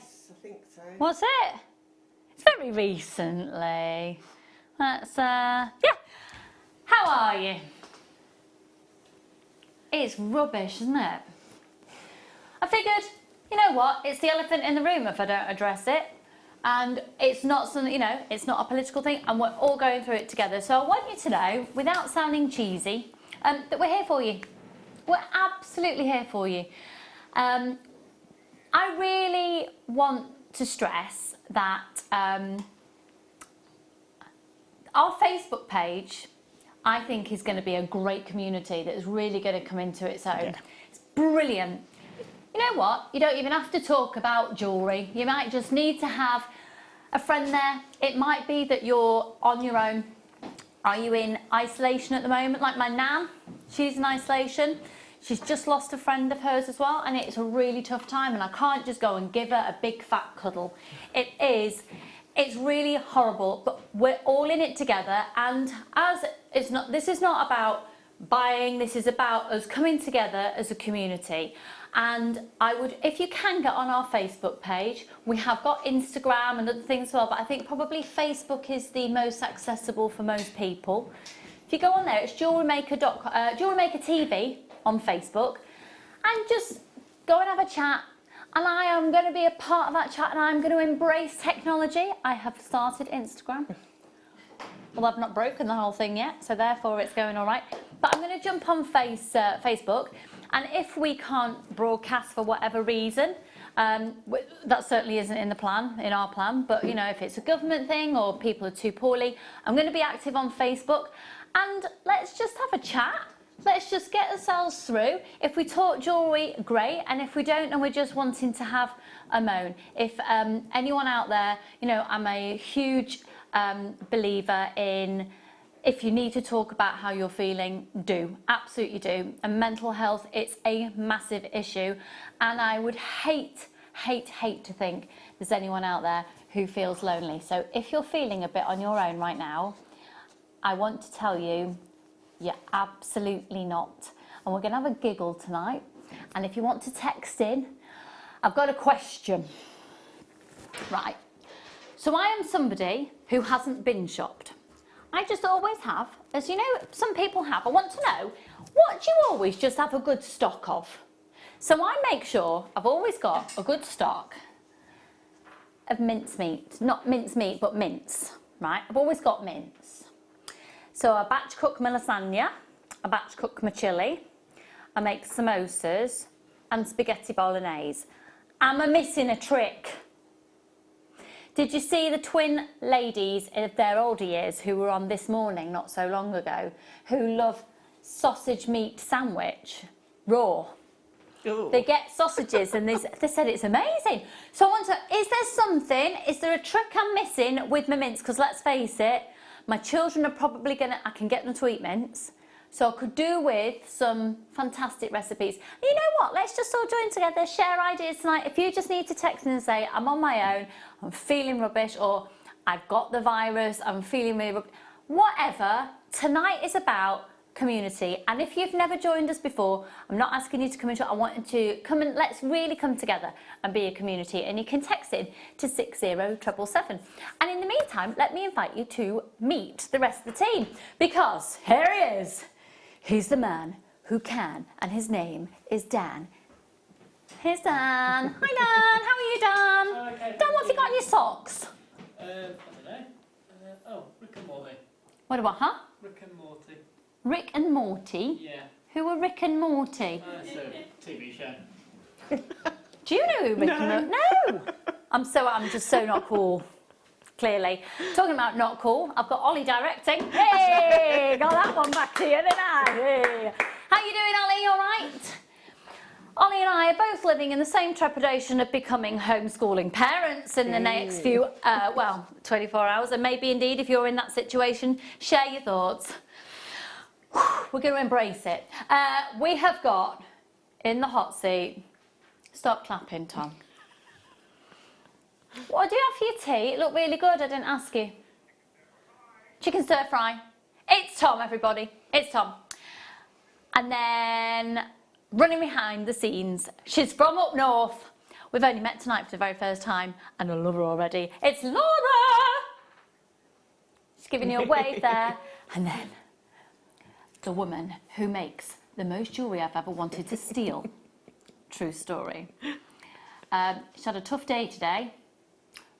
Yes, I think so. Was it? It's very recently. Let's, yeah. How are you? It's rubbish, isn't it? I figured, you know what? It's the elephant in the room if I don't address it. And it's not something, you know, it's not a political thing, and we're all going through it together. So I want you to know, without sounding cheesy, that we're here for you. We're absolutely here for you. I really want to stress that our Facebook page, I think, is going to be a great community that is really going to come into its own. Yeah. It's brilliant. You know what? You don't even have to talk about jewellery. You might just need to have a friend there. It might be that you're on your own. Are you in isolation at the moment? Like my nan, she's in isolation. She's just lost a friend of hers as well, and it's a really tough time, and I can't just go and give her a big fat cuddle. It's really horrible, but we're all in it together, and this is not about buying, this is about us coming together as a community. And I would, if you can, get on our Facebook page. We have got Instagram and other things as well, but I think probably Facebook is the most accessible for most people. If you go on there, it's JewelleryMaker TV on Facebook, and just go and have a chat. And I am going to be a part of that chat, and I'm going to embrace technology. I have started Instagram. Well, I've not broken the whole thing yet, so therefore it's going all right. But I'm going to jump on Facebook. And if we can't broadcast for whatever reason, that certainly isn't in our plan, but you know, if it's a government thing or people are too poorly, I'm going to be active on Facebook, and let's just have a chat. Let's just get ourselves through. If we talk jewellery, great, and if we don't and we're just wanting to have a moan. If anyone out there, you know, I'm a huge believer in, if you need to talk about how you're feeling, do. Absolutely do. And mental health, it's a massive issue. And I would hate to think there's anyone out there who feels lonely. So if you're feeling a bit on your own right now, I want to tell you, you're absolutely not. And we're going to have a giggle tonight. And if you want to text in, I've got a question. Right. So I am somebody who hasn't bin shopped. I just always have. As you know, some people have. I want to know, what do you always just have a good stock of? So I make sure I've always got a good stock of mincemeat. Not mincemeat, but mince, right? I've always got mince. So I batch cook my lasagna, I batch cook my chilli, I make samosas and spaghetti bolognese. Am I missing a trick? Did you see the twin ladies of their older years who were on This Morning not so long ago, who love sausage meat sandwich, raw? Ooh. They get sausages and they said it's amazing. So I wonder, is there a trick I'm missing with my mince? Because let's face it, my children are probably I can get them to eat mince. So I could do with some fantastic recipes. And you know what? Let's just all join together, share ideas tonight. If you just need to text in and say, I'm on my own, I'm feeling rubbish, or I've got the virus, I'm feeling really rubbish. Whatever, tonight is about community. And if you've never joined us before, I'm not asking you to come into it. I want you to come and let's really come together and be a community. And you can text in to 60777. And in the meantime, let me invite you to meet the rest of the team, because here he is. He's the man who can, and his name is Dan. Here's Dan. Hi Dan, how are you, Dan? Okay, Dan, what have you got in your socks? I don't know. Oh, Rick and Morty. What about, huh? Rick and Morty. Rick and Morty? Yeah. Who are Rick and Morty? It's a TV show. Do you know who Rick and Morty? No! I'm just so not cool. Clearly. Talking about not cool, I've got Ollie directing. Hey! Got that one back to you, didn't I? Hey. How you doing, Ollie? You all right? Ollie and I are both living in the same trepidation of becoming homeschooling parents in the next few, 24 hours. And maybe indeed, if you're in that situation, share your thoughts. We're going to embrace it. We have got in the hot seat. Stop clapping, Tom. What do you have for your tea? It looked really good. I didn't ask you. Chicken stir fry. It's Tom, everybody. It's Tom. And then running behind the scenes, she's from up north. We've only met tonight for the very first time, and I love her already. It's Laura! She's giving you a wave there. And then, the woman who makes the most jewellery I've ever wanted to steal. True story. She had a tough day today,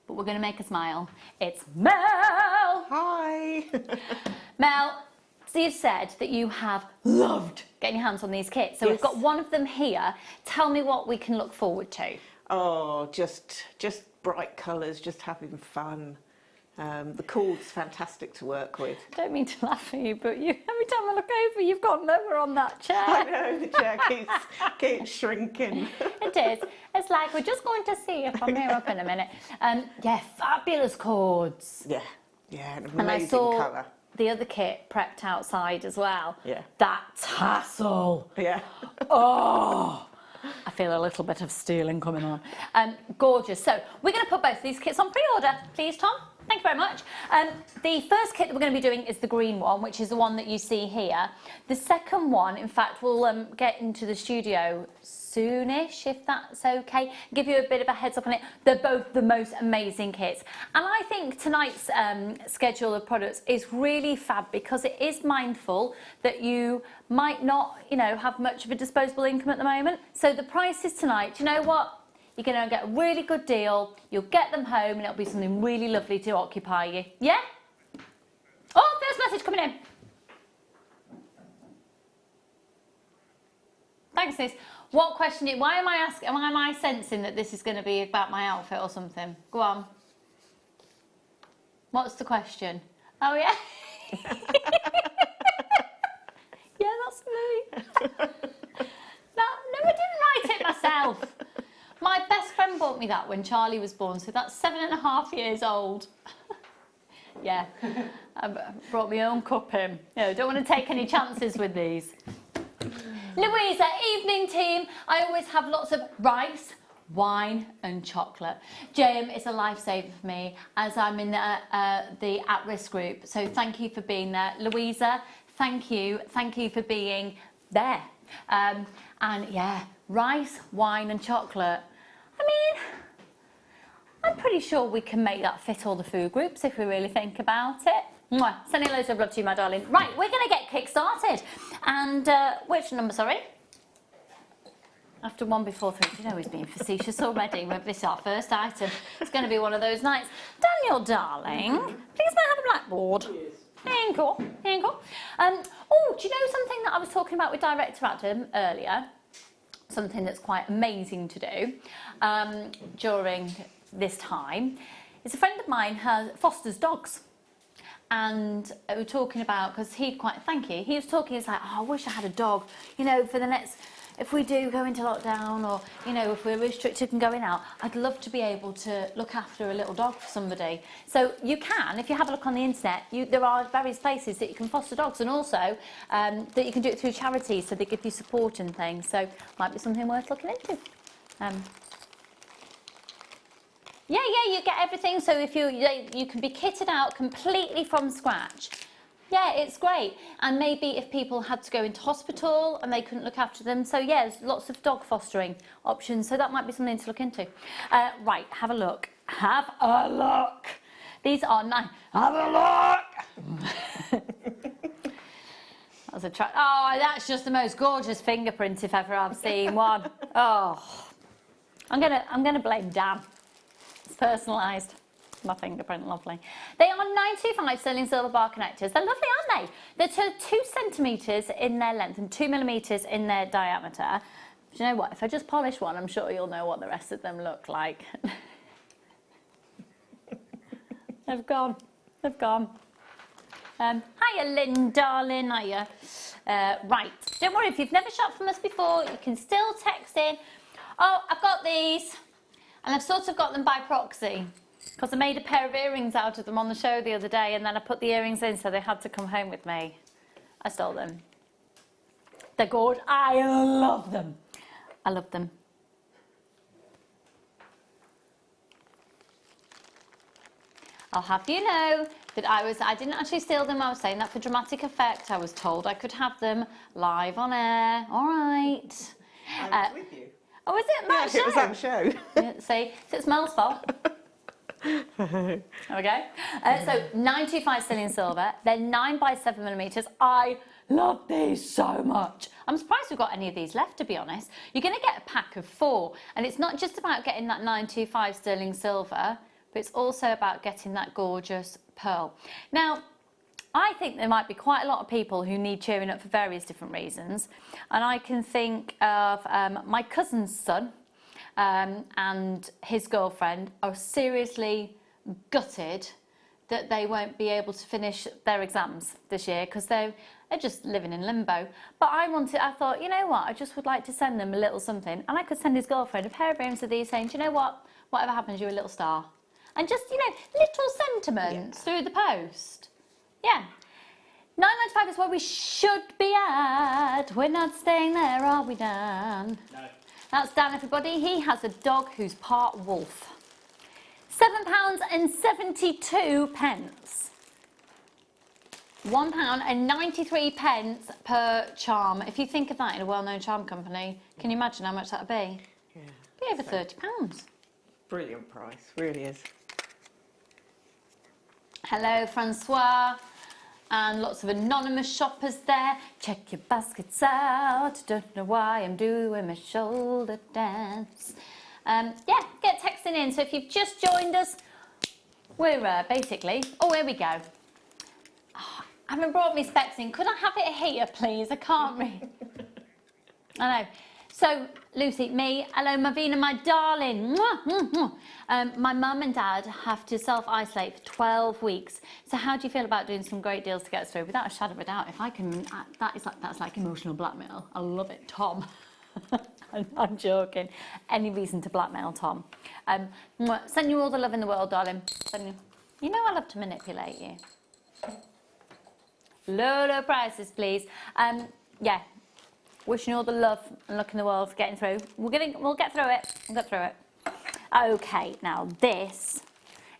but we're going to make her smile. It's Mel! Hi! Mel, so you've said that you have loved getting your hands on these kits. So we've got one of them here. Tell me what we can look forward to. Oh, just bright colours, just having fun. The cord's fantastic to work with. I don't mean to laugh at you, but every time I look over, you've got lower on that chair. I know, the chair keeps shrinking. It is. It's like, we're just going to see if I'm here up in a minute. Yeah, fabulous cords. Yeah, an And I amazing saw colour. the other kit prepped outside as well. Yeah. That tassel. Yeah. Oh, I feel a little bit of stealing coming on. Gorgeous. So we're going to put both of these kits on pre-order. Please, Tom. Thank you very much. The first kit that we're going to be doing is the green one, which is the one that you see here. The second one, in fact, we'll get into the studio soonish, if that's okay. Give you a bit of a heads up on it. They're both the most amazing kits. And I think tonight's schedule of products is really fab because it is mindful that you might not, have much of a disposable income at the moment. So the prices tonight, do you know what? You're going to get a really good deal. You'll get them home and it'll be something really lovely to occupy you. Yeah? Oh, first message coming in. Thanks, sis. What question? Why am I asking? Why am I sensing that this is going to be about my outfit or something? Go on. What's the question? Oh yeah. Yeah, that's me. No, I didn't write it myself. My best friend bought me that when Charlie was born, so that's 7.5 years old. Yeah, I brought my own cup in. No, don't want to take any chances with these. Louisa, evening team. I always have lots of rice, wine and chocolate. JM is a lifesaver for me as I'm in the at-risk group. So thank you for being there. Louisa, thank you for being there. And yeah, rice, wine and chocolate. I mean, I'm pretty sure we can make that fit all the food groups if we really think about it. Mwah. Sending loads of love to you, my darling. Right, we're going to get kick-started. And which number, sorry? After 1 before 3. You know he's being facetious already. This is our first item. It's going to be one of those nights. Daniel, darling, please may I have a blackboard? Yes. Thank you. Oh, do you know something that I was talking about with Director Adam earlier? Something that's quite amazing to do during this time is a friend of mine fosters dogs. And we were talking about, because he was talking, it's like, oh, I wish I had a dog, for the next, if we do go into lockdown or, if we're restricted from going out, I'd love to be able to look after a little dog for somebody. So you can, if you have a look on the internet, there are various places that you can foster dogs and also that you can do it through charities, so they give you support and things. So might be something worth looking into. Yeah, you get everything. So if you can be kitted out completely from scratch. Yeah, it's great. And maybe if people had to go into hospital and they couldn't look after them. So yeah, there's lots of dog fostering options. So that might be something to look into. Right, have a look. Have a look. These are nice. Have a look. That's a try. Oh, that's just the most gorgeous fingerprint if ever I've seen one. Oh, I'm gonna blame Dan. It's personalised. My fingerprint, lovely. They are £9.25 sterling silver bar connectors. They're lovely, aren't they? They're 2 centimetres in their length and 2 millimetres in their diameter. Do you know what? If I just polish one, I'm sure you'll know what the rest of them look like. They've gone. Hiya, Lynn, darling. Hiya. Right. Don't worry, if you've never shopped from us before, you can still text in. Oh, I've got these. And I've sort of got them by proxy. Because I made a pair of earrings out of them on the show the other day and then I put the earrings in so they had to come home with me. I stole them. They're gorgeous. I love them. I love them. I'll have you know that I didn't actually steal them. I was saying that for dramatic effect. I was told I could have them live on air. All right. I was with you. Oh, is it that show? it was that show. Yeah, see, so it's Mel's fault. There we go. So 925 sterling silver. They're 9x7mm. I love these so much. I'm surprised we've got any of these left, to be honest. You're going to get a pack of 4, and it's not just about getting that 925 sterling silver, but it's also about getting that gorgeous pearl. Now, I think there might be quite a lot of people who need cheering up for various different reasons, and I can think of my cousin's son and his girlfriend are seriously gutted that they won't be able to finish their exams this year because they're just living in limbo. But I thought, you know what, I just would like to send them a little something, and I could send his girlfriend a pair of earrings of these saying, do you know what, whatever happens, you're a little star. And just, you know, little sentiments through the post. Yeah. 9.95 is where we should be at. We're not staying there, are we, Dan? No. That's Dan, everybody. He has a dog who's part wolf. £7.72. £1.93 per charm. If you think of that in a well-known charm company, can you imagine how much that'd be? Yeah. Be over £30. Brilliant price, really is. Hello, Francois. And lots of anonymous shoppers there. Check your baskets out. Don't know why I'm doing my shoulder dance. Yeah, get texting in. So if you've just joined us, we're basically... Oh, here we go. Oh, I haven't brought me specs in. Could I have it here, please? I can't read. I know. So, Lucy, me, hello, Mavina, my darling. My mum and dad have to self-isolate for 12 weeks. So how do you feel about doing some great deals to get us through? Without a shadow of a doubt, if I can, that's like emotional blackmail. I love it, Tom. I'm joking. Any reason to blackmail Tom. Send you all the love in the world, darling. You know I love to manipulate you. Low prices, please. Yeah. Wishing you all the love and luck in the world for getting through. We'll get through it. We'll get through it. Okay, now this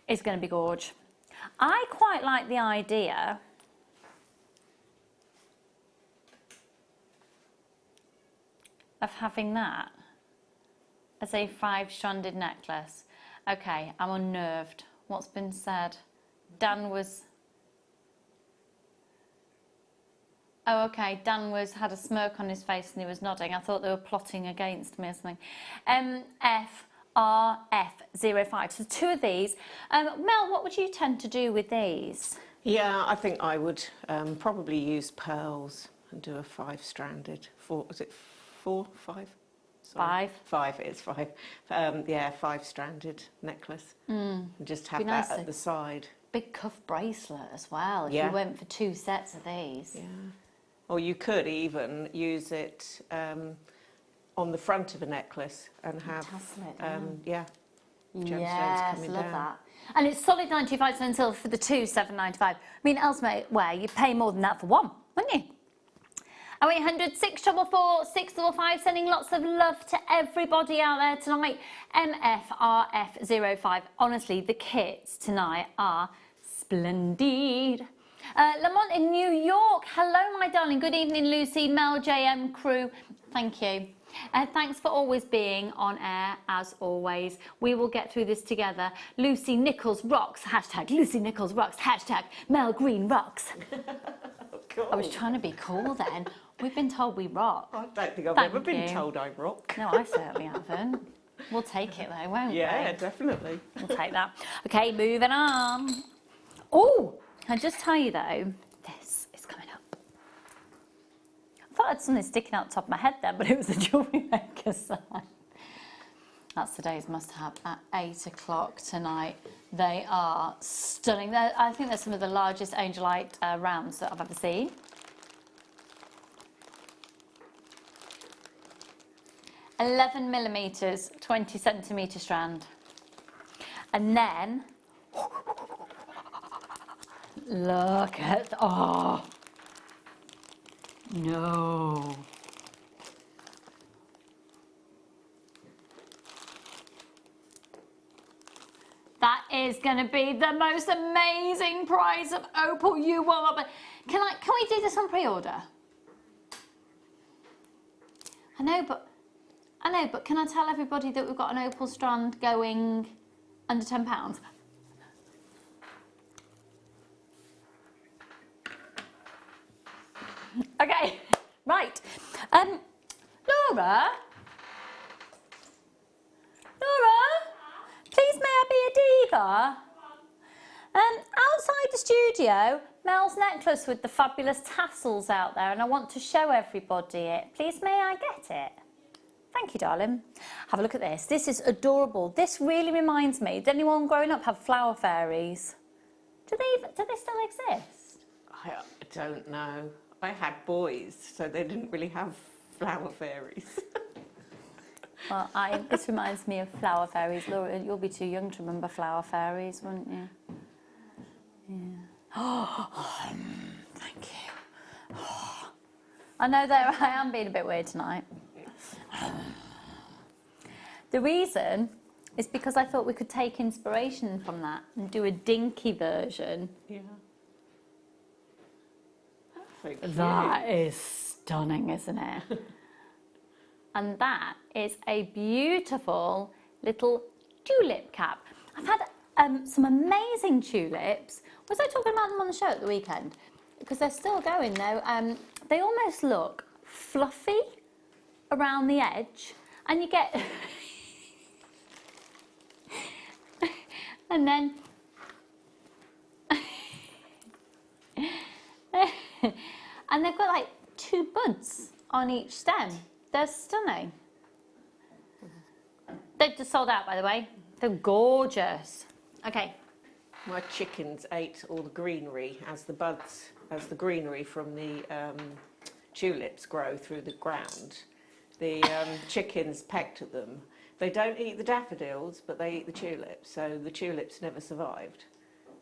is going to be gorge. I quite like the idea of having that as a 5-stranded necklace. Okay, I'm unnerved. What's been said? Dan was... Oh, okay, Dan had a smirk on his face and he was nodding. I thought they were plotting against me or something. MFRF05. So 2 of these. Mel, what would you tend to do with these? Yeah, I think I would probably use pearls and do a 5-stranded. 4, was it 4, 5? Sorry. 5. 5, it's 5. Yeah, 5-stranded necklace. And just have nice that at the side. Big cuff bracelet as well, if Yeah. you went for 2 sets of these. Yeah. Or you could even use it on the front of a necklace and have, Tassel it gemstones yes, coming love down. that. And it's solid 95 cents silver for the 2, £7.95. I mean, elsewhere, you'd pay more than that for 1, wouldn't you? 0800 644 655, sending lots of love to everybody out there tonight. MFRF05. Honestly, the kits tonight are splendid. Lamont in New York. Hello, my darling. Good evening, Lucy, Mel, JM, crew. Thank you. Thanks for always being on air, as always. We will get through this together. Lucy Nicholls rocks. Hashtag Lucy Nicholls rocks. Hashtag Mel Green rocks. Cool. I was trying to be cool then. We've been told we rock. I don't think I've Thank ever been you. told I rock. No, I certainly haven't. We'll take it though, won't we? Yeah, definitely. We'll take that. Okay, moving on. Oh, can I just tell you though, this is coming up. I thought I had something sticking out the top of my head then, but it was a jewellery maker sign. That's today's must-have at 8 o'clock tonight. They are stunning. I think they're some of the largest Angelite rounds that I've ever seen. $11mm, 20cm strand. And then, look at, oh, no. That is going to be the most amazing price of opal you will. Can we do this on pre-order? I know, but I know, but can I tell everybody that we've got an opal strand going under £10? Okay, right. Laura, please may I be a diva? Outside the studio, Mel's necklace with the fabulous tassels out there, and I want to show everybody it. Please may I get it? Thank you, darling. Have a look at this. This is adorable. This really reminds me, did anyone growing up have flower fairies? Do they still exist? I don't know. I had boys, so they didn't really have flower fairies. Well, this reminds me of flower fairies. Laura, you'll be too young to remember flower fairies, won't you? Yeah. Oh, thank you. Oh. I know that I am being a bit weird tonight. The reason is because I thought we could take inspiration from that and do a dinky version. Yeah. That is stunning, isn't it? And that is a beautiful little tulip cap. I've had some amazing tulips. Was I talking about them on the show at the weekend? Because they're still going though. They almost look fluffy around the edge, and you get and then and they've got like 2 buds on each stem. They're stunning. They've just sold out, by the way. They're gorgeous. Okay. My chickens ate all the greenery as the buds, as the greenery from the tulips grow through the ground. The chickens pecked at them. They don't eat the daffodils, but they eat the tulips. So the tulips never survived.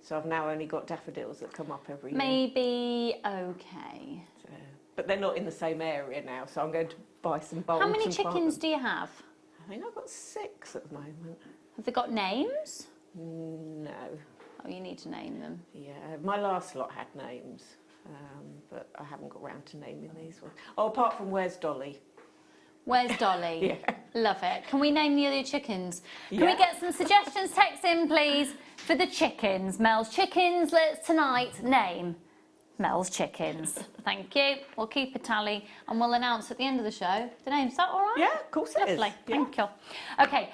So I've now only got daffodils that come up every year. Maybe okay. So, but they're not in the same area now, so I'm going to buy some bulbs. How many chickens do you have? I think I've got 6 at the moment. Have they got names? No. Oh, you need to name them. Yeah, my last lot had names, but I haven't got round to naming these ones. Oh, apart from Where's Dolly? Where's Dolly? Yeah. Love it. Can we name the other chickens? Can Yeah. we get some suggestions? Text in, please, for the chickens. Mel's chickens. Let's tonight name Mel's chickens. Thank you. We'll keep a tally and we'll announce at the end of the show the names. Is that all right? Yeah, of course it is. Lovely. Yeah. Thank you. Okay,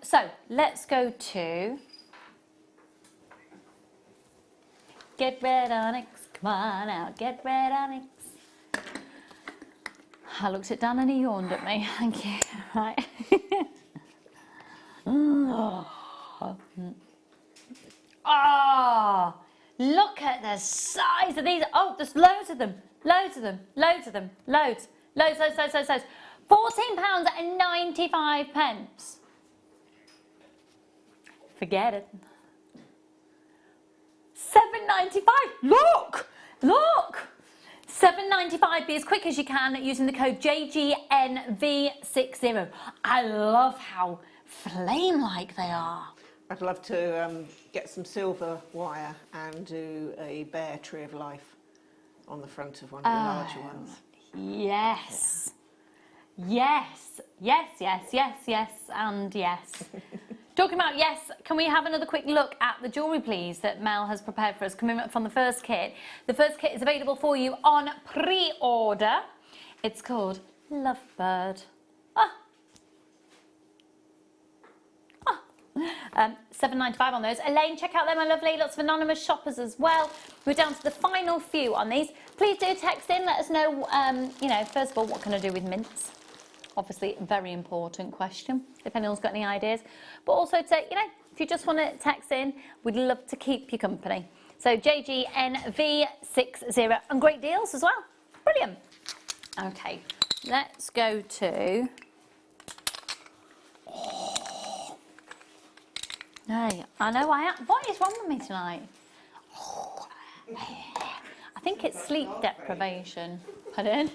so let's go to Get Red Onyx. Come on out, get red onyx. I looked at Dan and he yawned at me. Thank you. Right. Oh, look at the size of these. Oh, there's loads of them. Loads of them. Loads of them. Loads. Loads, loads, loads, loads, loads. £14.95. Forget it. £7.95. Look! Look! £7.95. Be as quick as you can using the code JGNV60. I love how flame-like they are. I'd love to get some silver wire and do a bear tree of life on the front of one of the larger ones. Yes. Yes. Yes, yes, yes, yes, and yes. Talking about yes, can we have another quick look at the jewellery, please, that Mel has prepared for us, coming up from the first kit. The first kit is available for you on pre-order. It's called Lovebird. £7.95 on those. Elaine, check out them, my lovely. Lots of anonymous shoppers as well. We're down to the final few on these. Please do text in, let us know, you know, first of all, what can I do with mints? Obviously, a very important question, if anyone's got any ideas. But also to, you know, if you just want to text in, we'd love to keep you company. So JGNV60, and great deals as well. Brilliant. Okay, let's go to... Hey, I know I am. What is wrong with me tonight? I think it's sleep deprivation. Pardon?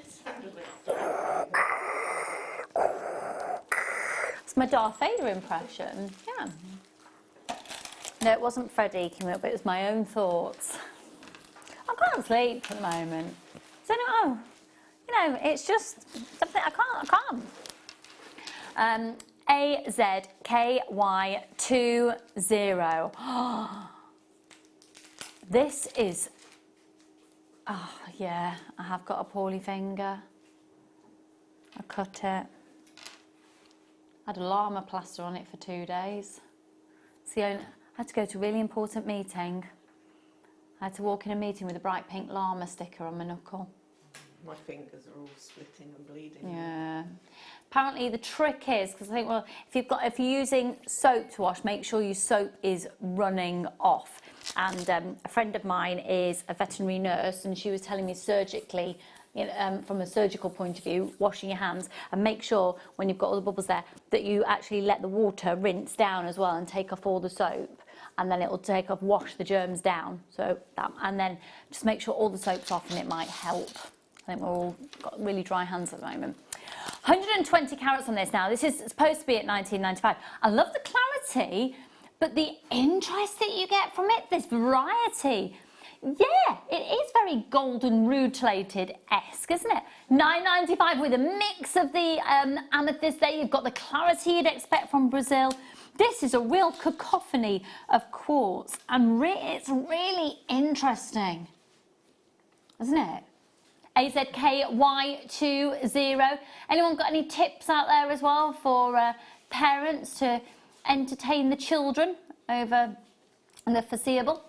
It's my Darth Vader impression. Yeah. No, it wasn't Freddie came up, but it was my own thoughts. I can't sleep at the moment. So no, you know, it's just something I can't. AZKY20. This is, oh yeah, I have got a poorly finger. I cut it. I had a llama plaster on it for 2 days. See, I had to go to a really important meeting. I had to walk in a meeting with a bright pink llama sticker on my knuckle. My fingers are all splitting and bleeding. Yeah. Apparently the trick is, because I think, well, if you're using soap to wash, make sure your soap is running off. And a friend of mine is a veterinary nurse, and she was telling me surgically, from a surgical point of view, washing your hands, and make sure when you've got all the bubbles there that you actually let the water rinse down as well and take off all the soap, and then it will wash the germs down. So that, and then just make sure all the soap's off, and it might help. I think we're all got really dry hands at the moment. 120 carats on this now. This is supposed to be at $19.95. I love the clarity, but the interest that you get from it, this variety. Yeah, it is very golden rutilated-esque, isn't it? $9.95 with a mix of the amethyst there. You've got the clarity you'd expect from Brazil. This is a real cacophony of quartz, and it's really interesting, isn't it? AZKY20. Anyone got any tips out there as well for parents to entertain the children over the foreseeable?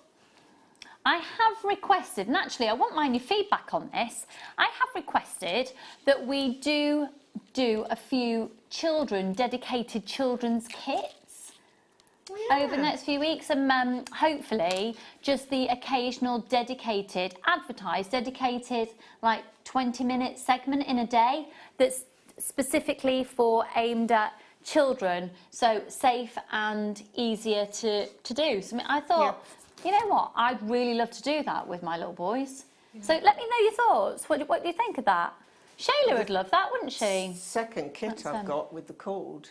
I have requested, and actually I won't mind your feedback on this, I have requested that we do a few dedicated children's kits. Yeah. Over the next few weeks, and hopefully just the occasional dedicated like 20-minute segment in a day that's specifically aimed at children, so safe and easier to do. So I thought, you know what, I'd really love to do that with my little boys. Yeah. So let me know your thoughts. What do you think of that? Shayla would love that, wouldn't she? Second kit I've got with the cord.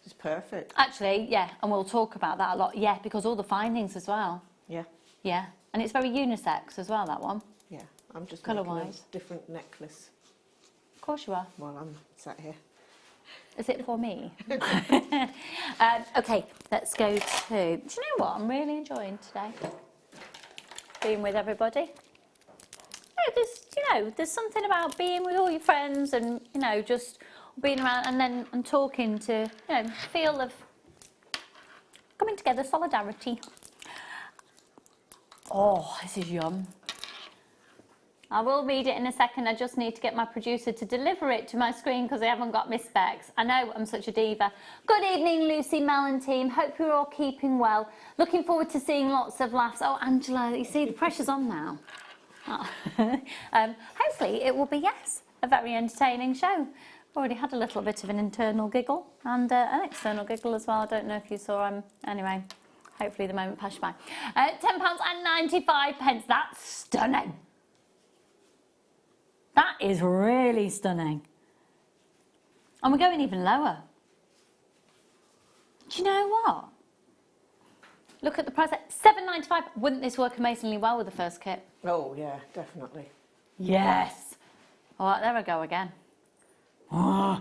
It's perfect. Actually, yeah, and we'll talk about that a lot. Yeah, because all the findings as well. Yeah. Yeah, and it's very unisex as well, that one. Yeah, I'm just colour-wise. making a different necklace. Of course you are. While I'm sat here. Is it for me? Okay, let's go to... Do you know what I'm really enjoying today? Being with everybody. There's something about being with all your friends and, just being around and talking to, feel of coming together, solidarity. Oh, this is yum. I will read it in a second. I just need to get my producer to deliver it to my screen because I haven't got my specs. I know I'm such a diva. Good evening, Lucy, Mel and team. Hope you're all keeping well. Looking forward to seeing lots of laughs. Oh, Angela, you see the pressure's on now. Oh. Hopefully it will be, yes, a very entertaining show. Already had a little bit of an internal giggle and an external giggle as well. I don't know if you saw him. Anyway, hopefully the moment passed by. £10.95. That's stunning. That is really stunning. And we're going even lower. Do you know what? Look at the price. £7.95. Wouldn't this work amazingly well with the first kit? Oh, yeah, definitely. Yes. All right, there I go again. Oh.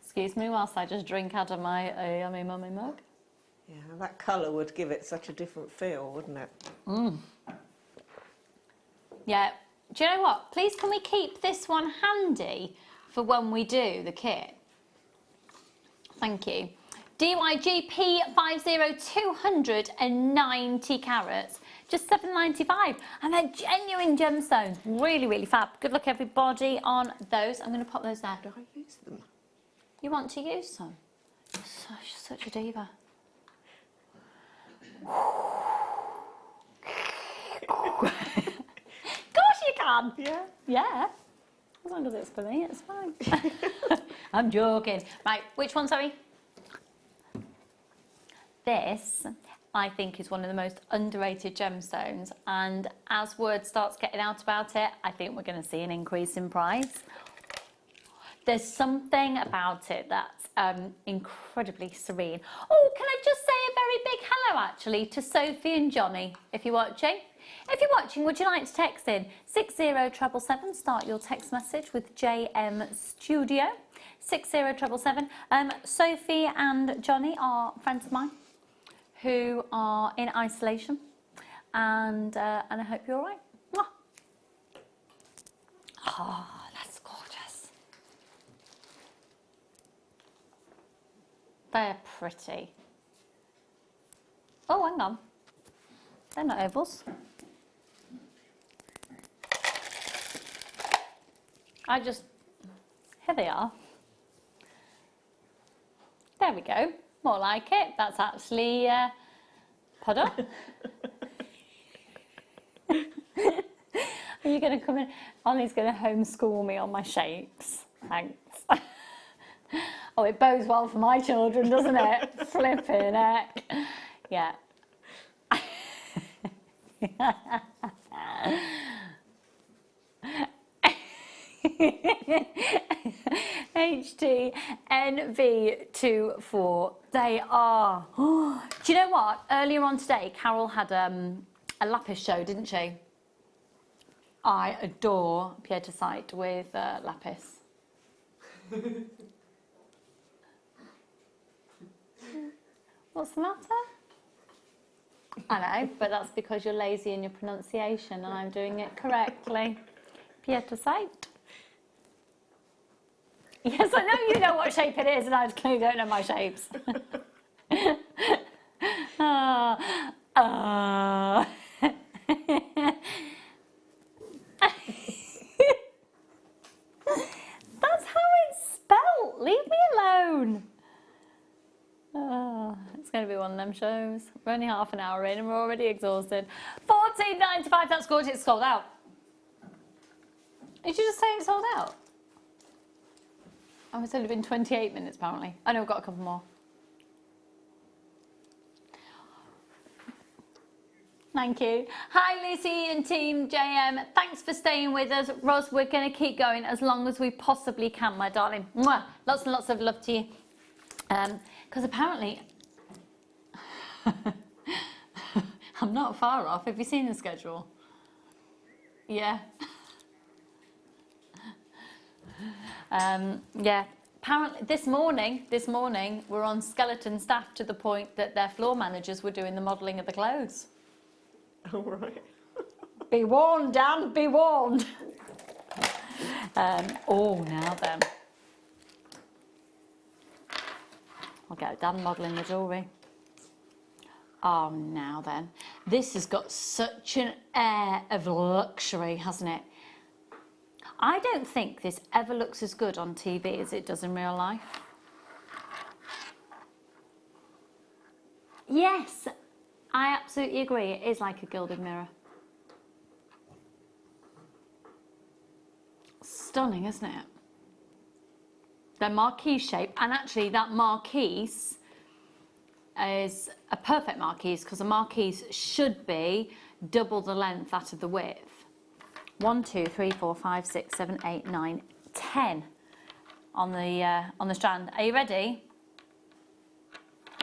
Excuse me whilst I just drink out of my yummy mummy mug. Yeah, that colour would give it such a different feel, wouldn't it? Mm. Yeah. Do you know what? Please can we keep this one handy for when we do the kit? Thank you. DYGP 290 carats, just £7.95, and they're genuine gemstones, really, really fab. Good luck everybody on those. I'm going to pop those there. Do I use them? You want to use some? You're such a diva. Of course you can. Yeah. Yeah. As long as it's for me, it's fine. I'm joking. Right, which one, sorry? This, I think, is one of the most underrated gemstones, and as word starts getting out about it, I think we're going to see an increase in price. There's something about it that's incredibly serene. Oh, can I just say a very big hello, actually, to Sophie and Johnny, if you're watching. If you're watching, would you like to text in 60777? Start your text message with JM Studio. 60777. Sophie and Johnny are friends of mine who are in isolation, and I hope you're all right. Mwah. Oh, that's gorgeous. They're pretty. Oh, hang on. They're not ovals. Here they are. There we go. More like it. That's actually, pardon? Are you going to come in? Ollie's going to homeschool me on my shapes. Thanks. Oh, it bodes well for my children, doesn't it? Flipping heck. Yeah. HTNV24. They are. Do you know what? Earlier on today, Carol had a lapis show, didn't she? I adore pietasite with lapis. What's the matter? I know, but that's because you're lazy in your pronunciation and I'm doing it correctly. Pietasite. Yes, I know you know what shape it is and I clearly don't know my shapes. That's how it's spelt. Leave me alone. It's going to be one of them shows. We're only half an hour in and we're already exhausted. £14.95. That's gorgeous. It's sold out. Did you just say it's sold out? Oh, it's only been 28 minutes apparently. I know we've got a couple more. Thank you. Hi Lucy and team JM. Thanks for staying with us. Ros, we're going to keep going as long as we possibly can, my darling. Mwah. Lots and lots of love to you. Because apparently, I'm not far off. Have you seen the schedule? Yeah. Yeah. Apparently, this morning, we're on skeleton staff to the point that their floor managers were doing the modelling of the clothes. All right. Be warned, Dan, be warned. Oh, now then. I'll get Dan modelling the jewellery. Oh, now then. This has got such an air of luxury, hasn't it? I don't think this ever looks as good on TV as it does in real life. Yes, I absolutely agree. It is like a gilded mirror. Stunning, isn't it? The marquise shape, and actually that marquise is a perfect marquise because a marquise should be double the length out of the width. 1, 2, 3, 4, 5, 6, 7, 8, 9, 10 on the strand. Are you ready?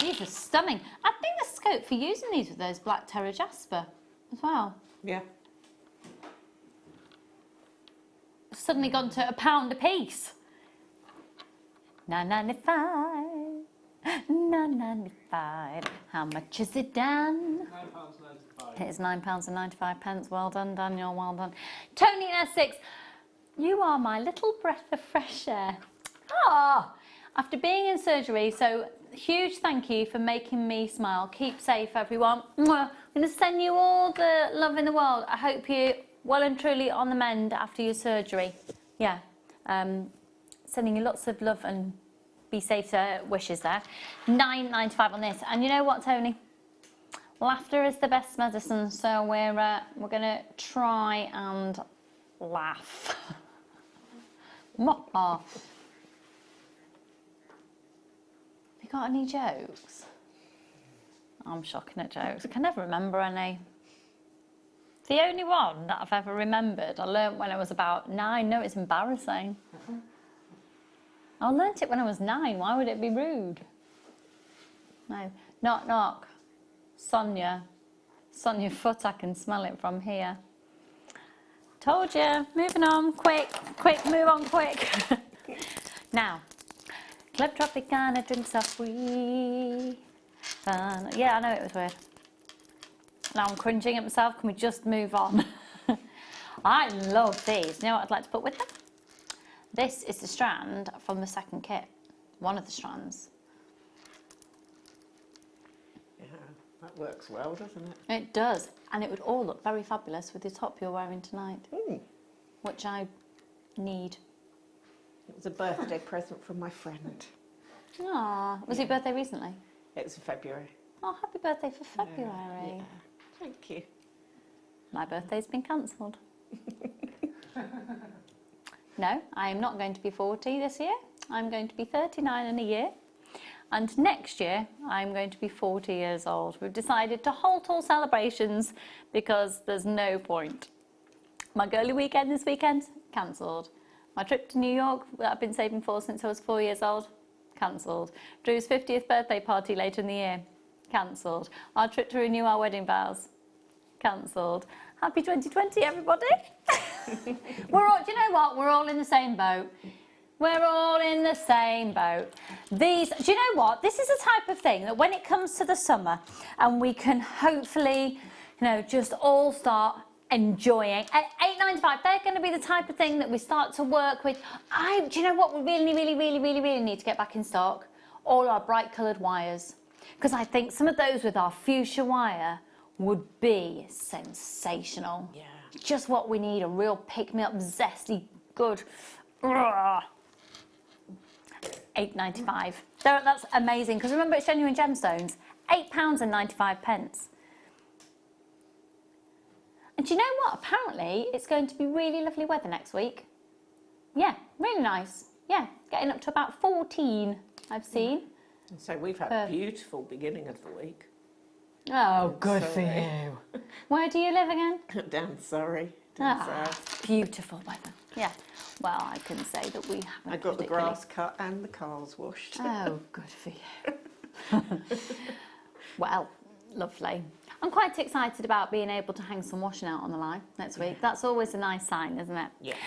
These are stunning. I think there's scope for using these with those black terra jasper as well. Yeah. Suddenly gone to £1 a piece. £9.95. £9.95. How much is it, Dan? £9.95. It is £9.95. Well done, Daniel. Well done. Tony S6, you are my little breath of fresh air. Ah, after being in surgery, so huge thank you for making me smile. Keep safe, everyone. I'm going to send you all the love in the world. I hope you're well and truly on the mend after your surgery. Yeah. Sending you lots of love and be safe wishes there. £9.95 on this. And you know what, Tony? Laughter is the best medicine, so we're going to try and laugh. Have you got any jokes? I'm shocking at jokes. I can never remember any. The only one that I've ever remembered, I learnt when I was about 9. No, it's embarrassing. I learnt it when I was 9. Why would it be rude? No. Knock, knock. Sonia. It's on your foot, I can smell it from here. Told you, moving on, quick, move on, quick. Now, Club Tropicana drinks are free. Yeah, I know it was weird. Now I'm cringing at myself, can we just move on? I love these. You know what I'd like to put with them? This is the strand from the second kit. One of the strands. Yeah, that works well, doesn't it? It does, and it would all look very fabulous with the top you're wearing tonight, which I need. It was a birthday present from my friend. Ah, was your birthday recently? It was in February. Oh, happy birthday for February. Yeah. Thank you. My birthday's been cancelled. No, I am not going to be 40 this year. I'm going to be 39 in a year. And next year, I'm going to be 40 years old. We've decided to halt all celebrations because there's no point. My girly weekend this weekend, cancelled. My trip to New York that I've been saving for since I was 4 years old, cancelled. Drew's 50th birthday party later in the year, cancelled. Our trip to renew our wedding vows, cancelled. Happy 2020, everybody. We're all, do you know what? We're all in the same boat. We're all in the same boat. These, do you know what? This is a type of thing that when it comes to the summer and we can hopefully, you know, just all start enjoying. At £8.95, they're going to be the type of thing that we start to work with. Do you know what we really need to get back in stock? All our bright coloured wires. Because I think some of those with our fuchsia wire would be sensational. Yeah. Just what we need, a real pick-me-up, zesty, good. £8.95. That's amazing, because remember it's genuine gemstones. £8.95. And do you know what? Apparently it's going to be really lovely weather next week. Yeah, really nice. Yeah, getting up to about 14, I've seen. And so we've had a beautiful beginning of the week. Oh, good for you. Where do you live again? Down Surrey. Beautiful weather. Yeah. Well, I can say that we haven't. I got the grass cut and the cars washed. Oh, good for you. Well, lovely. I'm quite excited about being able to hang some washing out on the line next week. That's always a nice sign, isn't it? Yeah.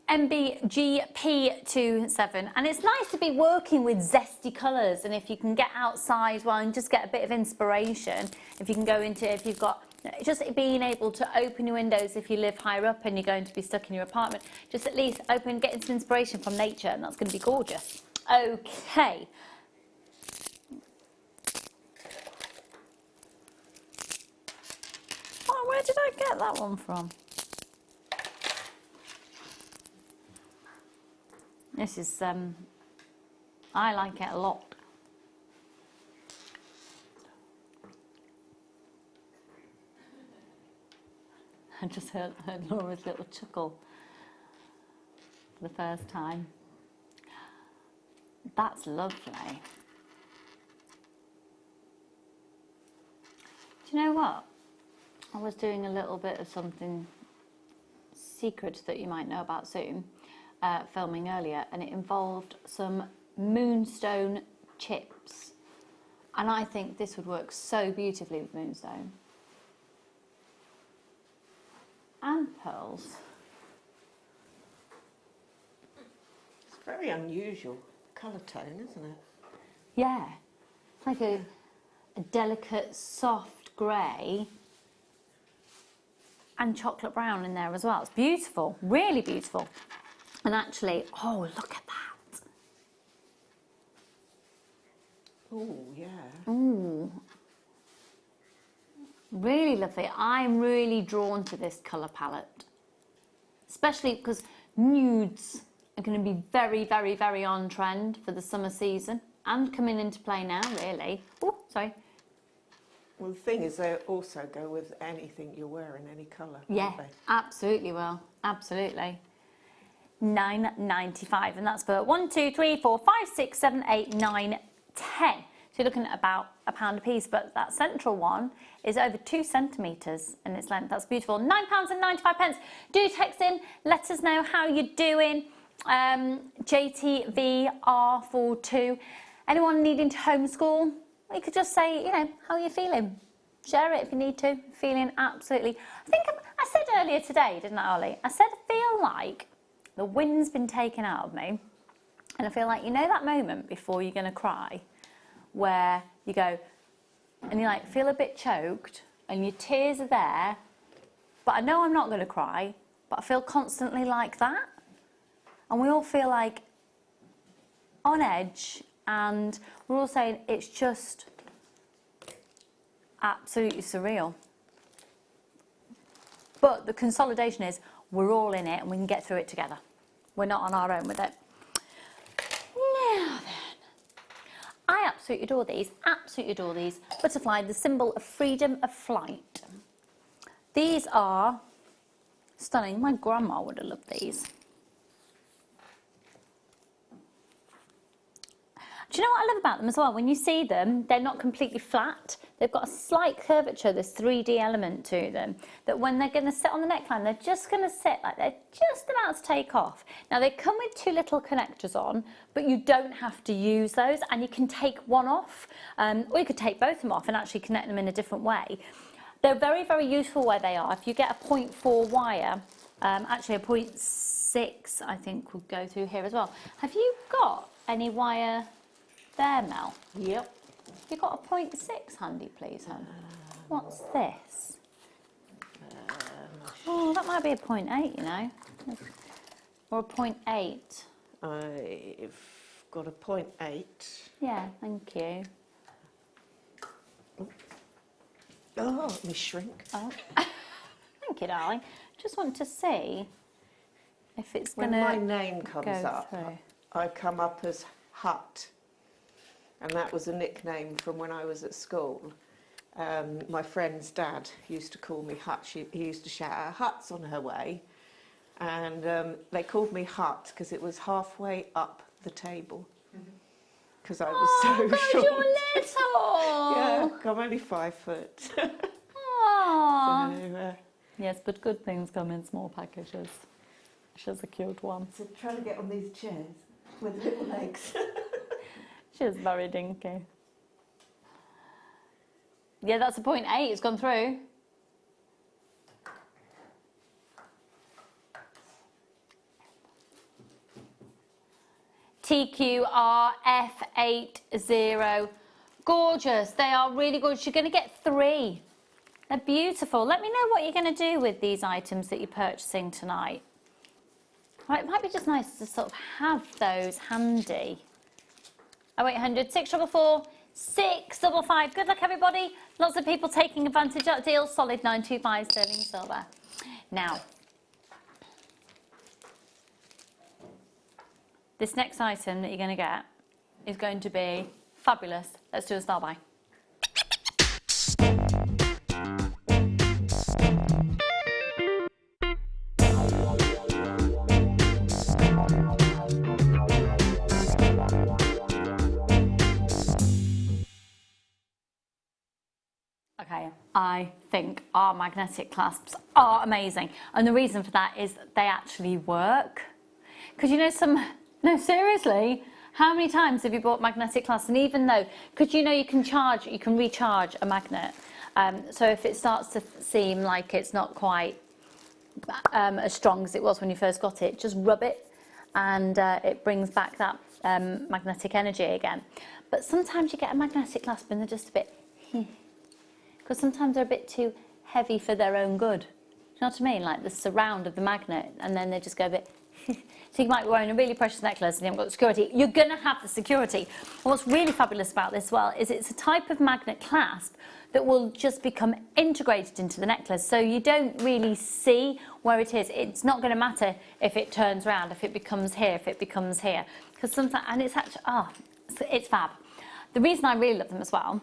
MBGP27, and it's nice to be working with zesty colours, and if you can get outside well and just get a bit of inspiration, if you can go into, if you've got, just being able to open your windows if you live higher up and you're going to be stuck in your apartment, just at least open, getting some inspiration from nature, and that's going to be gorgeous. Okay. Oh, where did I get that one from? This is, I like it a lot. I just heard Laura's little chuckle for the first time. That's lovely. Do you know what? I was doing a little bit of something secret that you might know about soon. Filming earlier, and it involved some moonstone chips, and I think this would work so beautifully with moonstone and pearls. It's very unusual colour tone, isn't it? Yeah, it's like a delicate soft grey and chocolate brown in there as well. It's beautiful, really beautiful. And actually, oh, look at that. Oh, yeah. Ooh. Really lovely. I'm really drawn to this colour palette. Especially because nudes are going to be very, very, very on trend for the summer season. And coming into play now, really. Oh, sorry. Well, the thing is, they also go with anything you're wearing, any colour. Yeah, absolutely will. Absolutely. £9.95, and that's for 1, 2, 3, 4, 5, 6, 7, 8, 9, 10. So you're looking at about £1 a piece, but that central one is over 2 centimetres in its length. That's beautiful. £9.95. Do text in, let us know how you're doing. JTVR42. Anyone needing to homeschool? You could just say, you know, how are you feeling? Share it if you need to. Feeling absolutely... I said earlier today, didn't I, Ollie? I said I feel like the wind's been taken out of me. And I feel like, you know that moment before you're going to cry where you go and you like feel a bit choked and your tears are there, but I know I'm not going to cry, but I feel constantly like that. And we all feel like on edge, and we're all saying it's just absolutely surreal. But the consolidation is we're all in it and we can get through it together. We're not on our own with it. Now then, I absolutely adore these, Butterfly, the symbol of freedom of flight. These are stunning. My grandma would have loved these. Do you know what I love about them as well? When you see them, they're not completely flat. They've got a slight curvature, this 3D element to them, that when they're going to sit on the neckline, they're just going to sit like they're just about to take off. Now, they come with 2 little connectors on, but you don't have to use those, and you can take one off, or you could take both of them off and actually connect them in a different way. They're very, very useful where they are. If you get a 0.4 wire, actually a 0.6, I think, would go through here as well. Have you got any wire there, Mel? Yep. You got a 0.6 handy, please, hon? What's this? Oh, that might be a 0.8, you know, or a 0.8. I've got a 0.8. Yeah, thank you. Oh, let me shrink. Oh, thank you, darling. Just want to see if it's When gonna my name comes go up, through. I come up as Hut. And that was a nickname from when I was at school. My friend's dad used to call me Hut. He used to shout out, "Hut's on her way." And they called me Hut because it was halfway up the table. Because I was so God, short. you're little. Yeah, I'm only 5 foot. Aww. So, Yes, but good things come in small packages. She's a cute one. so trying to get on these chairs with little legs. She's very dinky. Yeah, that's a 0.8. It's gone through. TQRF80. Gorgeous. They are really gorgeous. You're going to get 3. They're beautiful. Let me know what you're going to do with these items that you're purchasing tonight. Right, it might be just nice to sort of have those handy. 0800 644 655. Good luck, everybody. Lots of people taking advantage of that deal. Solid 925 sterling silver. Now, this next item that you're going to get is going to be fabulous. Let's do a style buy. Okay, I think our magnetic clasps are amazing. And the reason for that is that they actually work. Because you know no, seriously, how many times have you bought magnetic clasps? And even though, because you know you can recharge a magnet. So if it starts to seem like it's not quite as strong as it was when you first got it, just rub it and it brings back that magnetic energy again. But sometimes you get a magnetic clasp and they're just a bit, because sometimes they're a bit too heavy for their own good. Do you know what I mean? Like the surround of the magnet, and then they just go a bit. So you might be wearing a really precious necklace and you haven't got the security. You're going to have the security. And what's really fabulous about this, well, is it's a type of magnet clasp that will just become integrated into the necklace. So you don't really see where it is. It's not going to matter if it turns around, if it becomes here, if it becomes here. Because sometimes, and it's actually, it's fab. The reason I really love them as well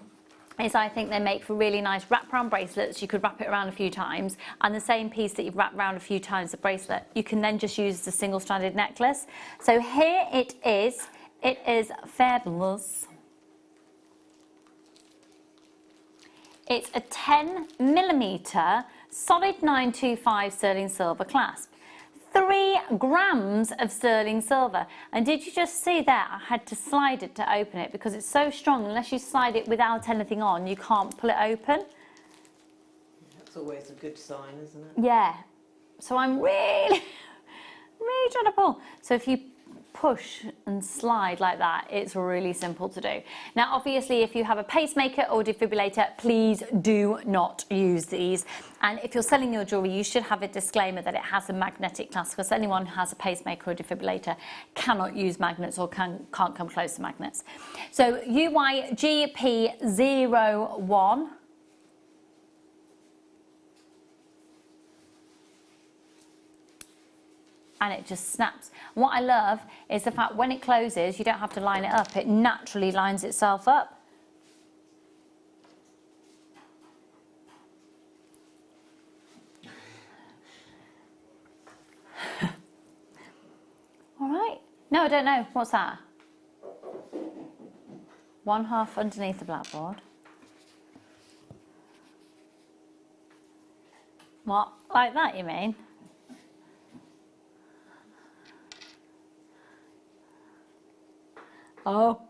is I think they make for really nice wrap-around bracelets. You could wrap it around a few times, and the same piece that you've wrapped around a few times, the bracelet, you can then just use as a single-stranded necklace. So here it is. It is fabulous. It's a 10mm solid 925 sterling silver clasp. 3 grams of sterling silver. And did you just see that? I had to slide it to open it because it's so strong. Unless you slide it without anything on, you can't pull it open. It's always a good sign, isn't it? Yeah. So I'm really, really trying to pull. So if you push and slide like that, it's really simple to do. Now, obviously, if you have a pacemaker or defibrillator, please do not use these. And if you're selling your jewellery, you should have a disclaimer that it has a magnetic class, because anyone who has a pacemaker or defibrillator cannot use magnets or can't come close to magnets. So UYGP01. And it just snaps. What I love is the fact when it closes, you don't have to line it up. It naturally lines itself up. All right. No, I don't know. What's that? 1/2 underneath the blackboard. What? Like that, you mean? Oh.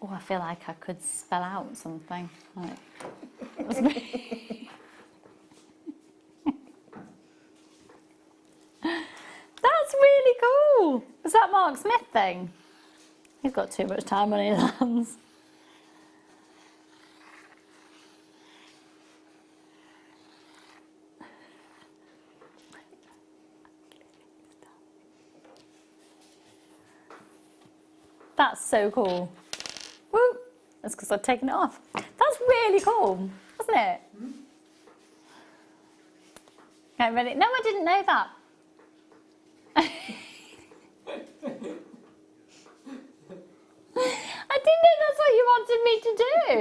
Oh, I feel like I could spell out something. Like, that's really cool. Was that Mark Smith thing? He's got too much time on his hands. That's so cool. Woo! That's because I've taken it off. That's really cool, wasn't it? Okay, ready? No, I didn't know that. I didn't know that's what you wanted me to do.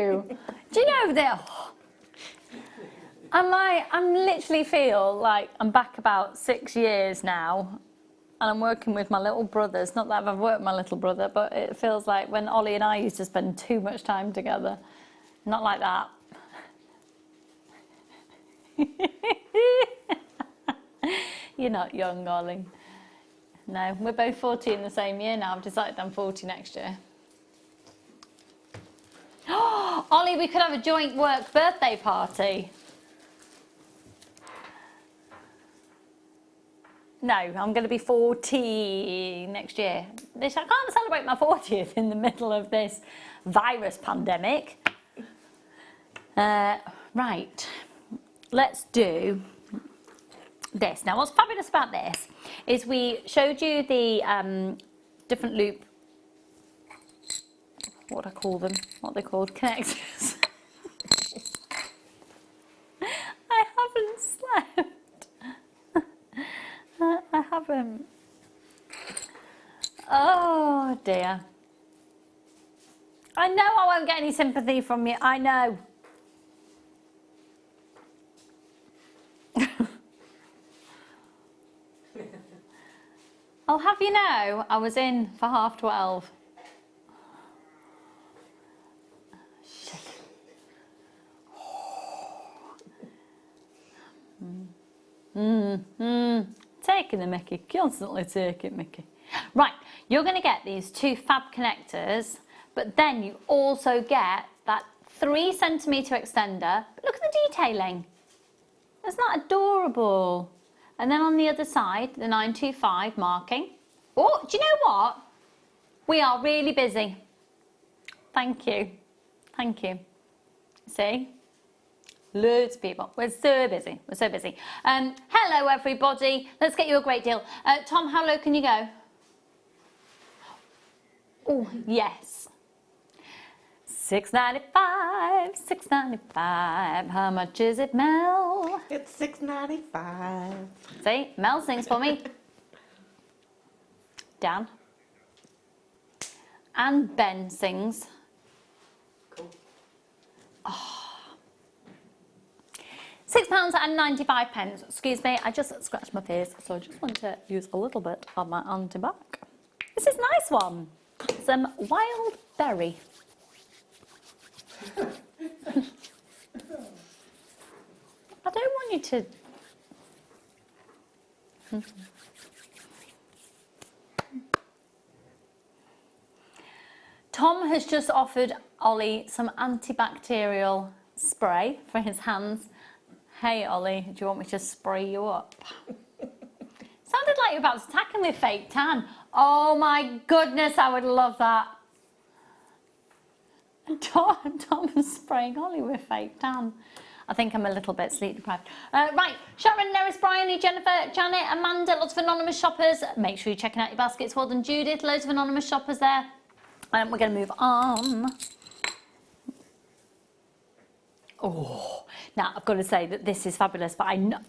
Do you know that? I'm literally feel like I'm back about 6 years now. And I'm working with my little brothers. Not that I've ever worked with my little brother, but it feels like when Ollie and I used to spend too much time together. Not like that. You're not young, Ollie. No, we're both 40 in the same year now. I've decided I'm 40 next year. Ollie, we could have a joint work birthday party. No, I'm going to be 40 next year. I can't celebrate my 40th in the middle of this virus pandemic. Right, let's do this. Now, what's fabulous about this is we showed you the different loop, what do I call them? What are they called? Connectors. I haven't slept. I haven't. Oh dear. I know I won't get any sympathy from you. I know. I'll have you know, I was in for 12:30. Taking the mickey, constantly taking mickey. Right, you're going to get these 2 fab connectors, but then you also get that 3 centimetre extender. But look at the detailing. Isn't that adorable? And then on the other side, the 925 marking. Oh, do you know what? We are really busy. Thank you. Thank you. See? Loads of people. We're so busy. We're so busy. Hello, everybody. Let's get you a great deal. Tom, how low can you go? Oh, yes. $6.95. $6.95. How much is it, Mel? It's $6.95. See, Mel sings for me. Dan. And Ben sings. Cool. Oh. £6.95. Excuse me, I just scratched my face, so I just want to use a little bit of my antibac. This is a nice one. Some wild berry. I don't want you to... Tom has just offered Ollie some antibacterial spray for his hands. Hey Ollie, do you want me to spray you up? Sounded like you're about to attack him with fake tan. Oh my goodness, I would love that. Tom is spraying Ollie with fake tan. I think I'm a little bit sleep deprived. Right, Sharon, Neris, Bryony, Jennifer, Janet, Amanda, lots of anonymous shoppers. Make sure you're checking out your baskets. Well done, Judith, loads of anonymous shoppers there. And we're going to move on. Oh, now I've got to say that this is fabulous, but I know,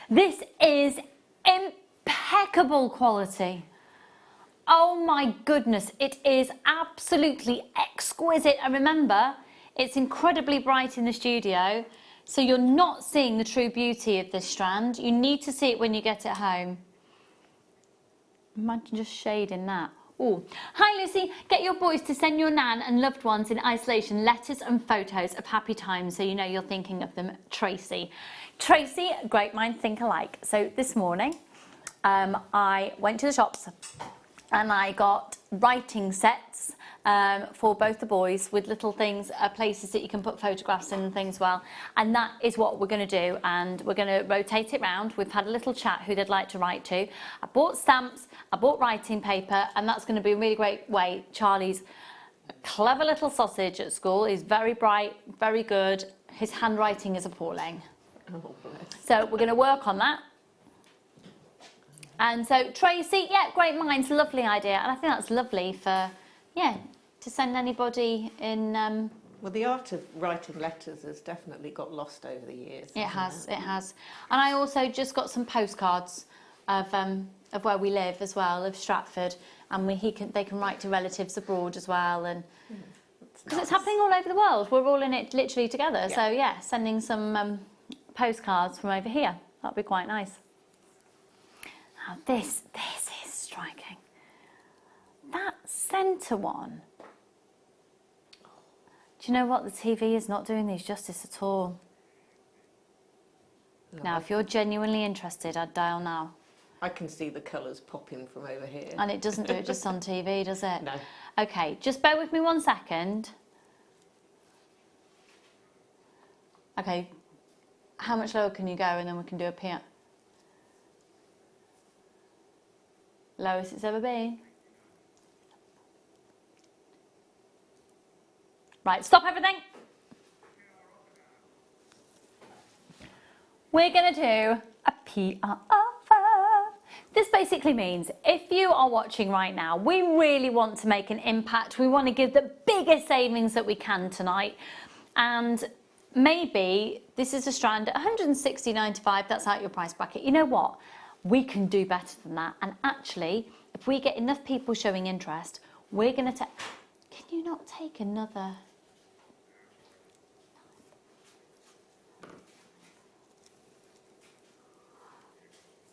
this is impeccable quality. Oh my goodness, it is absolutely exquisite. And remember, it's incredibly bright in the studio, so you're not seeing the true beauty of this strand. You need to see it when you get it home. Imagine just shading that. Oh, hi Lucy, get your boys to send your nan and loved ones in isolation letters and photos of happy times so you know you're thinking of them. Tracy. Tracy, great minds think alike. So this morning I went to the shops and I got writing sets for both the boys with little things, places that you can put photographs in and things well. And that is what we're going to do, and we're going to rotate it round. We've had a little chat who they'd like to write to. I bought stamps, I bought writing paper, and that's going to be a really great way. Charlie's a clever little sausage at school. He's very bright, very good. His handwriting is appalling. So we're going to work on that. And so Tracy, yeah, great minds, lovely idea. And I think that's lovely for, yeah, to send anybody in... Well, the art of writing letters has definitely got lost over the years. It has. And I also just got some postcards of where we live as well, of Stratford, and they can write to relatives abroad as well, and because it's happening all over the world. We're all in it literally together. Yeah. So yeah, sending some postcards from over here. That'd be quite nice. Now this is striking. That centre one. Do you know what? The TV is not doing these justice at all. No. Now, if you're genuinely interested, I'd dial now. I can see the colours popping from over here. And it doesn't do it just on TV, does it? No. Okay, just bear with me 1 second. Okay, how much lower can you go, and then we can do a peer? Lowest it's ever been. Right, stop everything. We're going to do a PR offer. This basically means if you are watching right now, we really want to make an impact. We want to give the biggest savings that we can tonight. And maybe this is a strand at £160.95. That's out your price bracket. You know what? We can do better than that. And actually, if we get enough people showing interest, we're going to take... Can you not take another...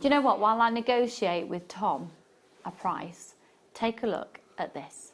Do you know what? While I negotiate with Tom a price, take a look at this.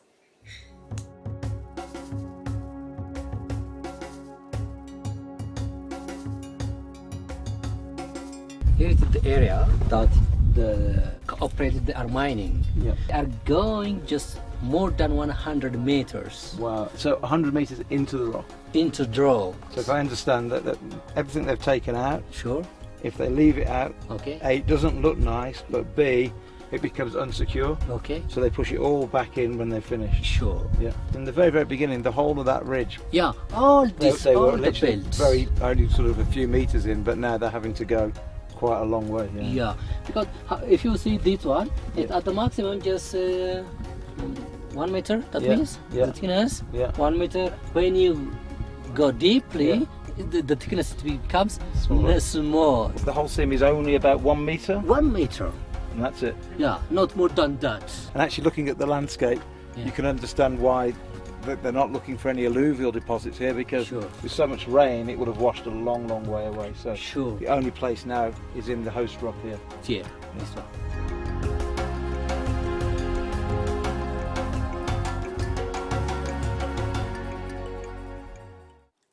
Here is the area that the operators they are mining. Yeah. They are going just more than 100 meters. Wow. So 100 meters into the rock. Into draw. So if I understand that everything they've taken out, Sure. if they leave it out, Okay. A, it doesn't look nice, but B, it becomes unsecure. Okay. So they push it all back in when they're finished. Sure. Yeah. In the very, very beginning, the whole of that ridge, Yeah. All this, they all were the literally belts. only sort of a few meters in, but now they're having to go quite a long way. Yeah. Yeah. Because if you see this one, it's Yeah. at the maximum just 1 meter. That Yeah. means Yeah. the thickness. Yeah. 1 meter. When you go deeply, the thickness becomes Smaller. small. The whole seam is only about 1 meter, 1 meter. and that's it. Yeah. Not more than that. And actually looking at the landscape, Yeah. you can understand why they're not looking for any alluvial deposits here, because Sure. with so much rain it would have washed a long, long way away. So Sure. the only place now is in the host rock here. Yeah. This one.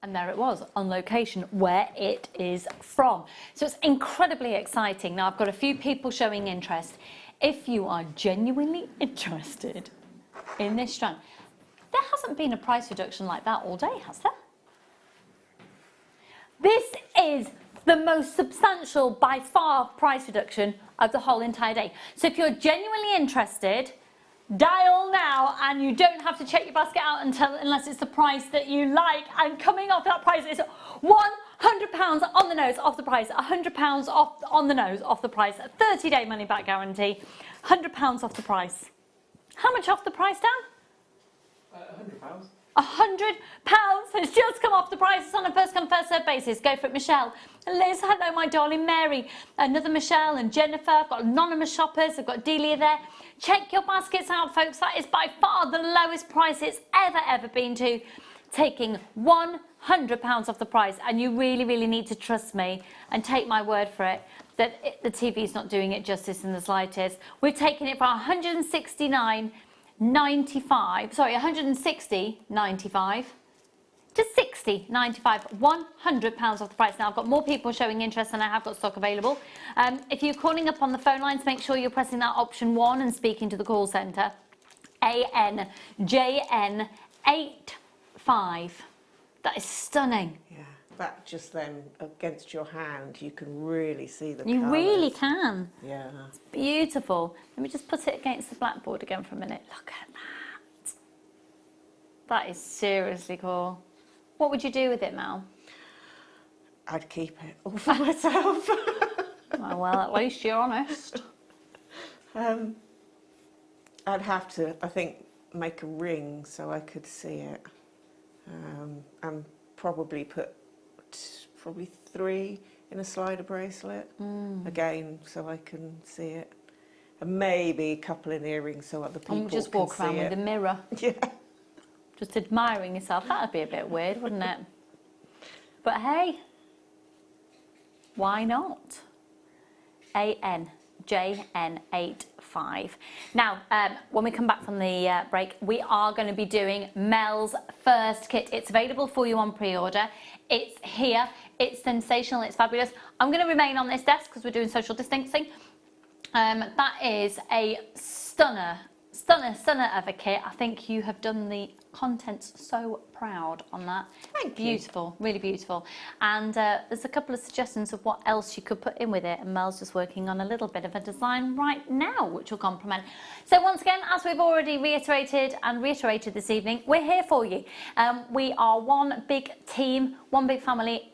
And there it was, on location, where it is from. So it's incredibly exciting. Now, I've got a few people showing interest. If you are genuinely interested, in this strand. There hasn't been a price reduction like that all day, has there? This is the most substantial, by far, price reduction of the whole entire day. So if you're genuinely interested, dial now, and you don't have to check your basket out unless it's the price that you like. And coming off that price is £100 on the nose off the price, £100 off on the nose off the price, a 30-day money back guarantee, £100 off the price. How much off the price, Dan? £100. £100 has just come off the price. It's on a first come first served basis. Go for it, Michelle. Liz, hello, my darling Mary. Another Michelle and Jennifer. I've got anonymous shoppers. I've got Delia there. Check your baskets out, folks. That is by far the lowest price it's ever been to. Taking £100 off the price, and you really need to trust me and take my word for it that the TV's not doing it justice in the slightest. We're taking it for £160.95, sorry, £160.95 to £60.95, £100 off the price. Now I've got more people showing interest than I have got stock available. If you're calling up on the phone lines, make sure you're pressing that option 1 and speaking to the call centre. ANJN85. That is stunning. Yeah, that just then against your hand, you can really see the You colours. really can. Yeah. It's beautiful. Let me just put it against the blackboard again for a minute. Look at that. That is seriously cool. What would you do with it, Mel? I'd keep it all for myself. Well, at least you're honest. I'd have to, I think, make a ring so I could see it. And probably put probably 3 in a slider bracelet again so I can see it, and maybe a couple in earrings so other people And just can walk around see with a it. mirror, Yeah. just admiring yourself. That'd be a bit weird, wouldn't it? But hey, why not? ANJN85. Now, when we come back from the break, we are going to be doing Mel's first kit. It's available for you on pre-order. It's here. It's sensational. It's fabulous. I'm going to remain on this desk because we're doing social distancing. That is a stunner of a kit. I think you have done the contents so proud on that. Thank you. Beautiful, really beautiful. And there's a couple of suggestions of what else you could put in with it, and Mel's just working on a little bit of a design right now which will complement. So once again, as we've already reiterated this evening, we're here for you. We are one big team, one big family,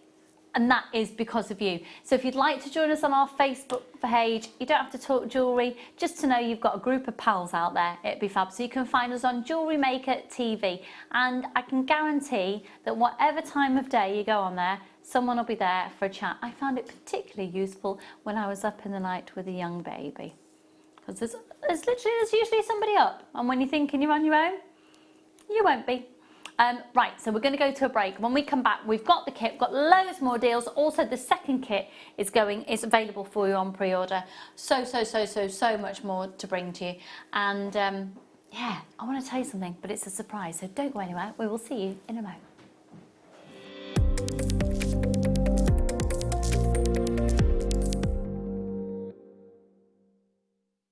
and that is because of you. So if you'd like to join us on our Facebook page, you don't have to talk jewellery, just to know you've got a group of pals out there, it'd be fab. So you can find us on JewelleryMaker TV, and I can guarantee that whatever time of day you go on there, someone will be there for a chat. I found it particularly useful when I was up in the night with a young baby, because there's usually somebody up, and when you're thinking you're on your own, you won't be. Right, so we're going to go to a break. When we come back, we've got the kit, we've got loads more deals. Also, the second kit is available for you on pre-order. So much more to bring to you. And yeah, I want to tell you something, but it's a surprise. So don't go anywhere. We will see you in a moment.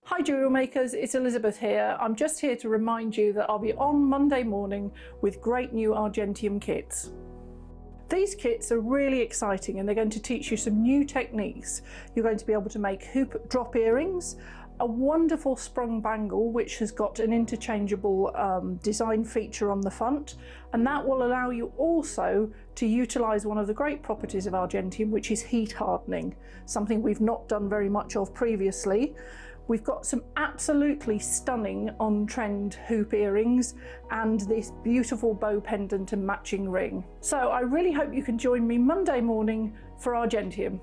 Hi jewellery makers, it's Elizabeth here. I'm just here to remind you that I'll be on Monday morning with great new Argentium kits. These kits are really exciting and they're going to teach you some new techniques. You're going to be able to make hoop drop earrings, a wonderful sprung bangle which has got an interchangeable design feature on the front, and that will allow you also to utilise one of the great properties of Argentium, which is heat hardening, something we've not done very much of previously. We've got some absolutely stunning on-trend hoop earrings and this beautiful bow pendant and matching ring. So I really hope you can join me Monday morning for Argentium.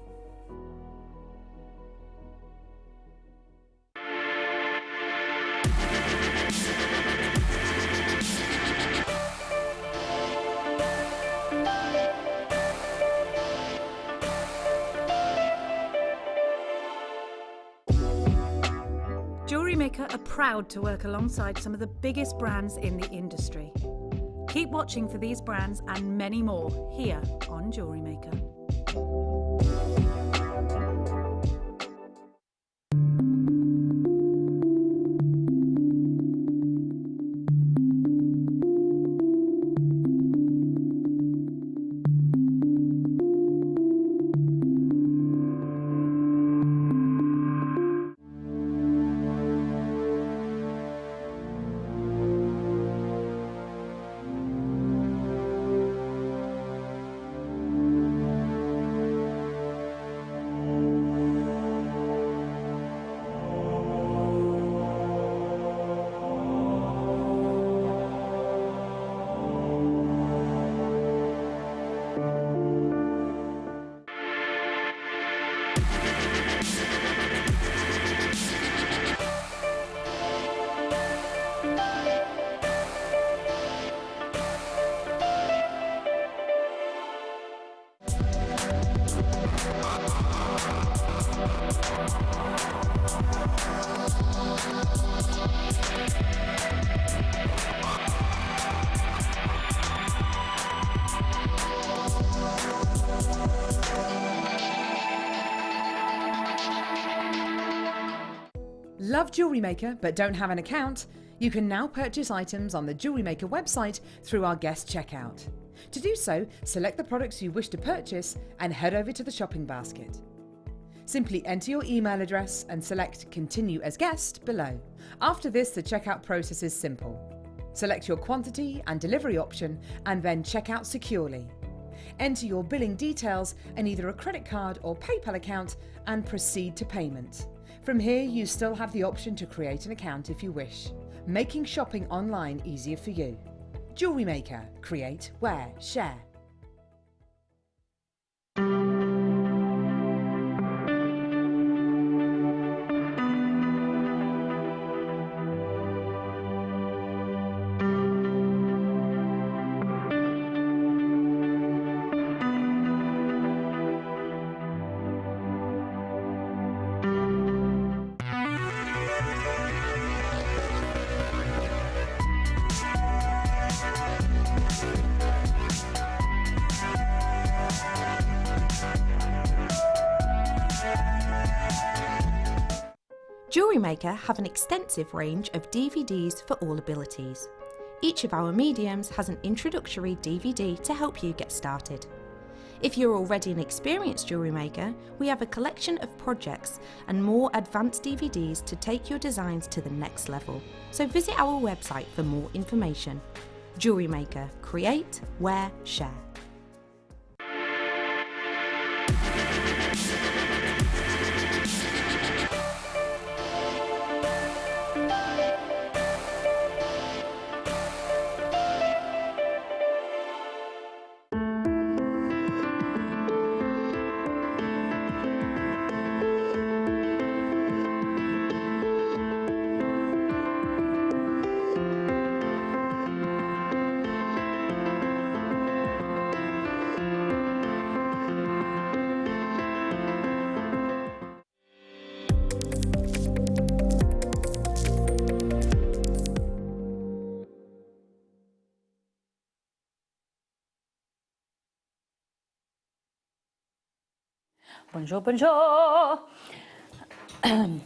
JewelleryMaker are proud to work alongside some of the biggest brands in the industry. Keep watching for these brands and many more here on JewelleryMaker. Love JewelleryMaker but don't have an account? You can now purchase items on the JewelleryMaker website through our guest checkout. To do so, select the products you wish to purchase and head over to the shopping basket. Simply enter your email address and select Continue as Guest below. After this, the checkout process is simple. Select your quantity and delivery option and then check out securely. Enter your billing details and either a credit card or PayPal account and proceed to payment. From here, you still have the option to create an account if you wish, making shopping online easier for you. JewelleryMaker. Create, wear, share. JewelleryMaker have an extensive range of DVDs for all abilities. Each of our mediums has an introductory DVD to help you get started. If you're already an experienced jewellery maker, we have a collection of projects and more advanced DVDs to take your designs to the next level. So visit our website for more information. JewelleryMaker. Create, wear, share. Bonjour, bonjour. Don't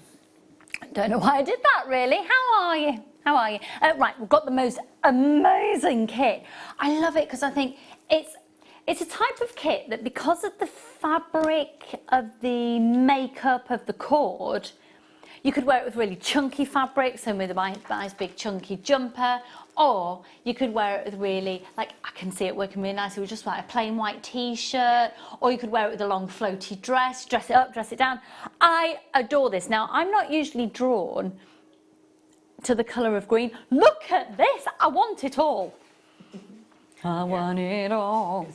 know why I did that really. How are you? How are you? Right, we've got the most amazing kit. I love it because I think it's a type of kit that, because of the fabric of the makeup of the cord, you could wear it with really chunky fabrics and with a nice big chunky jumper, or you could wear it with really, like, I can see it working really nicely with just like a plain white t-shirt, or you could wear it with a long floaty dress, dress it up, dress it down. I adore this. Now, I'm not usually drawn to the colour of green. Look at this, I want it all. I want it all.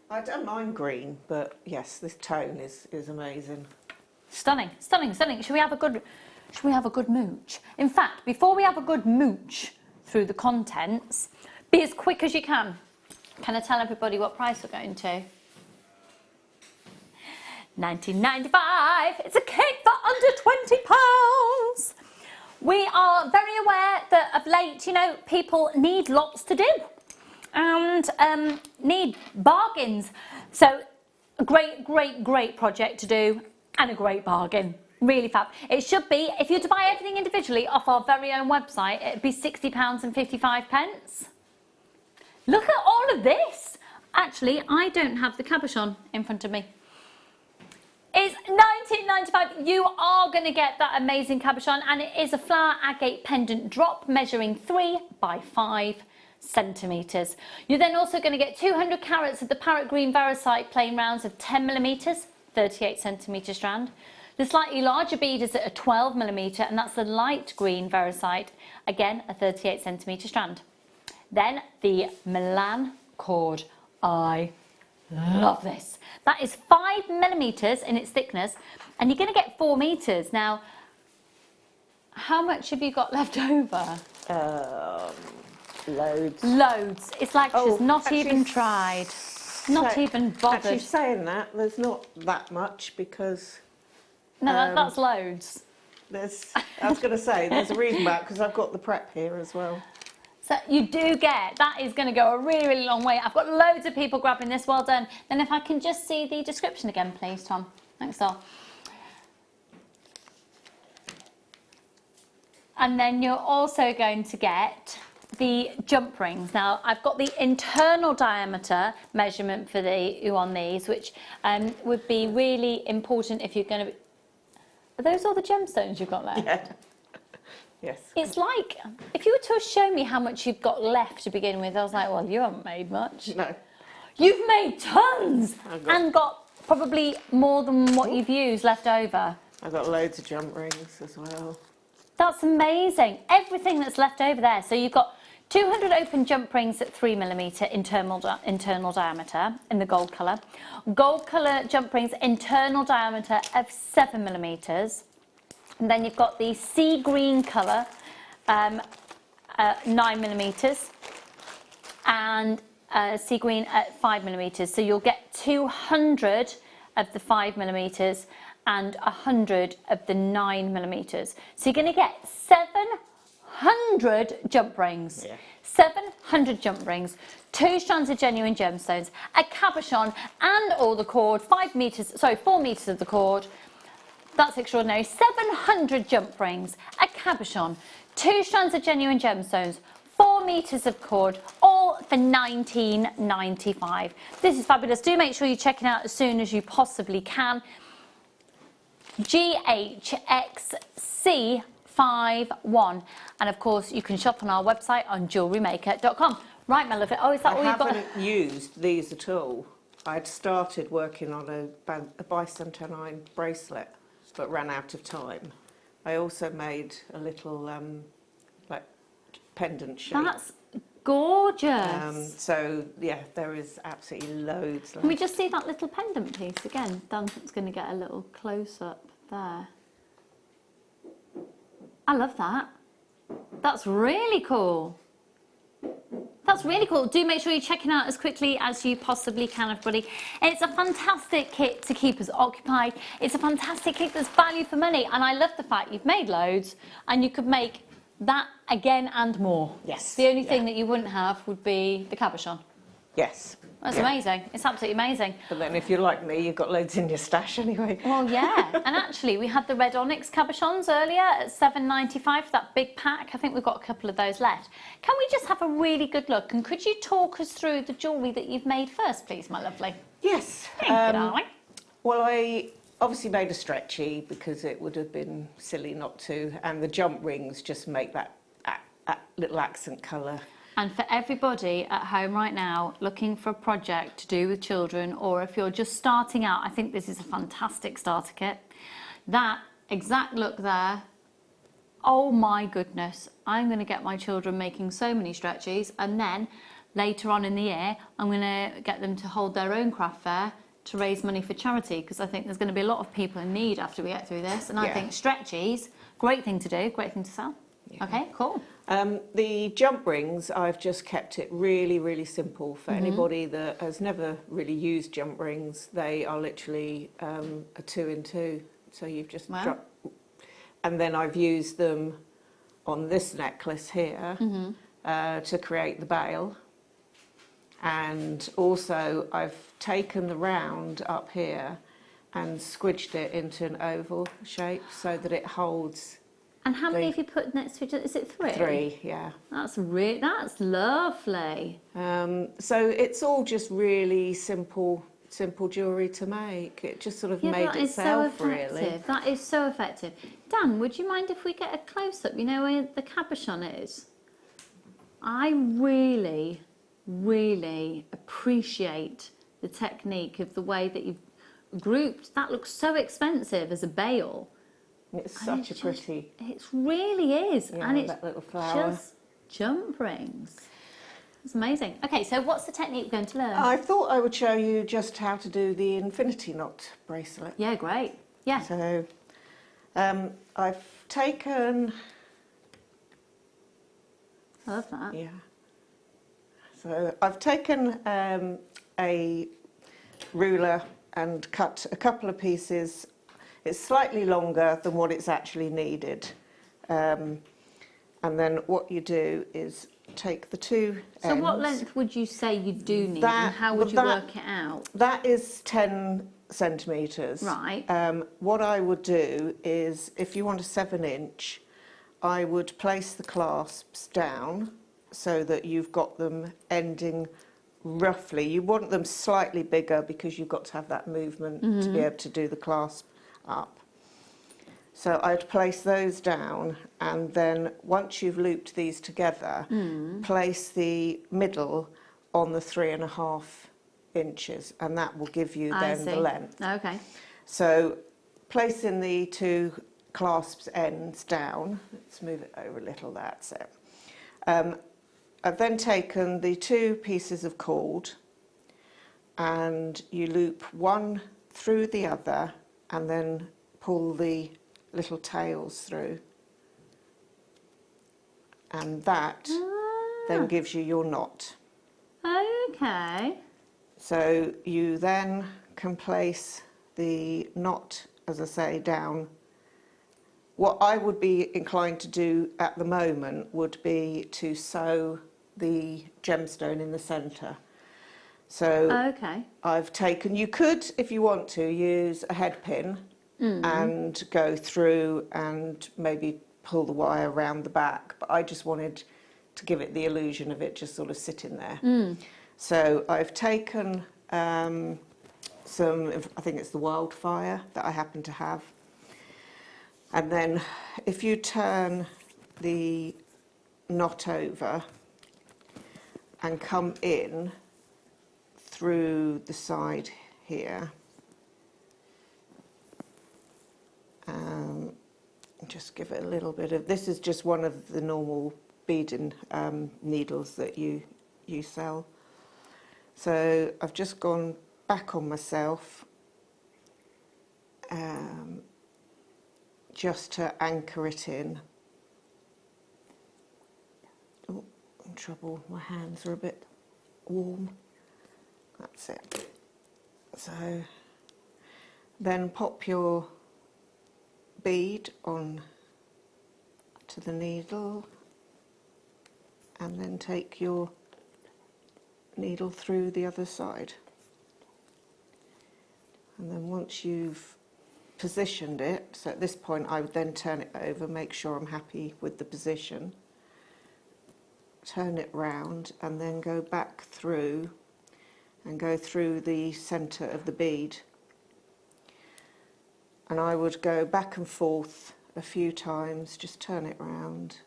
I don't mind green, but yes, this tone is amazing. Stunning, stunning, stunning. Should we have a good mooch? In fact, before we have a good mooch through the contents, be as quick as you can. Can I tell everybody what price we're going to? £19.95. It's a kit for under £20. We are very aware that of late, you know, people need lots to do and need bargains. So a great, great, great project to do. And a great bargain, really fab. It should be, if you were to buy everything individually off our very own website, it'd be £60.55. Look at all of this. Actually, I don't have the cabochon in front of me. It's £19.95. You are going to get that amazing cabochon, and it is a flower agate pendant drop measuring 3 by 5 centimetres. You're then also going to get 200 carats of the parrot green varisite plain rounds of 10mm. 38 centimetre strand. The slightly larger bead is at a 12mm, and that's the light green varisite, again a 38 centimetre strand. Then the Milan cord. I love this. That is 5mm in its thickness, and you're going to get 4 metres. Now, how much have you got left over? Loads. Loads. It's like she's not even tried. Not even bothered. Actually, saying that, there's not that much because No, that's loads. I was going to say, there's a reason back because I've got the prep here as well. So you do get, that is going to go a really, really long way. I've got loads of people grabbing this, well done. Then if I can just see the description again, please, Tom. Thanks, all. And then you're also going to get the jump rings. Now, I've got the internal diameter measurement for on these, which would be really important if you're going to... Are those all the gemstones you've got there? Yeah. Yes. It's like, if you were to show me how much you've got left to begin with, I was like, well, you haven't made much. No. You've made tons and got probably more than what you've used left over. I've got loads of jump rings as well. That's amazing. Everything that's left over there. So you've got 200 open jump rings at 3mm internal diameter in the gold colour. Gold colour jump rings internal diameter of 7mm. And then you've got the sea green colour, 9mm, and sea green at 5mm. So you'll get 200 of the 5mm and 100 of the 9mm. So you're going to get 700 jump rings. Yeah. 700 jump rings, 2 strands of genuine gemstones, a cabochon and all the cord, 4 meters of the cord. That's extraordinary. 700 jump rings, a cabochon, 2 strands of genuine gemstones, 4 meters of cord, all for £19.95. This is fabulous. Do make sure you check it out as soon as you possibly can. GHXC51. And of course, you can shop on our website on JewelleryMaker.com. Right, my lovely. Oh, is that all you've got? I haven't used these at all. I'd started working on a bicentennial bracelet, but ran out of time. I also made a little like pendant shape. That's gorgeous. So yeah, there is absolutely loads left. Can we just see that little pendant piece again? Dan's going to get a little close up there. I love that. That's really cool. That's really cool. Do make sure you're checking out as quickly as you possibly can, everybody. It's a fantastic kit to keep us occupied. It's a fantastic kit that's value for money. And I love the fact you've made loads and you could make that again and more. Yes. The only thing that you wouldn't have would be the cabochon. Yes. That's amazing. It's absolutely amazing. But then if you're like me, you've got loads in your stash anyway. Well, yeah. And actually, we had the red onyx cabochons earlier at £7.95 for that big pack. I think we've got a couple of those left. Can we just have a really good look? And could you talk us through the jewellery that you've made first, please, my lovely? Yes. Thank you, darling. Well, I obviously made a stretchy because it would have been silly not to. And the jump rings just make that little accent colour. And for everybody at home right now looking for a project to do with children, or if you're just starting out, I think this is a fantastic starter kit. That exact look there, oh my goodness, I'm going to get my children making so many stretchies, and then later on in the year I'm going to get them to hold their own craft fair to raise money for charity, because I think there's going to be a lot of people in need after we get through this, and I think stretchies, great thing to do, great thing to sell. Yeah. Okay, cool. The jump rings, I've just kept it really, really simple for anybody that has never really used jump rings. They are literally a 2 in 2. So you've just dropped, and then I've used them on this necklace here to create the bail. And also I've taken the round up here and squidged it into an oval shape so that it holds. And how many have you put next to each other? Is it 3? 3, yeah. That's lovely. So it's all just really simple jewellery to make. It just sort of made itself, really. That is so effective. Dan, would you mind if we get a close-up? You know where the cabochon is? I really, really appreciate the technique of the way that you've grouped. That looks so expensive as a bail. It's such a pretty... It really is. Yeah, and it's that little flower. Just jump rings. It's amazing. Okay, so what's the technique we're going to learn? I thought I would show you just how to do the infinity knot bracelet. Yeah, great. Yeah. So I've taken... I love that. Yeah. So I've taken a ruler and cut a couple of pieces It's slightly longer than what it's actually needed. And then what you do is take the two So ends. what length would you say you do need, That- and how would you work it out? That is 10 centimetres. Right. What I would do is, if you want a 7-inch, I would place the clasps down so that you've got them ending roughly. You want them slightly bigger because you've got to have that movement to be able to do the clasp up. So I'd place those down, and then once you've looped these together, place the middle on the 3.5 inches, and that will give you then the length. Okay. So placing the two clasps ends down, let's move it over a little, that's it. I've then taken the two pieces of cord and you loop one through the other and then pull the little tails through, and that then gives you your knot. Okay. So you then can place the knot, as I say, down. What I would be inclined to do at the moment would be to sew the gemstone in the centre. So Okay. I've taken, you could, if you want to, use a head pin and go through and maybe pull the wire around the back, but I just wanted to give it the illusion of it just sort of sitting there. So I've taken some, I think it's the Wildfire that I happen to have, and then if you turn the knot over and come in through the side here, just give it a little bit of, this is just one of the normal beading needles that you sell. So I've just gone back on myself just to anchor it in. Oh, I'm in trouble, my hands are a bit warm. That's it. So then pop your bead on to the needle and then take your needle through the other side. And then once you've positioned it, so at this point I would then turn it over, make sure I'm happy with the position, turn it round and then go back through and go through the centre of the bead. And I would go back and forth a few times, just turn it round,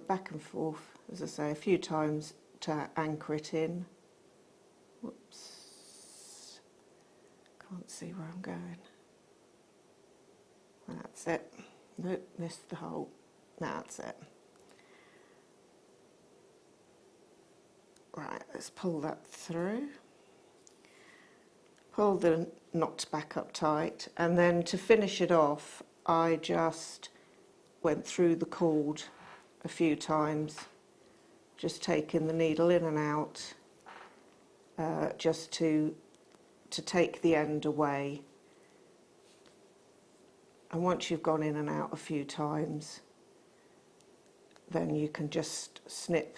back and forth, as I say, a few times to anchor it in. Whoops, can't see where I'm going. That's it. Nope, missed the hole. That's it. Right, let's pull that through. Pull the knot back up tight, and then to finish it off I just went through the cord a few times, just taking the needle in and out, just to take the end away. And once you've gone in and out a few times, then you can just snip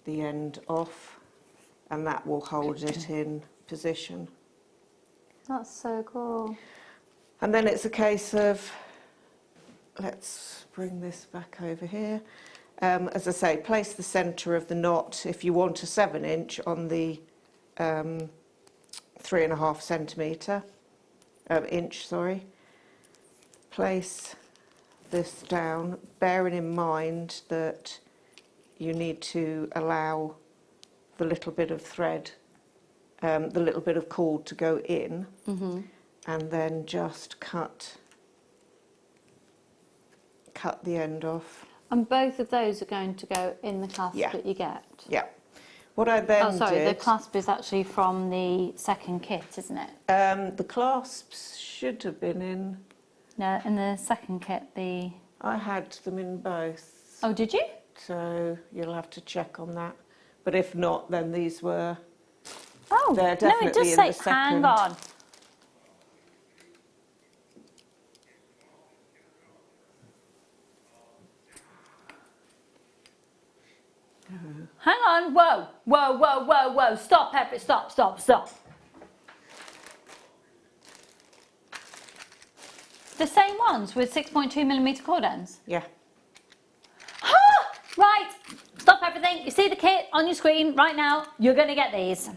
the end off and that will hold it in position. That's so cool. And then it's a case of, let's bring this back over here. As I say, place the centre of the knot, if you want a 7-inch, on the 3.5 centimetre, inch, sorry. Place this down, bearing in mind that you need to allow the little bit of thread, the little bit of cord to go in, and then just cut the end off. And both of those are going to go in the clasp that you get? Yeah. What I then Oh, sorry, did, the clasp is actually from the second kit, isn't it? the clasps should have been in. No, in the second kit, I had them in both. Oh, did you? So you'll have to check on that. But if not, then these were. Oh, They're no, definitely it does in say, the second. hang on. hang on, whoa, whoa, whoa, whoa, whoa, stop, Pepper, stop, stop, stop. The same ones with 6.2mm cord ends? Yeah. Right, stop everything. You see the kit on your screen right now, you're going to get these.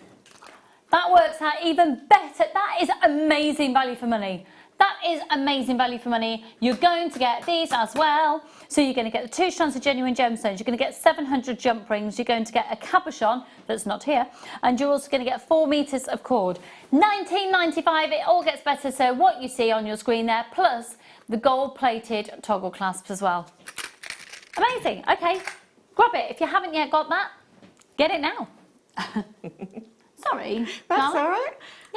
That works out even better. That is amazing value for money. That is amazing value for money. You're going to get these as well. So you're going to get the 2 strands of genuine gemstones. You're going to get 700 jump rings. You're going to get a cabochon that's not here. And you're also going to get 4 meters of cord. $19.95. It all gets better. So what you see on your screen there, plus the gold plated toggle clasps as well. Amazing. Okay, grab it. If you haven't yet got that, get it now. Sorry. That's all right.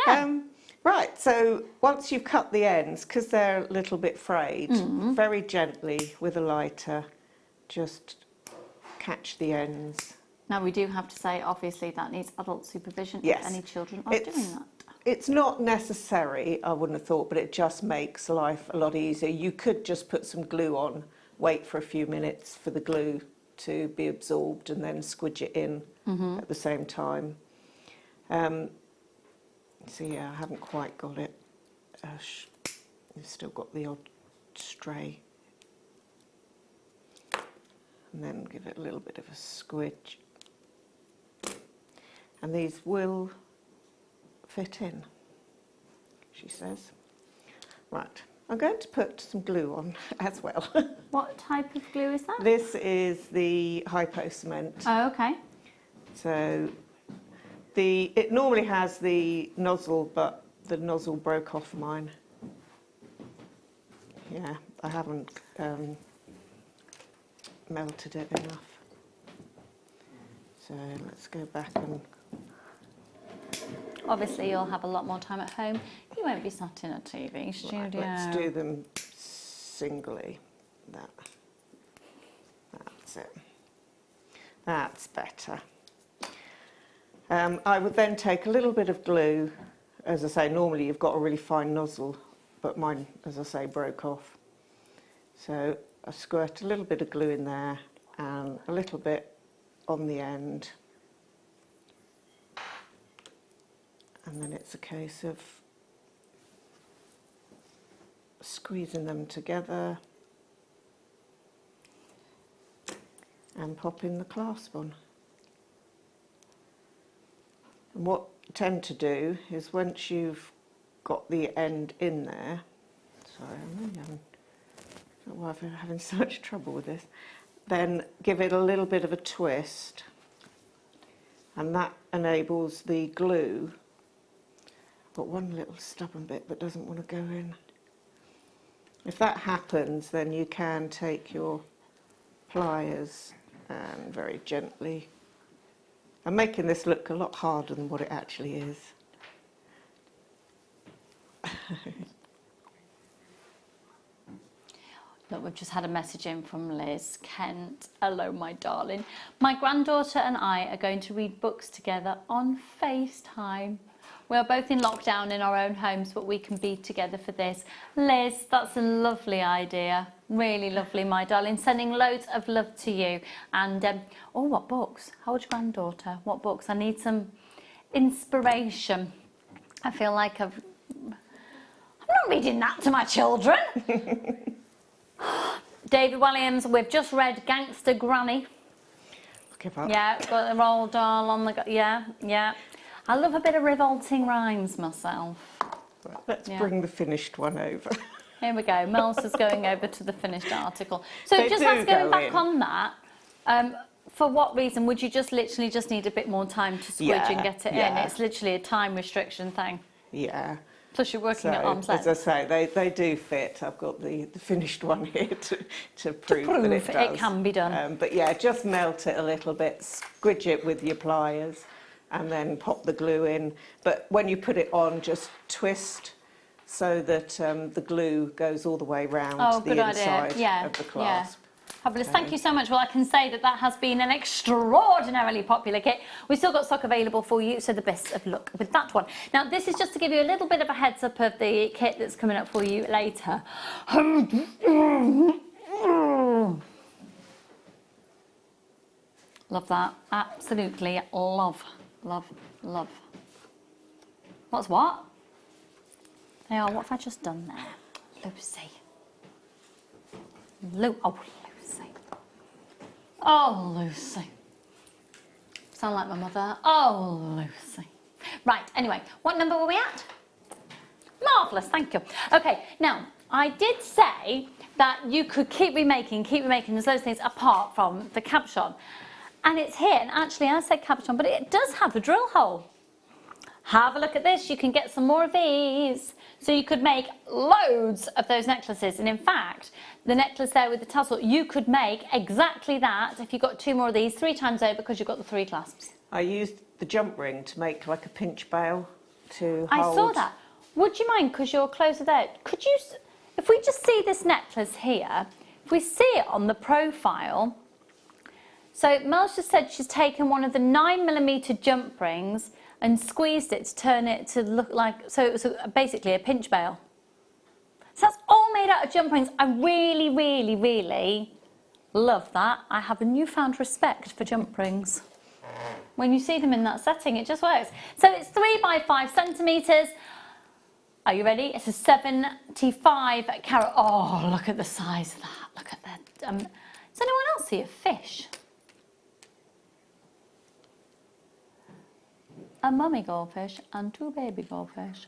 Yeah. Right, so once you've cut the ends, because they're a little bit frayed, very gently with a lighter, just catch the ends. Now we do have to say, obviously, that needs adult supervision Yes. if any children are doing that. It's not necessary, I wouldn't have thought, but it just makes life a lot easier. You could just put some glue on, wait for a few minutes for the glue to be absorbed and then squidge it in at the same time. So yeah, I haven't quite got it. You've still got the odd stray. And then give it a little bit of a squidge. And these will fit in, she says. Right, I'm going to put some glue on as well. What type of glue is that? This is the hypo cement. Oh, okay. So it normally has the nozzle, but the nozzle broke off mine. Yeah, I haven't melted it enough. So let's go back and... Obviously, you'll have a lot more time at home. You won't be sat in a TV studio. Right, let's do them singly. That's it. That's better. I would then take a little bit of glue. As I say, normally you've got a really fine nozzle, but mine, as I say, broke off. So I squirt a little bit of glue in there and a little bit on the end. And then it's a case of squeezing them together and popping the clasp on. And what I tend to do is once you've got the end in there, sorry, I don't know why I'm having so much trouble with this, then give it a little bit of a twist, and that enables the glue. Got one little stubborn bit that doesn't want to go in. If that happens, then you can take your pliers and very gently... I'm making this look a lot harder than what it actually is. Look, we've just had a message in from Liz Kent. Hello, my darling. My granddaughter and I are going to read books together on FaceTime. We are both in lockdown in our own homes, but we can be together for this. Liz, that's a lovely idea. Really lovely, my darling. Sending loads of love to you. And, oh, what books? How old's your granddaughter? What books? I need some inspiration. I feel like I'm not reading that to my children. David Williams, we've just read Gangster Granny. Look at that. Yeah, got the Roald Dahl on the... Yeah. I love a bit of revolting rhymes myself. Right, let's bring the finished one over. Here we go. Mel's is going over to the finished article. So They just do as going go back in. on that, for what reason would you just literally just need a bit more time to squidge and get it in? It's literally a time restriction thing. Yeah. Plus you're working at arm's length. As I say, they do fit. I've got the finished one here to prove that it does. It can be done. But yeah, just melt it a little bit, squidge it with your pliers, and then pop the glue in. But when you put it on, just twist so that the glue goes all the way round the inside of the clasp. Fabulous. Thank you so much. Well, I can say that has been an extraordinarily popular kit. We've still got stock available for you, so the best of luck with that one. Now, this is just to give you a little bit of a heads up of the kit that's coming up for you later. Love that. Absolutely love, love, love. What's what? They are. What have I just done there? Lucy. Oh, Lucy. Oh, Lucy. Sound like my mother. Oh, Lucy. Right, anyway, what number were we at? Marvellous, thank you. Okay, now, I did say that you could keep remaking, there's those things apart from the cabochon. And it's here, and actually I said cabochon, but it does have a drill hole. Have a look at this, you can get some more of these. So you could make loads of those necklaces, and in fact, the necklace there with the tassel, you could make exactly that if you got 2 more of these 3 times over because you've got the 3 clasps. I used the jump ring to make like a pinch bail to hold. I saw that. Would you mind, because you're closer there, could you, if we just see this necklace here, if we see it on the profile, so Mel's just said she's taken one of the 9mm jump rings and squeezed it to turn it to look like, so it was basically a pinch bail. So that's all made out of jump rings. I really, really, really love that. I have a newfound respect for jump rings. When you see them in that setting, it just works. So it's 3 by 5 centimetres. Are you ready? It's a 75 carat. Oh, look at the size of that. Look at that. Does anyone else see a fish? A mummy goldfish and 2 baby goldfish.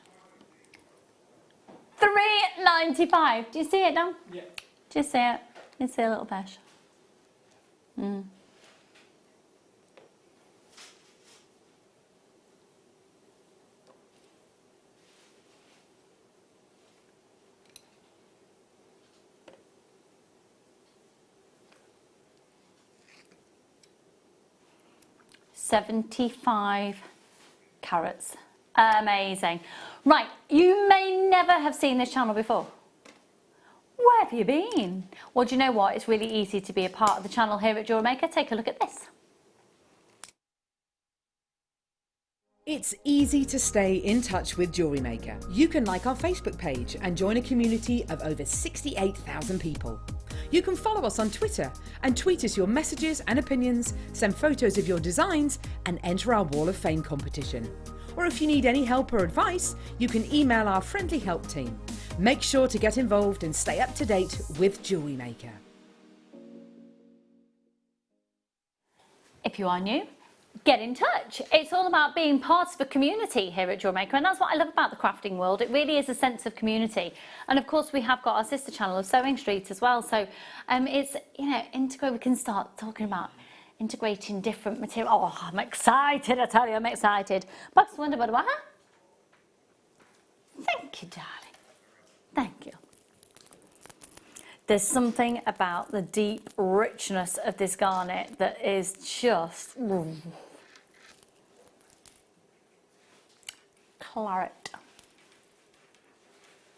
$3.95. Do you see it now? Yeah. Do you see it? You see a little fish? Mm. $75 carats. Amazing. Right, you may never have seen this channel before. Where have you been? Well, do you know what? It's really easy to be a part of the channel here at JewelleryMaker. Take a look at this. It's easy to stay in touch with JewelleryMaker. You can like our Facebook page and join a community of over 68,000 people. You can follow us on Twitter and tweet us your messages and opinions, send photos of your designs and enter our Wall of Fame competition. Or if you need any help or advice, you can email our friendly help team. Make sure to get involved and stay up to date with JewelleryMaker. If you are new, get in touch. It's all about being part of a community here at JewelleryMaker, and that's what I love about the crafting world. It really is a sense of community. And of course we have got our sister channel of Sewing Street as well, so it's, you know, we can start talking about integrating different material. Oh, I'm excited, I tell you, I'm excited. Box Wonder, huh? Thank you, darling. Thank you. There's something about the deep richness of this garnet that is just claret.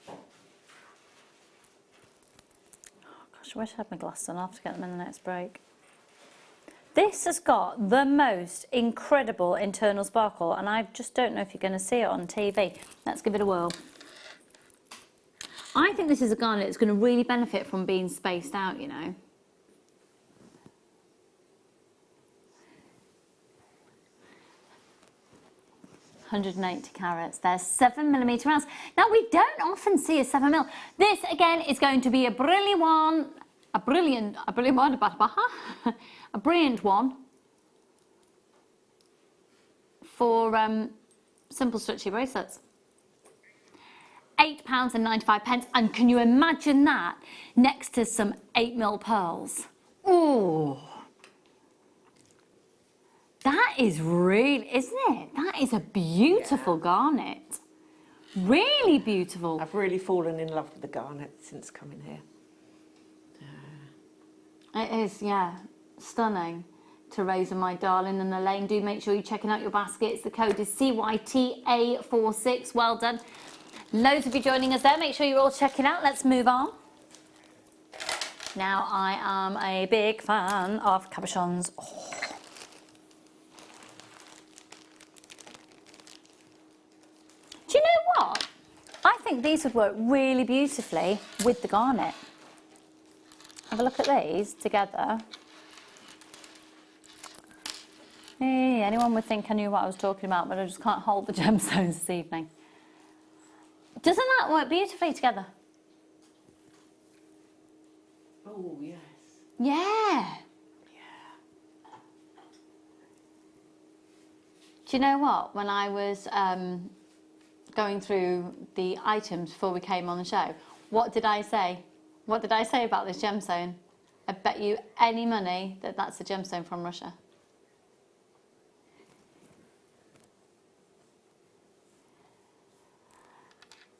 Oh gosh, I wish I had my glasses on. I'll have to get them in the next break. This has got the most incredible internal sparkle, and I just don't know if you're going to see it on TV. Let's give it a whirl. I think this is a garnet that's going to really benefit from being spaced out, you know. $180 carats. They're 7mm rounds. Now, we don't often see a 7mm. This, again, is going to be a brilliant one. A brilliant one for simple stretchy bracelets. £8.95, and can you imagine that next to some 8mm pearls? Ooh, that is really, isn't it? That is a beautiful garnet. Really beautiful. I've really fallen in love with the garnet since coming here. It is, yeah, stunning. Teresa, my darling, and Elaine, do make sure you're checking out your baskets. The code is CYTA46. Well done. Loads of you joining us there. Make sure you're all checking out. Let's move on. Now, I am a big fan of cabochons. Oh. Do you know what? I think these would work really beautifully with the garnet. Have a look at these together. Hey, anyone would think I knew what I was talking about, but I just can't hold the gemstones this evening. Doesn't that work beautifully together? Oh, yes. Yeah. Do you know what? When I was going through the items before we came on the show, what did I say? What did I say about this gemstone? I bet you any money that that's a gemstone from Russia.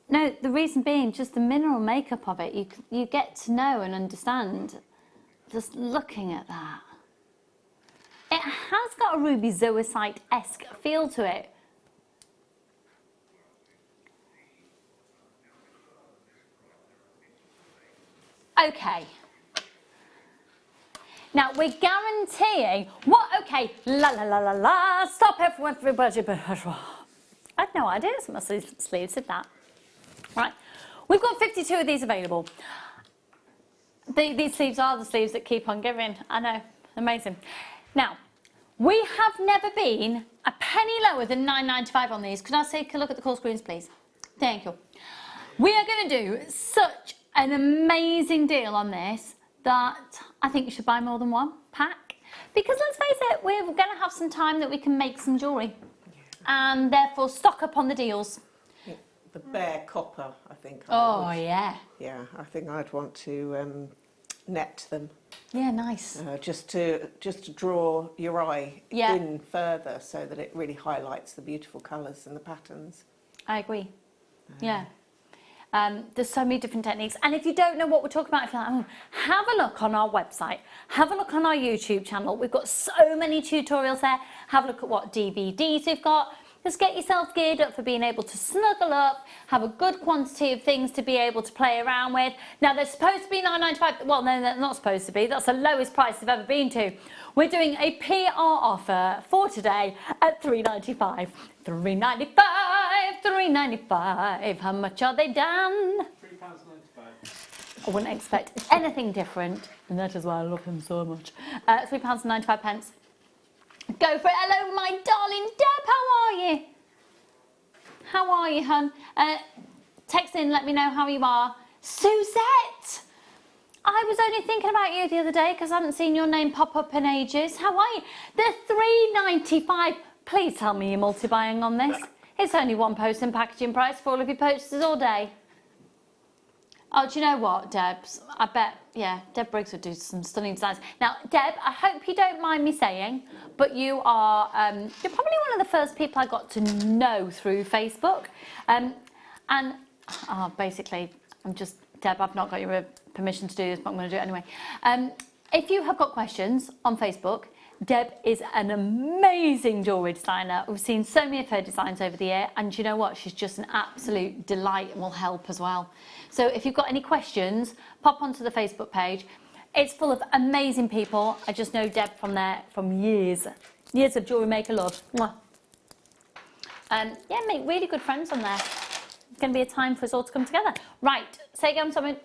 No, the reason being just the mineral makeup of it. You get to know and understand just looking at that. It has got a ruby zoisite-esque feel to it. Okay. Now we're guaranteeing what? Okay, la la la la la. Stop everybody. I had no idea some of my sleeves did that. Right, we've got 52 of these available. These sleeves are the sleeves that keep on giving. I know, amazing. Now, we have never been a penny lower than £9.95 on these. Could I take a look at the call screens, please? Thank you. We are going to do such an amazing deal on this that I think you should buy more than one pack. Because let's face it, we're going to have some time that we can make some jewellery. And therefore stock up on the deals. The bare copper, I think. Oh, yeah. Yeah, I think I'd want to net them. Yeah, nice. Just to draw your eye Yeah. in further so that it really highlights the beautiful colours and the patterns. I agree. Yeah. There's so many different techniques. And if you don't know what we're talking about, if you're like, oh, have a look on our website. Have a look on our YouTube channel. We've got so many tutorials there. Have a look at what DVDs we've got. Just get yourself geared up for being able to snuggle up, have a good quantity of things to be able to play around with. Now, they're supposed to be $9.95. Well, no, they're not supposed to be. That's the lowest price they've ever been to. We're doing a PR offer for today at $3.95. $3.95, $3.95. How much are they, Dan? £3.95. I wouldn't expect anything different, and that is why I love him so much. £3.95. Go for it. Hello, my darling Deb. How are you? How are you, hun? Text in, let me know how you are. Suzette! I was only thinking about you the other day because I hadn't seen your name pop up in ages. How are you? They're $3.95. Please tell me you're multi-buying on this. It's only one post and packaging price for all of your purchases all day. Oh, do you know what, Debs? I bet, yeah, Deb Briggs would do some stunning designs. Now, Deb, I hope you don't mind me saying, but you are, you're probably one of the first people I got to know through Facebook. Basically, Deb, I've not got your permission to do this, but I'm going to do it anyway. If you have got questions on Facebook, Deb is an amazing jewellery designer. We've seen so many of her designs over the year, and you know what? She's just an absolute delight and will help as well. So if you've got any questions, pop onto the Facebook page. It's full of amazing people. I just know Deb from there from years of JewelleryMaker love. Mwah. Yeah, make really good friends on there. It's going to be a time for us all to come together. Right, say again something.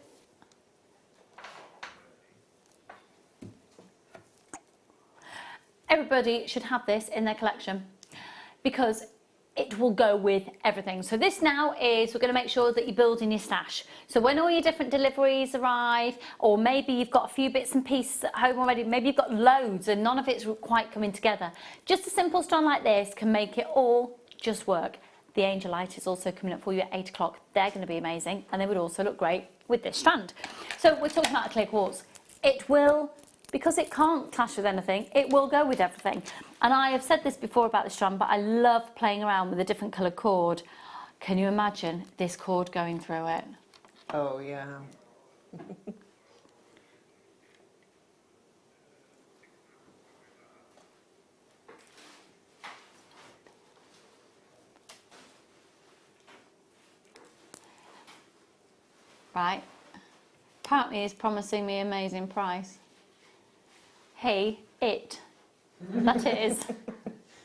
Everybody should have this in their collection because it will go with everything. So this now is, we're going to make sure that you're building your stash. So when all your different deliveries arrive, or maybe you've got a few bits and pieces at home already, maybe you've got loads and none of it's quite coming together. Just a simple strand like this can make it all just work. The Angelite is also coming up for you at 8 o'clock. They're going to be amazing, and they would also look great with this strand. So we're talking about a clear quartz. It will, because it can't clash with anything, it will go with everything. And I have said this before about the strand, but I love playing around with a different coloured cord. Can you imagine this cord going through it? Oh, yeah. Right. Apparently he's promising me an amazing price. That is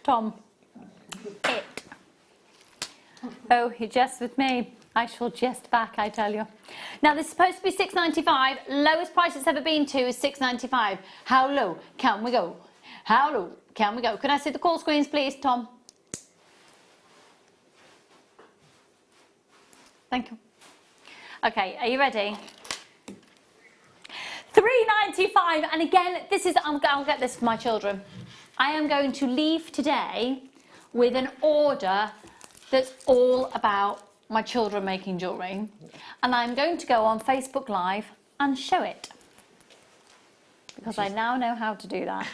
Tom. It. Oh, he jests with me. I shall jest back, I tell you. Now, this is supposed to be $6.95. Lowest price it's ever been to is $6.95. How low can we go? How low can we go? Can I see the call screens, please, Tom? Thank you. Okay, are you ready? $3.95, and again, this is, I'll get this for my children. I am going to leave today with an order that's all about my children making jewellery, and I'm going to go on Facebook Live and show it, because I now know how to do that.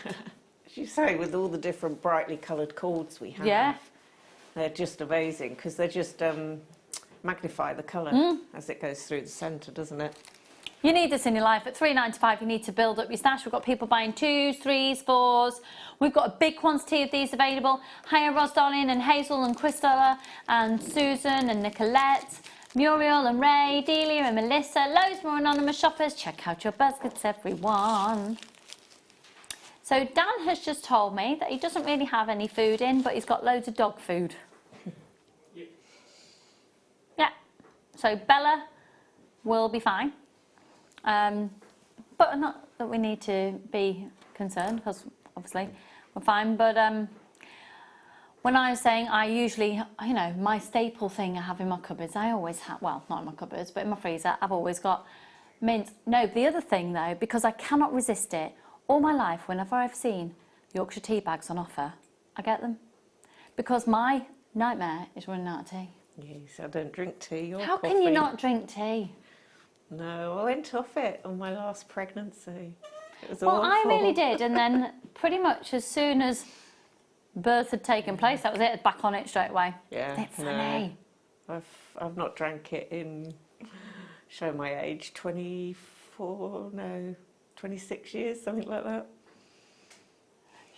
As you say, with all the different brightly coloured cords we have, Yeah. they're just amazing, because they just magnify the colour as it goes through the centre, doesn't it? You need this in your life. At $3.95, you need to build up your stash. We've got people buying 2s, 3s, 4s. We've got a big quantity of these available. Hiya, Ros, darling, and Hazel, and Christella, and Susan, and Nicolette, Muriel, and Ray, Delia, and Melissa. Loads more anonymous shoppers. Check out your baskets, everyone. So Dan has just told me that he doesn't really have any food in, but he's got loads of dog food. Yeah. So Bella will be fine. But not that we need to be concerned, because obviously we're fine. But when I was saying, I usually, you know, my staple thing I have in my cupboards, I always have, well, not in my cupboards, but in my freezer, I've always got mint. No, the other thing though, because I cannot resist it, all my life, whenever I've seen Yorkshire tea bags on offer, I get them. Because my nightmare is running out of tea. Yes, I don't drink tea or How coffee. can you not drink tea? No, I went off it on my last pregnancy. It was Well, I awful. really did, and then pretty much as soon as birth had taken place, that was it, back on it straight away. Yeah, It's funny. no, I've not drank it in, show my age, 26 years, something like that.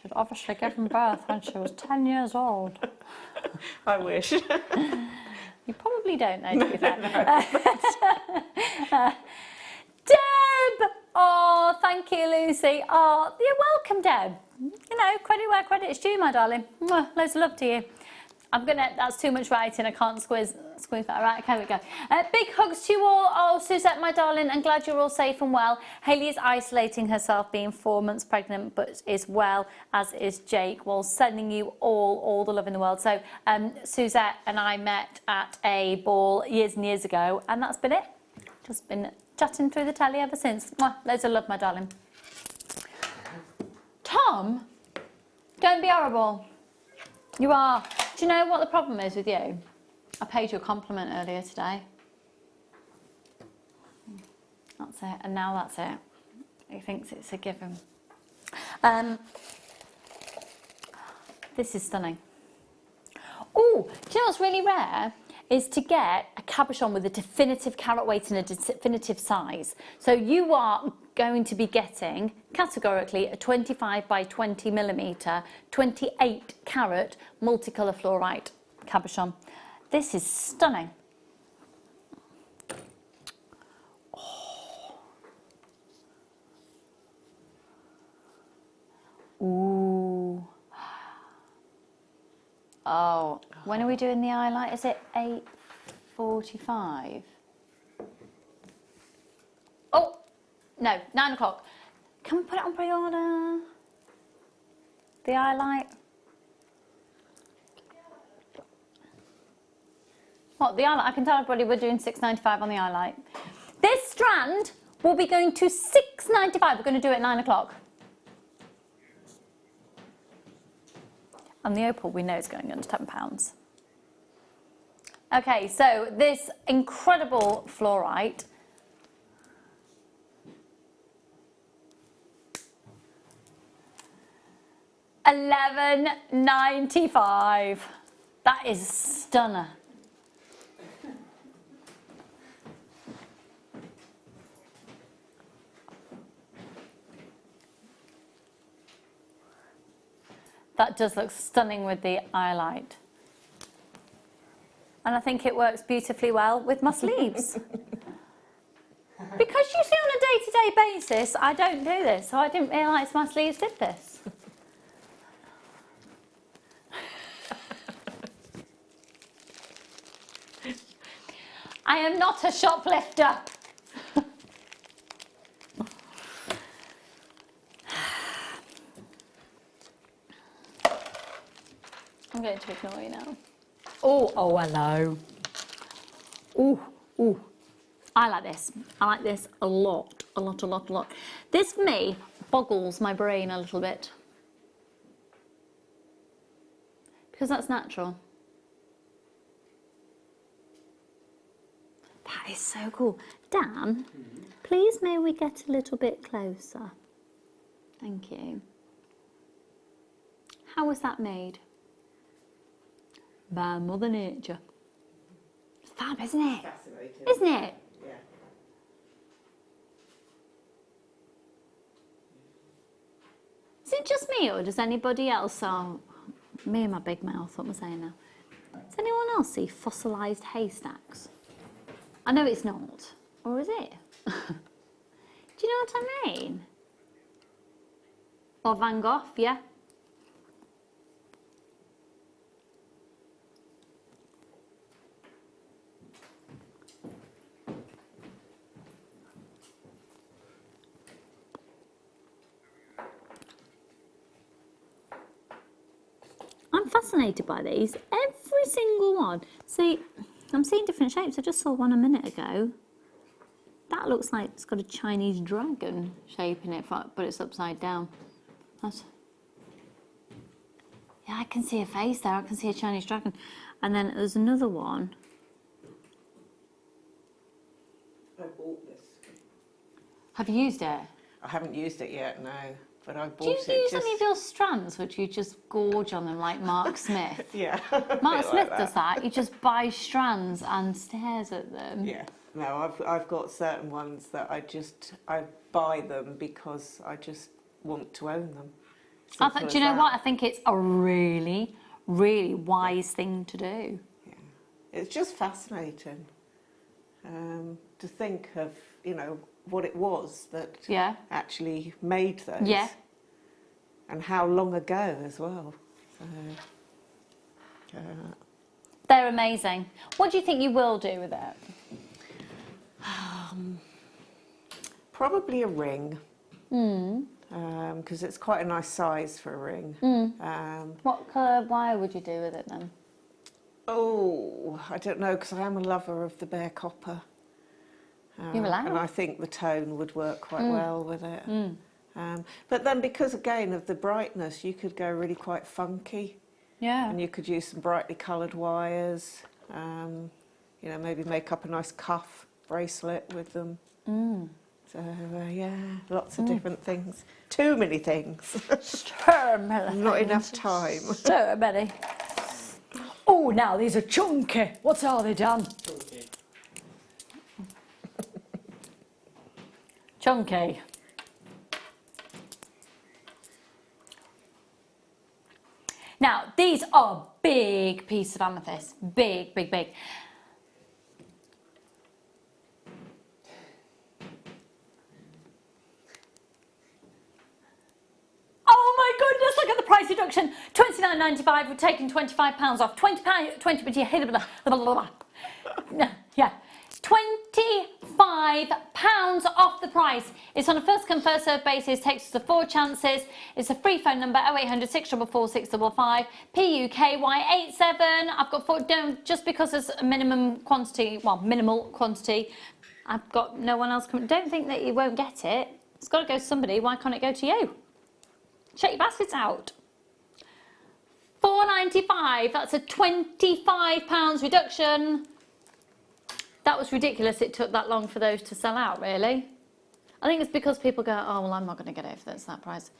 She'd obviously given birth when she was 10 years old. I wish. You probably don't know, to be fair. Deb! Oh, thank you, Lucy. Oh, you're welcome, Deb. You know, credit where credit's due, my darling. Mwah, loads of love to you. That's too much writing, I can't squeeze that. Right, okay, we go. Big hugs to you all. Oh, Suzette, my darling, I'm glad you're all safe and well. Hayley is isolating herself, being 4 months pregnant, but is well, as is Jake. Well, sending you all the love in the world. So, Suzette and I met at a ball years and years ago, and that's been it. Just been chatting through the telly ever since. Mwah, loads of love, my darling. Tom, don't be horrible. You are. Do you know what the problem is with you? I paid you a compliment earlier today. That's it, and now that's it. He thinks it's a given. This is stunning. Oh, do you know what's really rare? Is to get a cabochon with a definitive carat weight and a definitive size. So you are going to be getting, categorically, a 25 by 20 millimetre, 28 carat multicolour fluorite cabochon. This is stunning. Oh. Ooh. Oh, when are we doing the highlight? Is it 8:45? Oh, no, 9 o'clock. Can we put it on pre-order? The highlight? What, the highlight? I can tell everybody we're doing $6.95 on the highlight. This strand will be going to $6.95. We're going to do it at 9 o'clock. And the opal, we know, is going under £10. Okay, so this incredible fluorite. $11.95. That is stunner. That does look stunning with the highlight. And I think it works beautifully well with my sleeves. Because you see, on a day-to-day basis, I don't do this, so I didn't realise my sleeves did this. I am not a shoplifter. going to ignore you now. Oh, oh, hello. Oh, oh. I like this. I like this a lot, a lot, a lot, a lot. This, for me, boggles my brain a little bit. Because that's natural. That is so cool. Dan, please may we get a little bit closer? Thank you. How was that made? By Mother Nature. It's fab, isn't it? Fascinating. Isn't it? Yeah. Is it just me, or does anybody else, me and my big mouth, what am I saying now? Does anyone else see fossilised haystacks? I know it's not, or is it? Do you know what I mean? Or Van Gogh, yeah? I'm fascinated by these, every single one. See, I'm seeing different shapes. I just saw one a minute ago. That looks like it's got a Chinese dragon shape in it, but it's upside down. That's... Yeah, I can see a face there. I can see a Chinese dragon. And then there's another one. I bought this. Have you used it? I haven't used it yet, no. But I bought Do you it. use any of your strands, which you just gorge on them like Mark Smith? Yeah. Mark Smith like does that. He just buys strands and stares at them. Yeah. No, I've got certain ones that I buy them because I just want to own them. Do you know what? I think it's a really, really wise thing to do. Yeah. It's just fascinating to think of, you know, what it was that actually made those. Yeah. And how long ago as well. So, they're amazing. What do you think you will do with it? Probably a ring. Because it's quite a nice size for a ring. What colour wire would you do with it then? Oh, I don't know, because I am a lover of the bare copper. You're allowed. And I think the tone would work quite well with it. But then because, again, of the brightness, you could go really quite funky. Yeah. And you could use some brightly coloured wires. You know, maybe make up a nice cuff bracelet with them. So, yeah, lots of different things. Too many things. So many. Not enough time. So many. Oh, now these are chunky. What are they, Dan? Chunky. Chunky. Now, these are big pieces of amethyst. Big, big, big. Oh my goodness, look at the price reduction. $29.95, we're taking £25 off. Yeah. £25 off the price. It's on a first come first served basis, takes us to 4 chances. It's a free phone number 0800 644 655 PUKY87. I've got 4, just because there's a minimum quantity, well, minimal quantity, I've got no one else coming. Don't think that you won't get it. It's got to go to somebody. Why can't it go to you? Check your baskets out. £4.95, that's a £25 reduction. That was ridiculous it took that long for those to sell out, really. I think it's because people go, oh, well, I'm not going to get it if that's that price.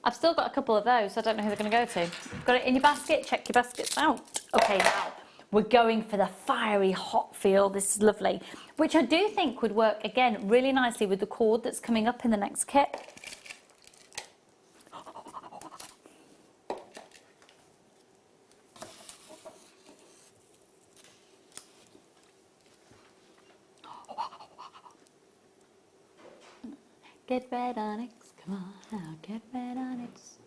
I've still got a couple of those, so I don't know who they're going to go to. Got it in your basket? Check your baskets out. Okay, now, we're going for the fiery hot feel. This is lovely, which I do think would work, again, really nicely with the cord that's coming up in the next kit. Get red onyx, come on now, get red onyx.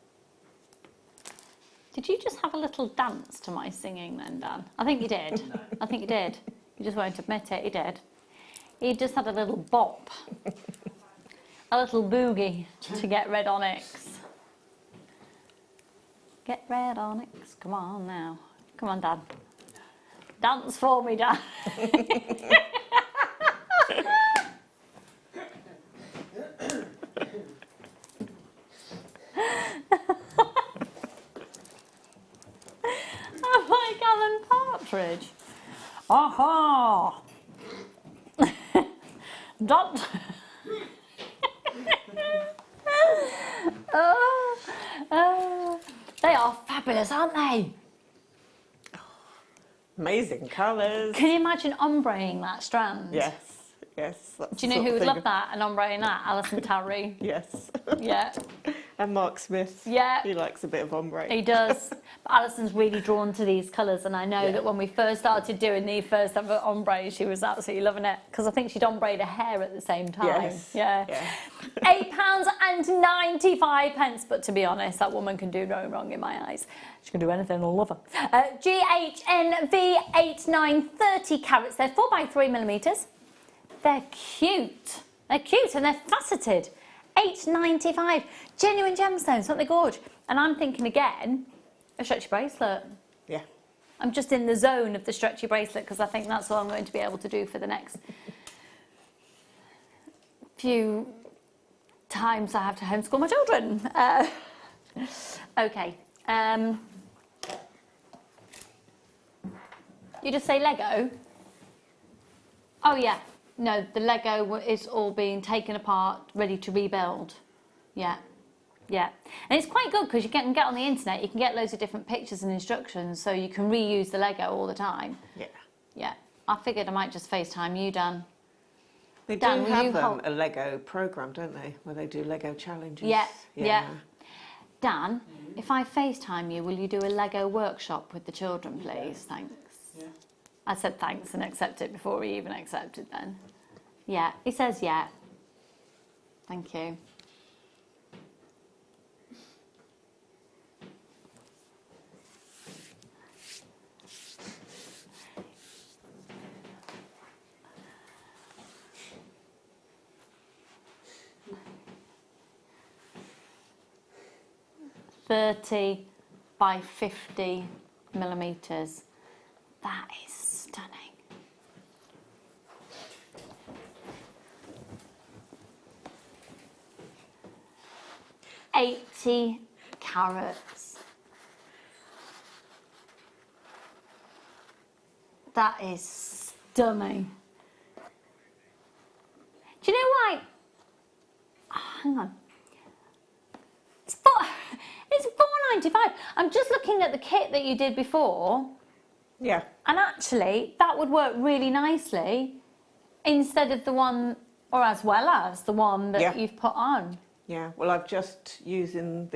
Did you just have a little dance to my singing then, Dan? I think you did. No. I think you did. You just won't admit it, you did. He just had a little bop. A little boogie to get red onyx. Get red onyx. Come on now. Come on, Dan. Dance for me, Dan. I'm like Alan Partridge. Aha! Don't. They are fabulous, aren't they? Amazing colours. Can you imagine ombreing that strand? Yes, yes. Do you know who would love that? An ombreing that? Alison Tarry. Yes. Yeah. And Mark Smith. Yeah. He likes a bit of ombre. He does. But Alison's really drawn to these colours, and I know that when we first started doing the first ever ombre, she was absolutely loving it, because I think she'd ombreed her hair at the same time. Yes. Yeah. £8.95, but to be honest, that woman can do no wrong in my eyes. She can do anything, I'll love her. GHNV 8930 carats. They're 4x3mm. They're cute. They're cute and they're faceted. £8.95. Genuine gemstones, aren't they gorgeous? And I'm thinking again, a stretchy bracelet. Yeah. I'm just in the zone of the stretchy bracelet, because I think that's what I'm going to be able to do for the next few times I have to homeschool my children. Okay. You just say Lego? Oh yeah. No, the Lego is all being taken apart, ready to rebuild. Yeah. Yeah. And it's quite good, because you can get on the internet, you can get loads of different pictures and instructions, so you can reuse the Lego all the time. Yeah. Yeah. I figured I might just FaceTime you, Dan. They Dan, do will you have help? a Lego programme, don't they? Where they do Lego challenges. Yeah. Yeah. Dan, if I FaceTime you, will you do a Lego workshop with the children, please? Thanks. Yeah. I said thanks and accepted before he even accepted then. Yeah, he says yeah. Thank you. .30 by 50mm. That is stunning. $80 carats. That is stunning. Do you know why? Oh, hang on. It's $4.95. I'm just looking at the kit that you did before. Yeah. And actually, that would work really nicely instead of the one, or as well as the one that you've put on. Yeah, well, I've just using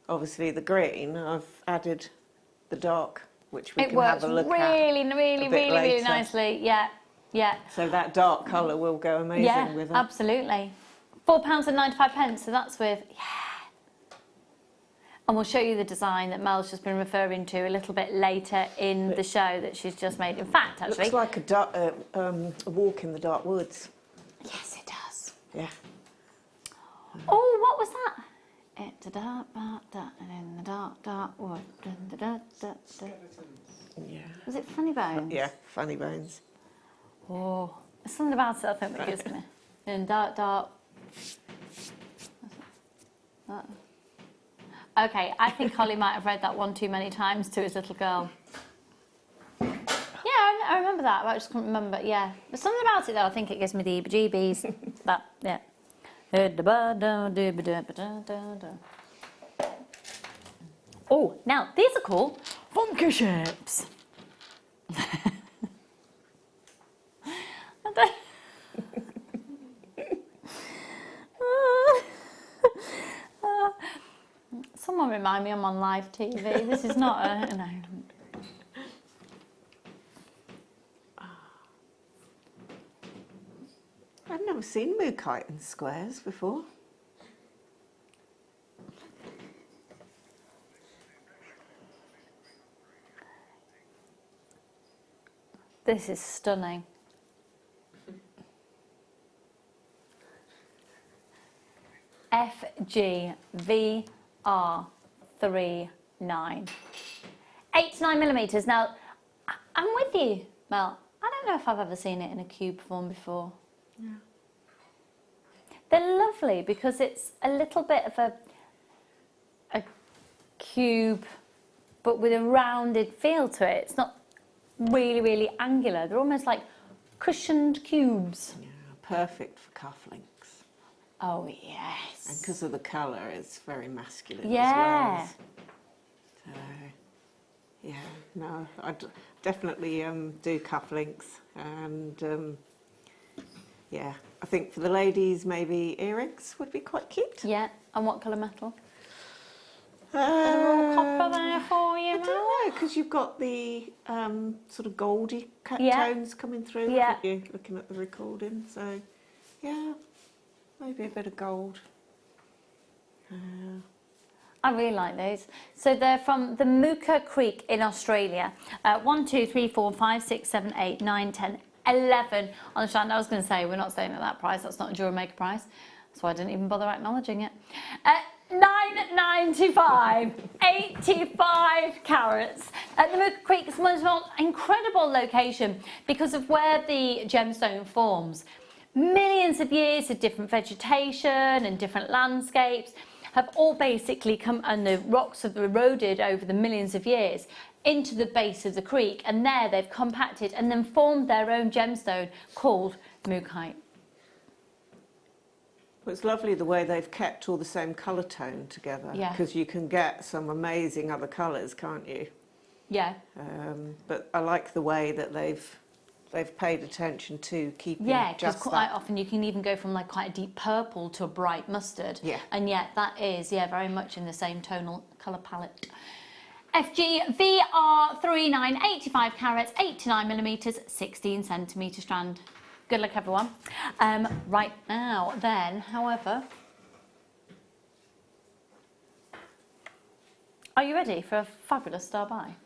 obviously the green, I've added the dark, which we can have a look at. Really nicely. Yeah, yeah. So that dark colour will go amazing with it. Yeah, absolutely. £4.95, so that's with, And we'll show you the design that Mel's just been referring to a little bit later in the show that she's just made. In fact, actually... Looks like a walk in the dark woods. Yes, it does. Yeah. Oh, what was that? In the dark wood. Yeah. Was it Funny Bones? Yeah, Funny Bones. Oh, there's something about it I think that gives me. In dark. Okay, I think Holly might have read that one too many times to his little girl. Yeah, I remember that, but I just couldn't remember. Yeah, there's something about it though. I think it gives me the heebie-jeebies. But yeah. Oh, now these are called funky shapes. Someone remind me I'm on live TV. This is not a... No. I've never seen mookaite in squares before. This is stunning. FGVR39. 9. 8 to 9 millimetres. Now, I'm with you, Mel. I don't know if I've ever seen it in a cube form before. Yeah. They're lovely because it's a little bit of a cube, but with a rounded feel to it. It's not really, really angular. They're almost like cushioned cubes. Yeah, perfect for cufflinks. Oh, yes. And because of the colour, it's very masculine Yeah. as well. So, yeah, no, I'd definitely do cufflinks. And, yeah, I think for the ladies, maybe earrings would be quite cute. Yeah, and what colour metal? Uh, All copper there for you, I Mel? don't know, because you've got the sort of goldy Yeah. tones coming through, Yeah. haven't you, looking at the recording. So, yeah, maybe a bit of gold. I really like those. So they're from the Mooka Creek in Australia. 1, 2, 3, 4, 5, 6, 7, 8, 9, 10, 11 on the strand. I was going to say, we're not staying at that price. That's not a JewelleryMaker price. That's why I didn't even bother acknowledging it. $9.95, 85 carats. At the Mooka Creek, it's one incredible location because of where the gemstone forms. Millions of years of different vegetation and different landscapes have all basically come, and the rocks have eroded over the millions of years into the base of the creek, and there they've compacted and then formed their own gemstone called mookaite. Well, it's lovely the way they've kept all the same colour tone together. Yeah. Because you can get some amazing other colours, can't you? Yeah. But I like the way that they've paid attention to keeping Yeah, because just quite that. often you can even go from like quite a deep purple to a bright mustard. Yeah. And yet that is, yeah, very much in the same tonal colour palette. FG VR39, 85 carats, 8 to 9 millimetres, 16 centimetre strand. Good luck, everyone. Right now, then, however, are you ready for a fabulous star buy?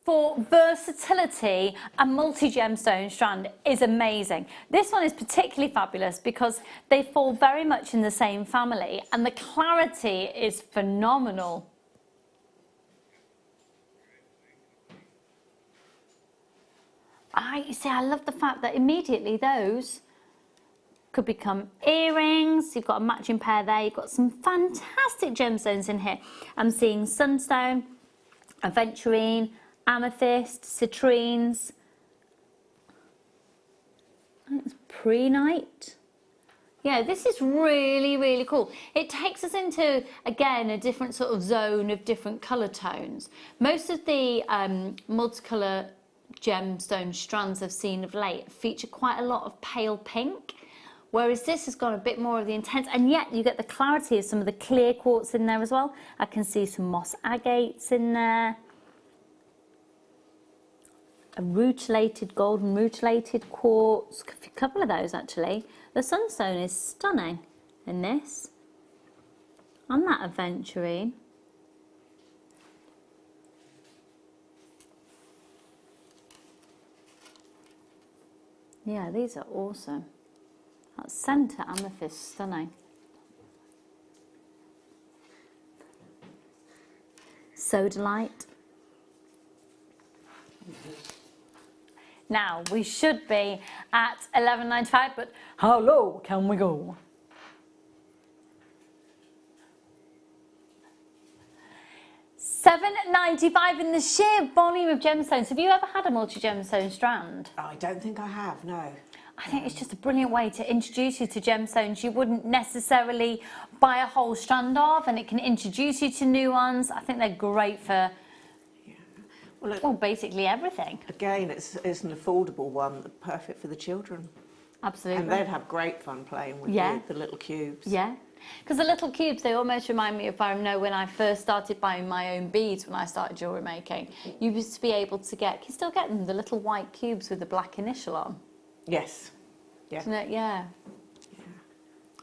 For versatility, a multi-gemstone strand is amazing. This one is particularly fabulous because they fall very much in the same family and the clarity is phenomenal. You see, I love the fact that immediately those could become earrings. You've got a matching pair there. You've got some fantastic gemstones in here. I'm seeing sunstone, aventurine, amethyst, citrines, it's prehnite. Yeah, this is really, really cool. It takes us into, again, a different sort of zone of different colour tones. Most of the multicolour gemstone strands I've seen of late feature quite a lot of pale pink, whereas this has got a bit more of the intense, and yet you get the clarity of some of the clear quartz in there as well. I can see some moss agates in there. A rutilated, golden rutilated quartz, a couple of those actually. The sunstone is stunning in this. On that aventurine. Yeah, these are awesome. That centre amethyst, stunning. Sodalite. Now, we should be at $11.95, but how low can we go? $7.95 in the sheer volume of gemstones. Have you ever had a multi-gemstone strand? I don't think I have, no. I think it's just a brilliant way to introduce you to gemstones you wouldn't necessarily buy a whole strand of, and it can introduce you to new ones. I think they're great for, well, basically everything. Again, it's an affordable one, perfect for the children. Absolutely. And they'd have great fun playing with the little cubes. Yeah, because the little cubes, they almost remind me of, I know when I first started buying my own beads, when I started jewellery making, you used to be able to get, can you still get them, the little white cubes with the black initial on? Yes. Yeah. Isn't it? Yeah.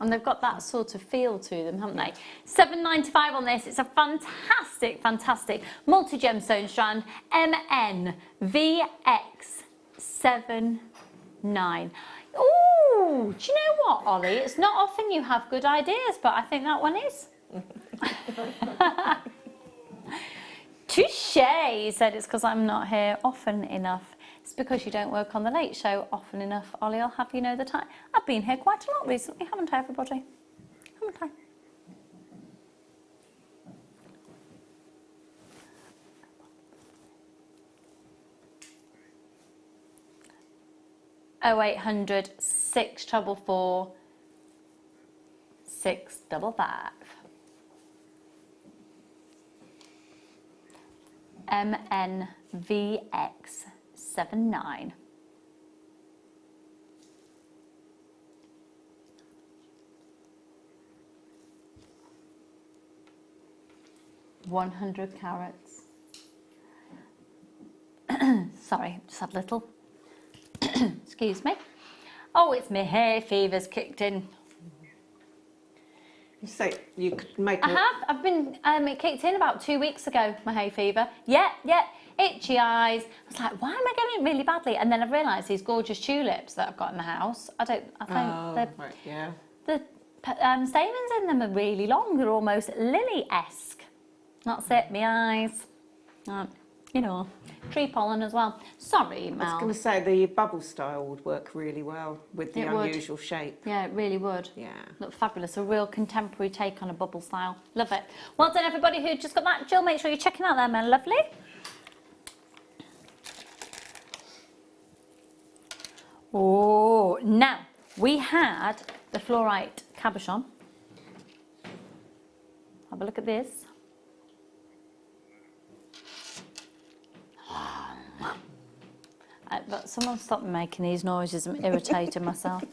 And they've got that sort of feel to them, haven't they? £7.95 on this. It's a fantastic, fantastic multi-gemstone strand. MNVX79. Ooh, do you know what, Ollie? It's not often you have good ideas, but I think that one is. Touche, he said it's because I'm not here often enough. It's because you don't work on the late show often enough, Ollie. I'll have you know the time. I've been here quite a lot recently, haven't I, everybody? Haven't I? Oh 0800 644 655. MNVX79. $100 carats. Sorry, just had a little. Excuse me. Oh, it's my hay fever's kicked in. You say you could make. I have. I've been. It kicked in about 2 weeks ago. My hay fever. Yeah. Itchy eyes. I was like, why am I getting it really badly? And then I've realised these gorgeous tulips that I've got in the house. I think Right, yeah. the stamens in them are really long. They're almost lily-esque. That's it. My eyes. You know, tree pollen as well. Sorry, Mel. I was going to say the bubble style would work really well with the unusual shape. Yeah, it really would. Yeah. Look fabulous. A real contemporary take on a bubble style. Love it. Well done, everybody who just got that. Jill, make sure you're checking out them, man. Lovely. Oh, now we had the fluorite cabochon. Have a look at this. But someone stop making these noises. I'm irritating myself.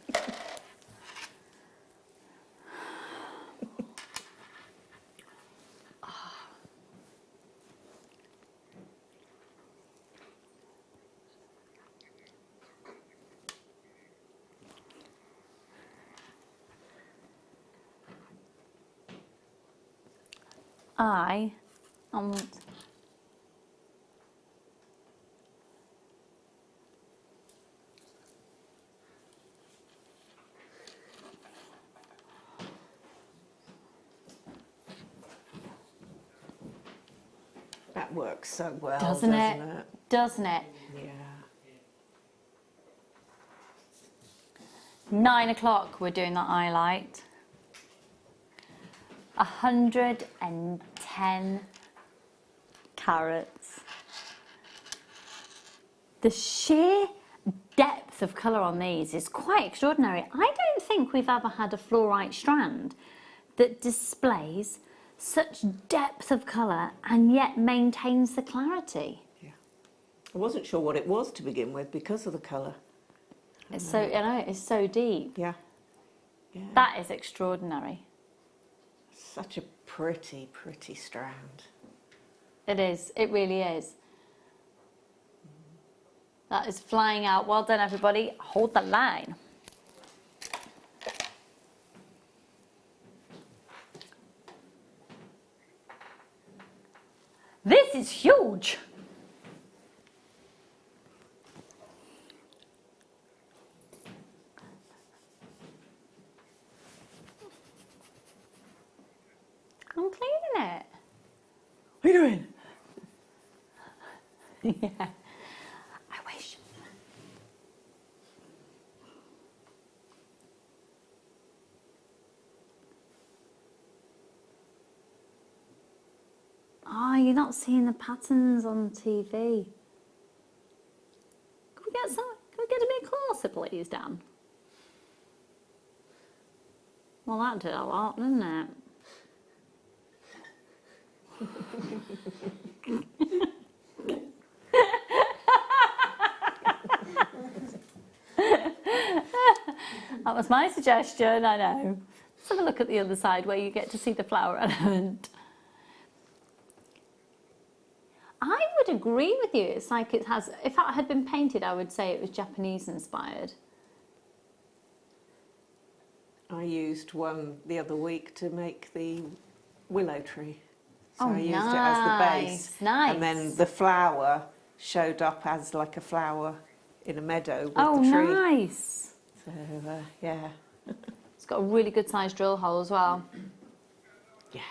I want That works so well, doesn't it? Doesn't it? Yeah. 9 o'clock, we're doing that highlight. 110 carats. The sheer depth of colour on these is quite extraordinary. I don't think we've ever had a fluorite strand that displays such depth of colour and yet maintains the clarity. Yeah. I wasn't sure what it was to begin with because of the colour. It's so, you know, it's so deep. Yeah. Yeah. That is extraordinary. Such a pretty, pretty strand. It is. It really is. That is flying out. Well done, everybody. Hold the line. This is huge. I'm cleaning it. What are you doing? Yeah. I wish. Oh, you're not seeing the patterns on TV. Can we get a bit closer, please, Dan? Well, that did a lot, didn't it? That was my suggestion, I know. Let's have a look at the other side where you get to see the flower element. I would agree with you. It's like it has, if it had been painted, I would say it was Japanese inspired. I used one the other week to make the willow tree. So Oh, I used it as the base. nice. And then the flower showed up as like a flower in a meadow with Oh, the tree. nice. So, yeah. It's got a really good sized drill hole as well. Yeah.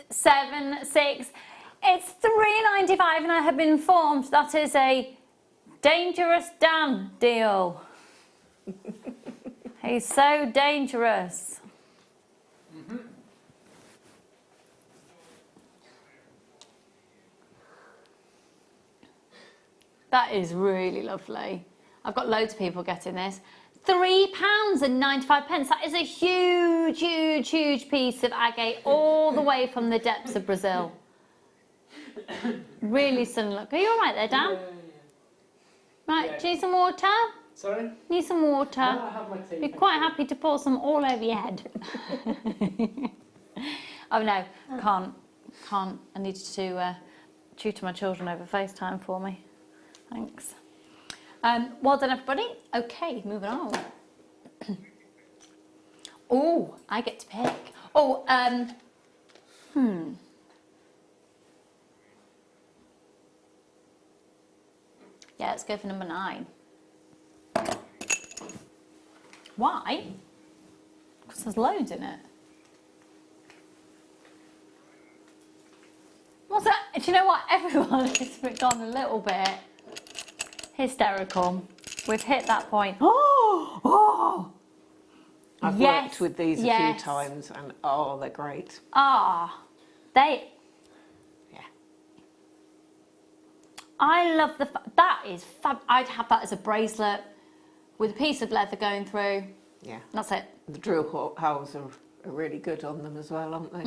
NAGP76. It's £3.95 and I have been informed that is a dangerous Dan deal. He's so dangerous. That is really lovely. I've got loads of people getting this. £3.95. That is a huge, huge, huge piece of agate all the way from the depths of Brazil. Really stunning look. Are you all right there, Dan? Yeah. Right, Yeah. do you need some water? Sorry? Need some water? No, I have my tea. Be quite happy to pour some all over your head. Oh no, can't. I need to tutor my children over FaceTime for me. Thanks. Well done, everybody. Okay, moving on. Oh, I get to pick. Oh, yeah, let's go for number 9. Why? Because there's loads in it. What's that? Do you know what? Everyone has gone a little bit hysterical. We've hit that point. Oh! I've Yes, worked with these a yes. few times and oh, they're great. Ah, they. Yeah. I love that is fab. I'd have that as a bracelet with a piece of leather going through. Yeah. That's it. The drill holes are really good on them as well, aren't they?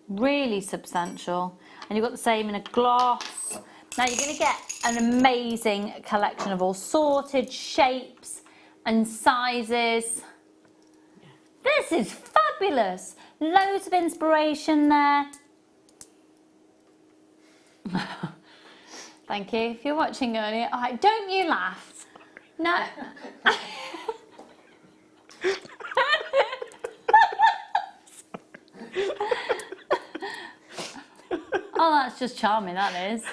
Really substantial. And you've got the same in a gloss. Now you're going to get an amazing collection of all sorted shapes and sizes. This is fabulous. Loads of inspiration there. Thank you. If you're watching earlier, don't you laugh. No. Oh, that's just charming, that is.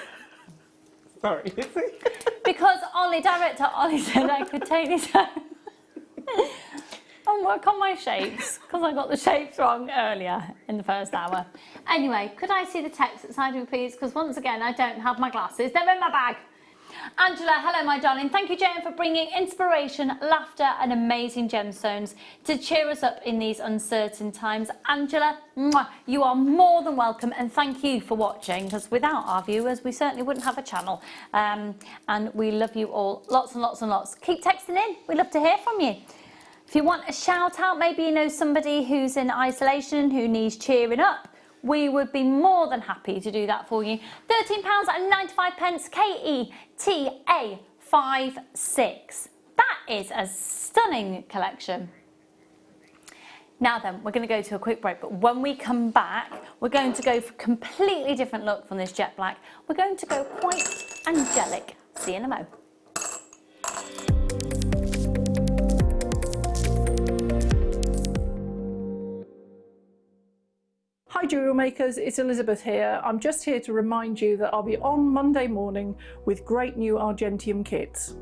Sorry. Because director Ollie said I could take this home and work on my shapes, because I got the shapes wrong earlier in the first hour. Anyway, could I see the text beside me, please? Because once again, I don't have my glasses. They're in my bag. Angela, hello, my darling. Thank you, Jane, for bringing inspiration, laughter, and amazing gemstones to cheer us up in these uncertain times. Angela, mwah, you are more than welcome, and thank you for watching, because without our viewers, we certainly wouldn't have a channel. And we love you all lots and lots and lots. Keep texting in. We love to hear from you. If you want a shout out, maybe you know somebody who's in isolation who needs cheering up, we would be more than happy to do that for you. £13.95 KETA 56. That is a stunning collection. Now then, we're going to go to a quick break, but when we come back, we're going to go for a completely different look from this jet black. We're going to go quite angelic. See you in a mo. Hi jewellery makers, it's Elizabeth here. I'm just here to remind you that I'll be on Monday morning with great new Argentium kits.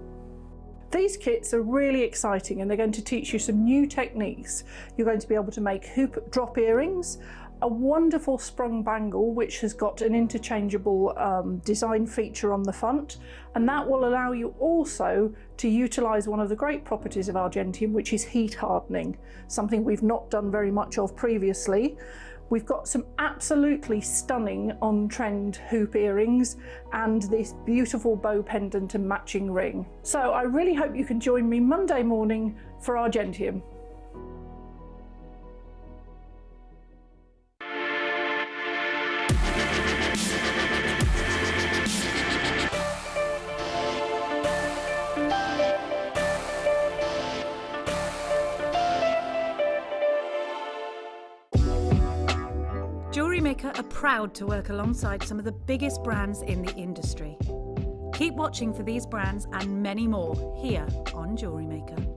These kits are really exciting and they're going to teach you some new techniques. You're going to be able to make hoop drop earrings, a wonderful sprung bangle which has got an interchangeable design feature on the front, and that will allow you also to utilise one of the great properties of Argentium, which is heat hardening, something we've not done very much of previously. We've got some absolutely stunning on-trend hoop earrings and this beautiful bow pendant and matching ring. So I really hope you can join me Monday morning for Argentium. JewelleryMaker are proud to work alongside some of the biggest brands in the industry. Keep watching for these brands and many more here on JewelleryMaker.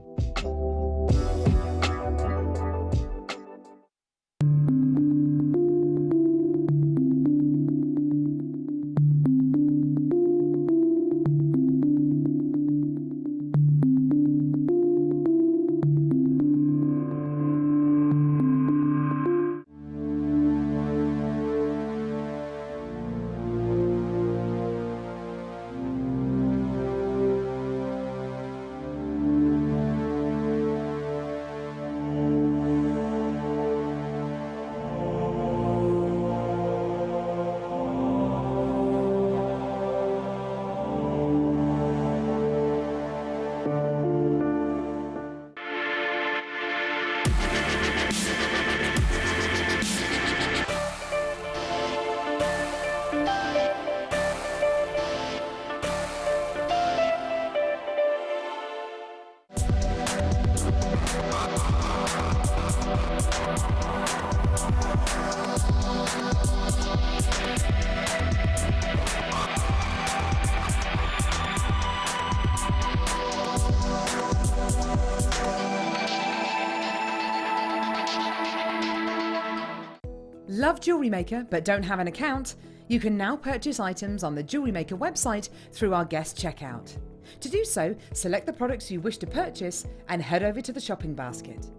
Love JewelleryMaker but don't have an account? You can now purchase items on the JewelleryMaker website through our guest checkout. To do so, select the products you wish to purchase and head over to the shopping basket.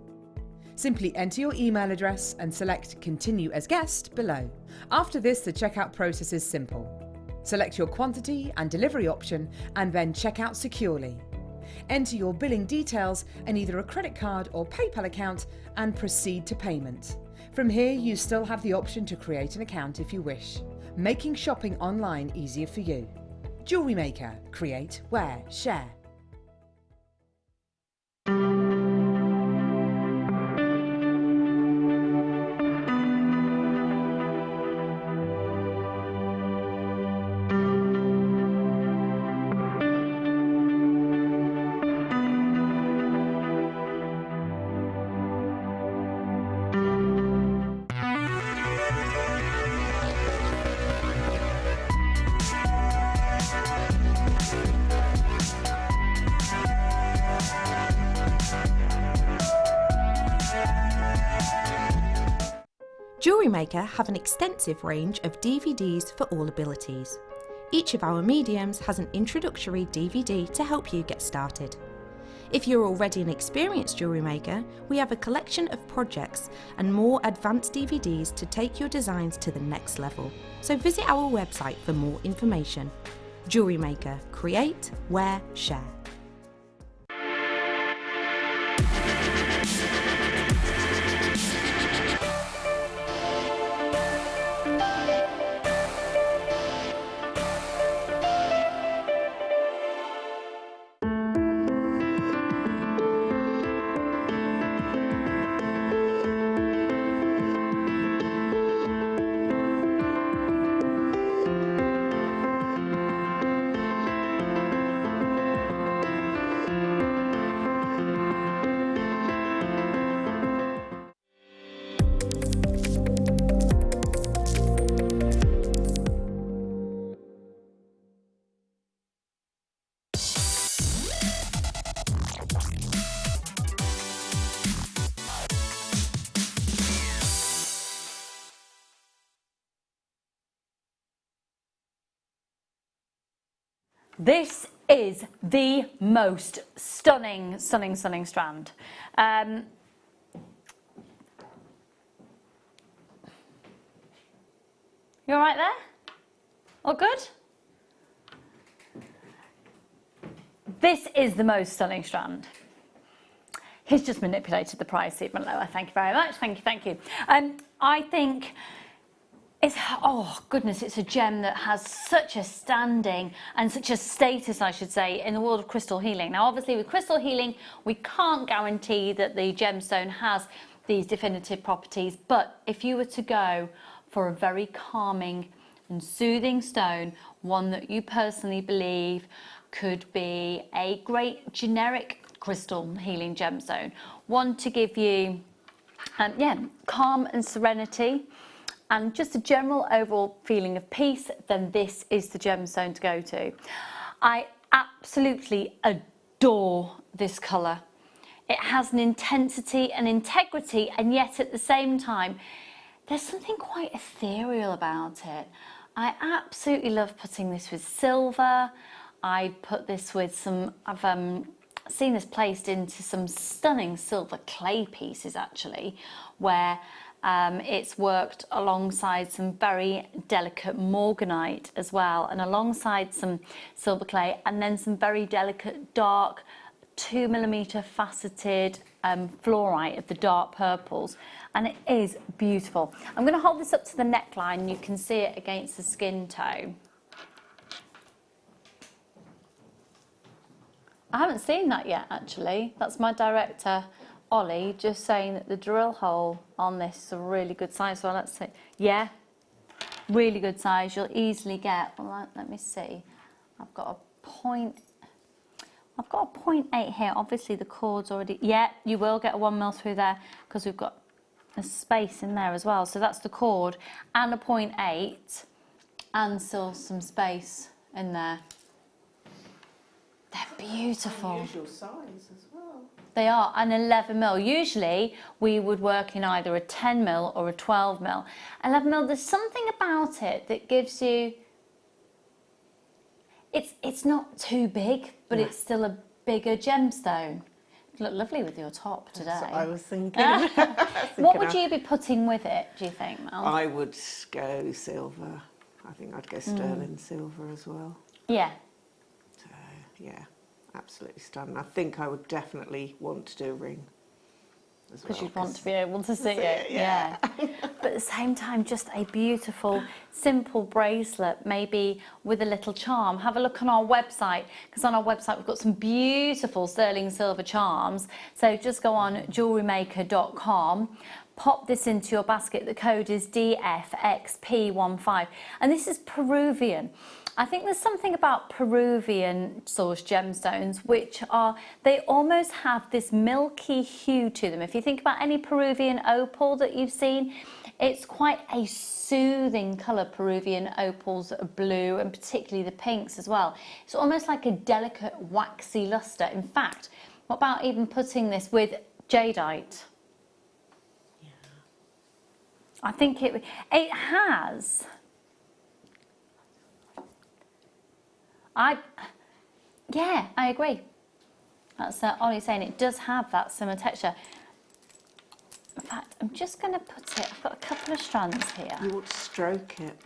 Simply enter your email address and select Continue as Guest below. After this, the checkout process is simple. Select your quantity and delivery option and then check out securely. Enter your billing details and either a credit card or PayPal account and proceed to payment. From here, you still have the option to create an account if you wish, making shopping online easier for you. JewelleryMaker. Create, wear, share. JewelleryMaker have an extensive range of DVDs for all abilities. Each of our mediums has an introductory DVD to help you get started. If you're already an experienced jewellery maker, we have a collection of projects and more advanced DVDs to take your designs to the next level. So visit our website for more information. JewelleryMaker. Create, wear, share. This is the most stunning strand. You all right there? All good? This is the most stunning strand. He's just manipulated the price even lower. Thank you very much. Thank you. I think it's, oh goodness, it's a gem that has such a standing and such a status, I should say, in the world of crystal healing. Now, obviously with crystal healing, we can't guarantee that the gemstone has these definitive properties, but if you were to go for a very calming and soothing stone, one that you personally believe could be a great generic crystal healing gemstone, one to give you calm and serenity, and just a general overall feeling of peace, then this is the gemstone to go to. I absolutely adore this colour. It has an intensity and integrity, and yet at the same time, there's something quite ethereal about it. I absolutely love putting this with silver. I put this with some, I've seen this placed into some stunning silver clay pieces actually, where it's worked alongside some very delicate morganite as well, and alongside some silver clay, and then some very delicate dark 2mm faceted fluorite of the dark purples, and it is beautiful. I'm going to hold this up to the neckline. You can see it against the skin tone. I haven't seen that yet actually. That's my director Ollie just saying that the drill hole on this is a really good size. So let's see. Yeah, really good size. You'll easily get, well, let me see. I've got a 0.8 here. Obviously the cord's already, yeah, you will get a 1mm through there because we've got a space in there as well. So that's the cord and a 0.8 and still some space in there. They're beautiful. Unusual size as well. They are, an 11mm. Usually we would work in either a 10mm or a 12mm. 11mm, there's something about it that gives you, it's not too big, but it's still a bigger gemstone. You look lovely with your top today. That's what I was thinking. What would you be putting with it, do you think, Mel? I would go silver. I think I'd go sterling silver as well. Yeah. So, yeah, absolutely stunning. I think I would definitely want to do a ring as well. Because you'd want to be able to see it, yeah. But at the same time, just a beautiful, simple bracelet, maybe with a little charm. Have a look on our website, because on our website we've got some beautiful sterling silver charms. So just go on JewelleryMaker.com, pop this into your basket. The code is DFXP15, and this is Peruvian. I think there's something about Peruvian source gemstones which are, they almost have this milky hue to them. If you think about any Peruvian opal that you've seen, it's quite a soothing colour. Peruvian opals are blue, and particularly the pinks as well. It's almost like a delicate waxy lustre. In fact, what about even putting this with jadeite? Yeah. I think it has... Yeah, I agree. That's Ollie saying it does have that similar texture. In fact, I'm just going to put it, I've got a couple of strands here. You want to stroke it.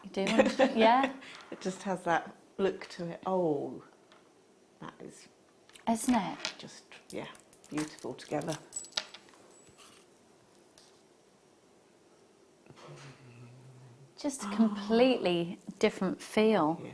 You do want to, yeah? It just has that look to it. Oh, that is... Isn't it? Just, yeah, beautiful together. Just a completely different feel. Yeah.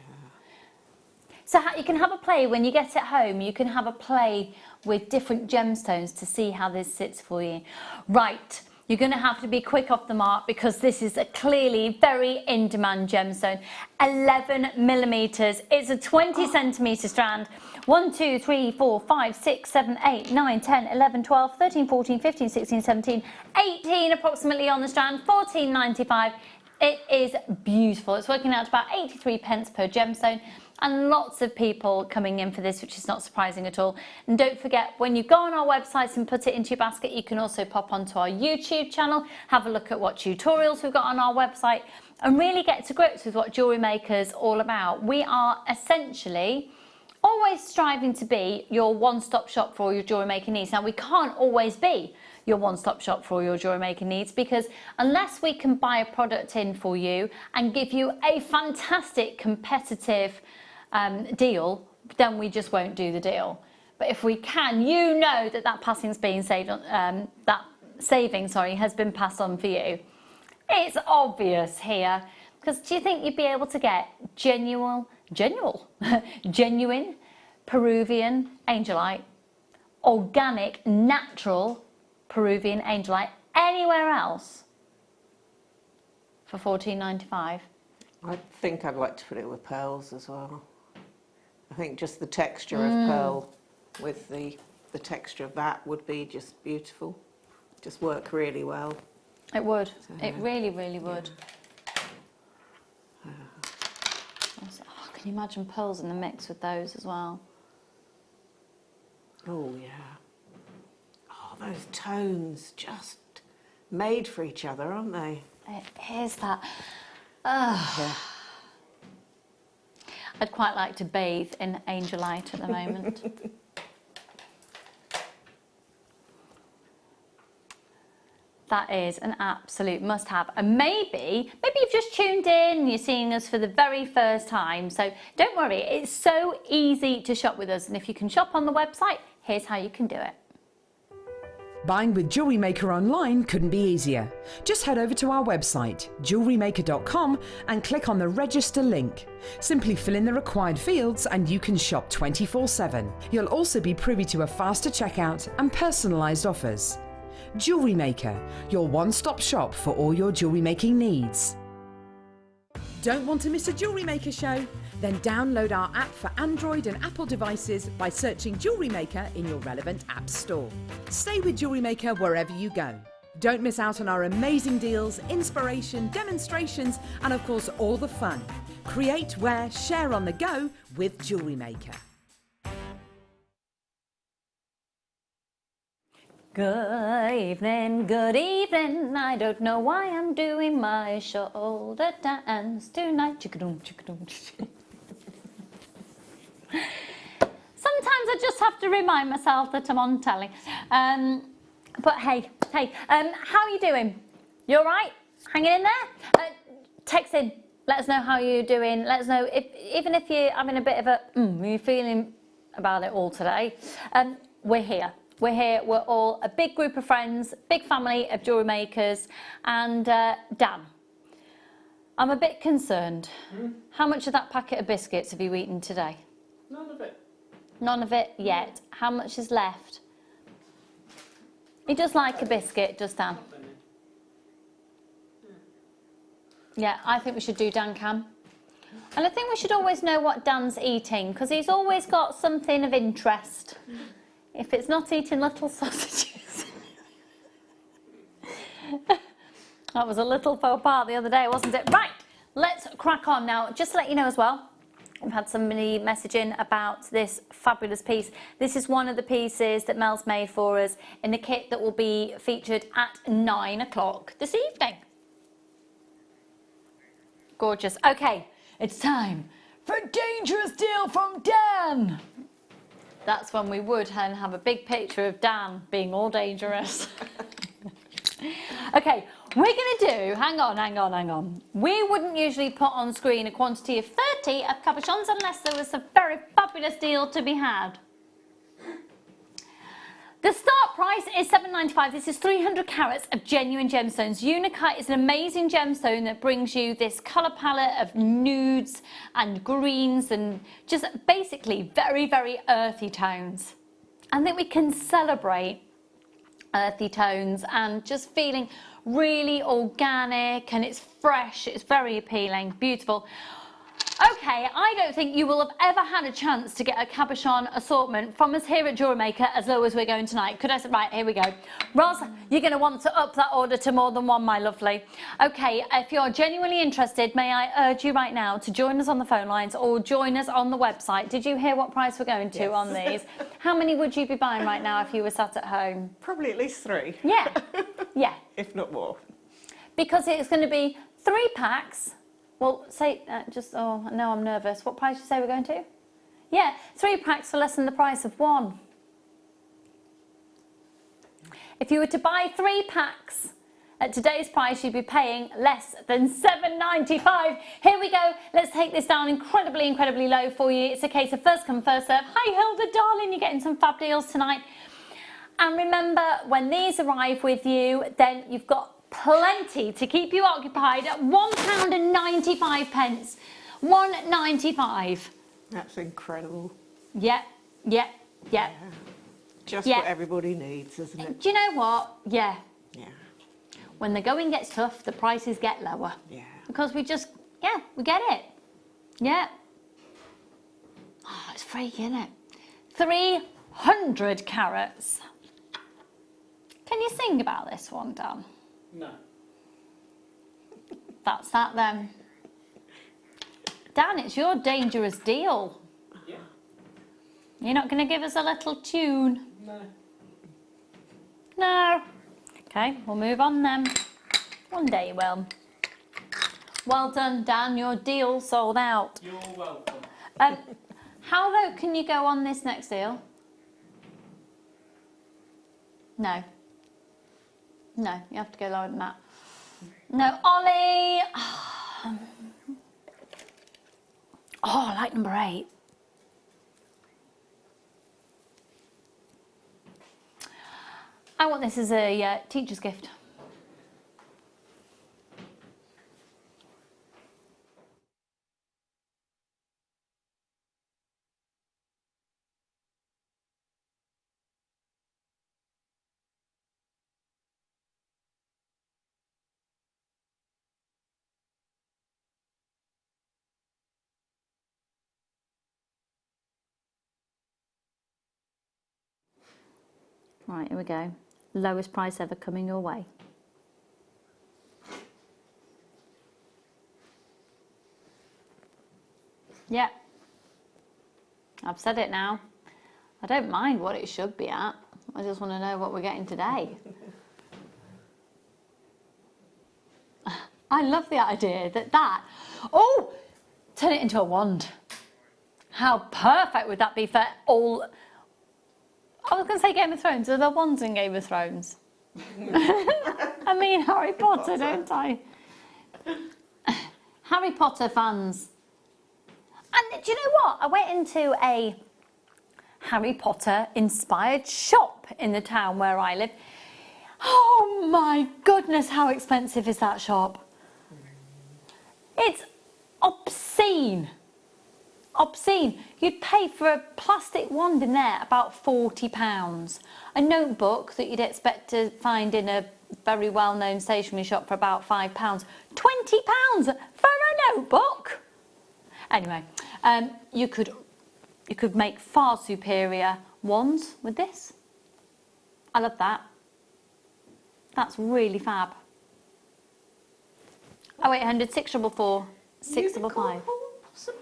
So you can have a play when you get it home. You can have a play with different gemstones to see how this sits for you. Right, you're going to have to be quick off the mark because this is a clearly very in-demand gemstone. 11mm. It's a 20 centimetre strand. 1, 2, 3, 4, 5, 6, 7, 8, 9, 10, 11, 12, 13, 14, 15, 16, 17, 18 approximately on the strand. 14.95. It is beautiful. It's working out to about 83 pence per gemstone. And lots of people coming in for this, which is not surprising at all. And don't forget, when you go on our website and put it into your basket, you can also pop onto our YouTube channel, have a look at what tutorials we've got on our website, and really get to grips with what Jewellery Maker's all about. We are essentially always striving to be your one-stop shop for all your jewellery making needs. Now, we can't always be your one-stop shop for all your jewellery making needs, because unless we can buy a product in for you and give you a fantastic competitive deal, then we just won't do the deal. But if we can, you know that that passing's being saved on, that saving, sorry, has been passed on for you. It's obvious here, because do you think you'd be able to get genuine Peruvian angelite, organic, natural Peruvian angelite anywhere else for $14.95? I think I'd like to put it with pearls as well. I think just the texture of pearl with the texture of that would be just beautiful. Just work really well. It would. It really, really would. Oh, can you imagine pearls in the mix with those as well? Oh, yeah. Oh, those tones just made for each other, aren't they? It is that. Yeah. I'd quite like to bathe in Angelite at the moment. That is an absolute must-have. And maybe you've just tuned in and you're seeing us for the very first time. So don't worry, it's so easy to shop with us. And if you can shop on the website, here's how you can do it. Buying with Jewellery Maker online couldn't be easier. Just head over to our website, JewelleryMaker.com, and click on the register link. Simply fill in the required fields and you can shop 24/7. You'll also be privy to a faster checkout and personalised offers. Jewellery Maker, your one-stop shop for all your jewellery making needs. Don't want to miss a Jewellery Maker show? Then download our app for Android and Apple devices by searching Jewellery Maker in your relevant app store. Stay with Jewellery Maker wherever you go. Don't miss out on our amazing deals, inspiration, demonstrations, and of course all the fun. Create, wear, share on the go with Jewellery Maker. Good evening, I don't know why I'm doing my shoulder dance tonight. Sometimes I just have to remind myself that I'm on telly. But hey, how are you doing? You all right? Hanging in there? Text in, let us know how you're doing. Let us know, even if you're having a bit of you're feeling about it all today. We're here. We're here, we're all a big group of friends, big family of jewellery makers, and Dan, I'm a bit concerned. How much of that packet of biscuits have you eaten today? None of it. None of it yet. How much is left? He does like a biscuit, does Dan? Yeah, I think we should do Dan Cam. And I think we should always know what Dan's eating, because he's always got something of interest. If it's not eating little sausages. That was a little faux pas the other day, wasn't it? Right, let's crack on now. Just to let you know as well, we've had somebody messaging about this fabulous piece. This is one of the pieces that Mel's made for us in the kit that will be featured at 9 o'clock this evening. Gorgeous. Okay, it's time for a dangerous deal from Dan. That's when we would have a big picture of Dan being all dangerous. Okay, we're going to do, hang on. We wouldn't usually put on screen a quantity of 30 of cabochons unless there was a very fabulous deal to be had. The start price is $7.95. This is 300 carats of genuine gemstones. Unakite is an amazing gemstone that brings you this colour palette of nudes and greens and just basically very, very earthy tones. I think we can celebrate earthy tones and just feeling really organic, and it's fresh, it's very appealing, beautiful. Okay, I don't think you will have ever had a chance to get a cabochon assortment from us here at Jewellery Maker as low as we're going tonight. Could I say, right, here we go. Roz, you're going to want to up that order to more than one, my lovely. Okay, if you're genuinely interested, may I urge you right now to join us on the phone lines or join us on the website. Did you hear what price we're going to on these? How many would you be buying right now if you were sat at home? Probably at least 3. Yeah, yeah. If not more. Because it's going to be 3 packs. Well, say, oh, no, I'm nervous. What price did you say we're going to? Yeah, 3 packs for less than the price of 1. If you were to buy 3 packs at today's price, you'd be paying less than $7.95. Here we go. Let's take this down incredibly, incredibly low for you. It's a case of first come, first serve. Hi, Hilda, darling. You're getting some fab deals tonight. And remember, when these arrive with you, then you've got plenty to keep you occupied at £1.95. £1.95. That's incredible. Yeah. Just what everybody needs, isn't it? Do you know what? Yeah. Yeah. When the going gets tough, the prices get lower. Yeah. Because we just, we get it. Yeah. Oh, it's freaky, isn't it? 300 carats. Can you sing about this one, Dan? No. That's that then. Dan, it's your dangerous deal. Yeah. You're not going to give us a little tune? No. No. Okay, we'll move on then. One day you will. Well done, Dan. Your deal sold out. You're welcome. How low can you go on this next deal? No. No, you have to go lower than that. No, Ollie. Oh, I like number 8. I want this as a teacher's gift. Right, here we go. Lowest price ever coming your way. Yeah. I've said it now. I don't mind what it should be at. I just want to know what we're getting today. I love the idea that... Oh! Turn it into a wand. How perfect would that be for all... I was going to say Game of Thrones. Are there wands in Game of Thrones? I mean Harry Potter, don't I? Harry Potter fans. And do you know what? I went into a Harry Potter inspired shop in the town where I live. Oh my goodness, how expensive is that shop? It's obscene. Obscene. You'd pay for a plastic wand in there about £40. A notebook that you'd expect to find in a very well-known stationery shop for about £5. £20 for a notebook. Anyway, you could make far superior wands with this. I love that. That's really fab. 0800 644 655. Possibly.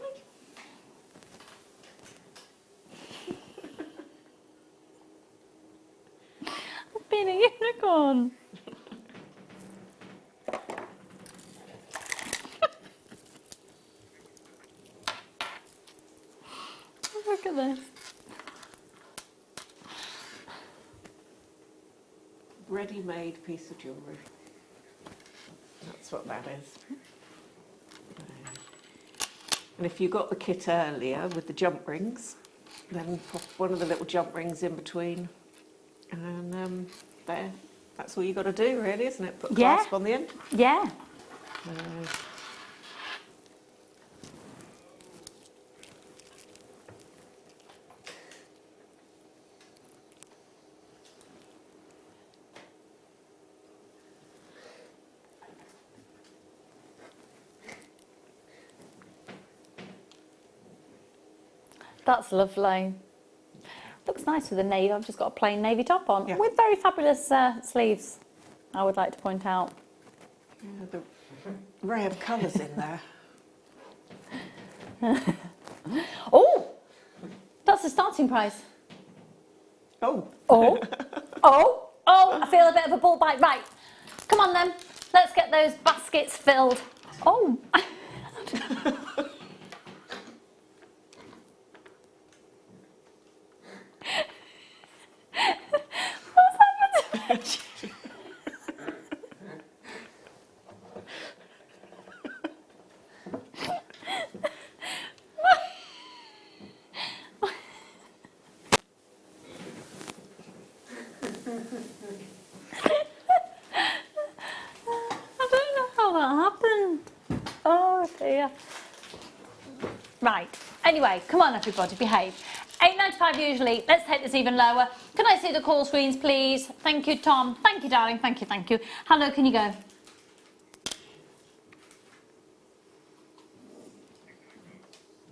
Being a unicorn. Look at this. Ready-made piece of jewellery. That's what that is. And if you got the kit earlier with the jump rings, then pop one of the little jump rings in between. And there, that's all you got to do, really, isn't it? Put a clasp on the end. Yeah. That's lovely. Looks nice with a navy. I've just got a plain navy top on with very fabulous sleeves, I would like to point out. Yeah, the array of colours in there. Oh, that's the starting price. Oh. Oh, oh, oh, I feel a bit of a bull bite. Right, come on then, let's get those baskets filled. Oh. What's happened to it? I don't know how that happened. Oh dear. Right, anyway, come on everybody, behave. £8.95 usually. Let's take this even lower. Can I see the call screens, please? Thank you, Tom. Thank you, darling. Thank you, thank you. How low can you go?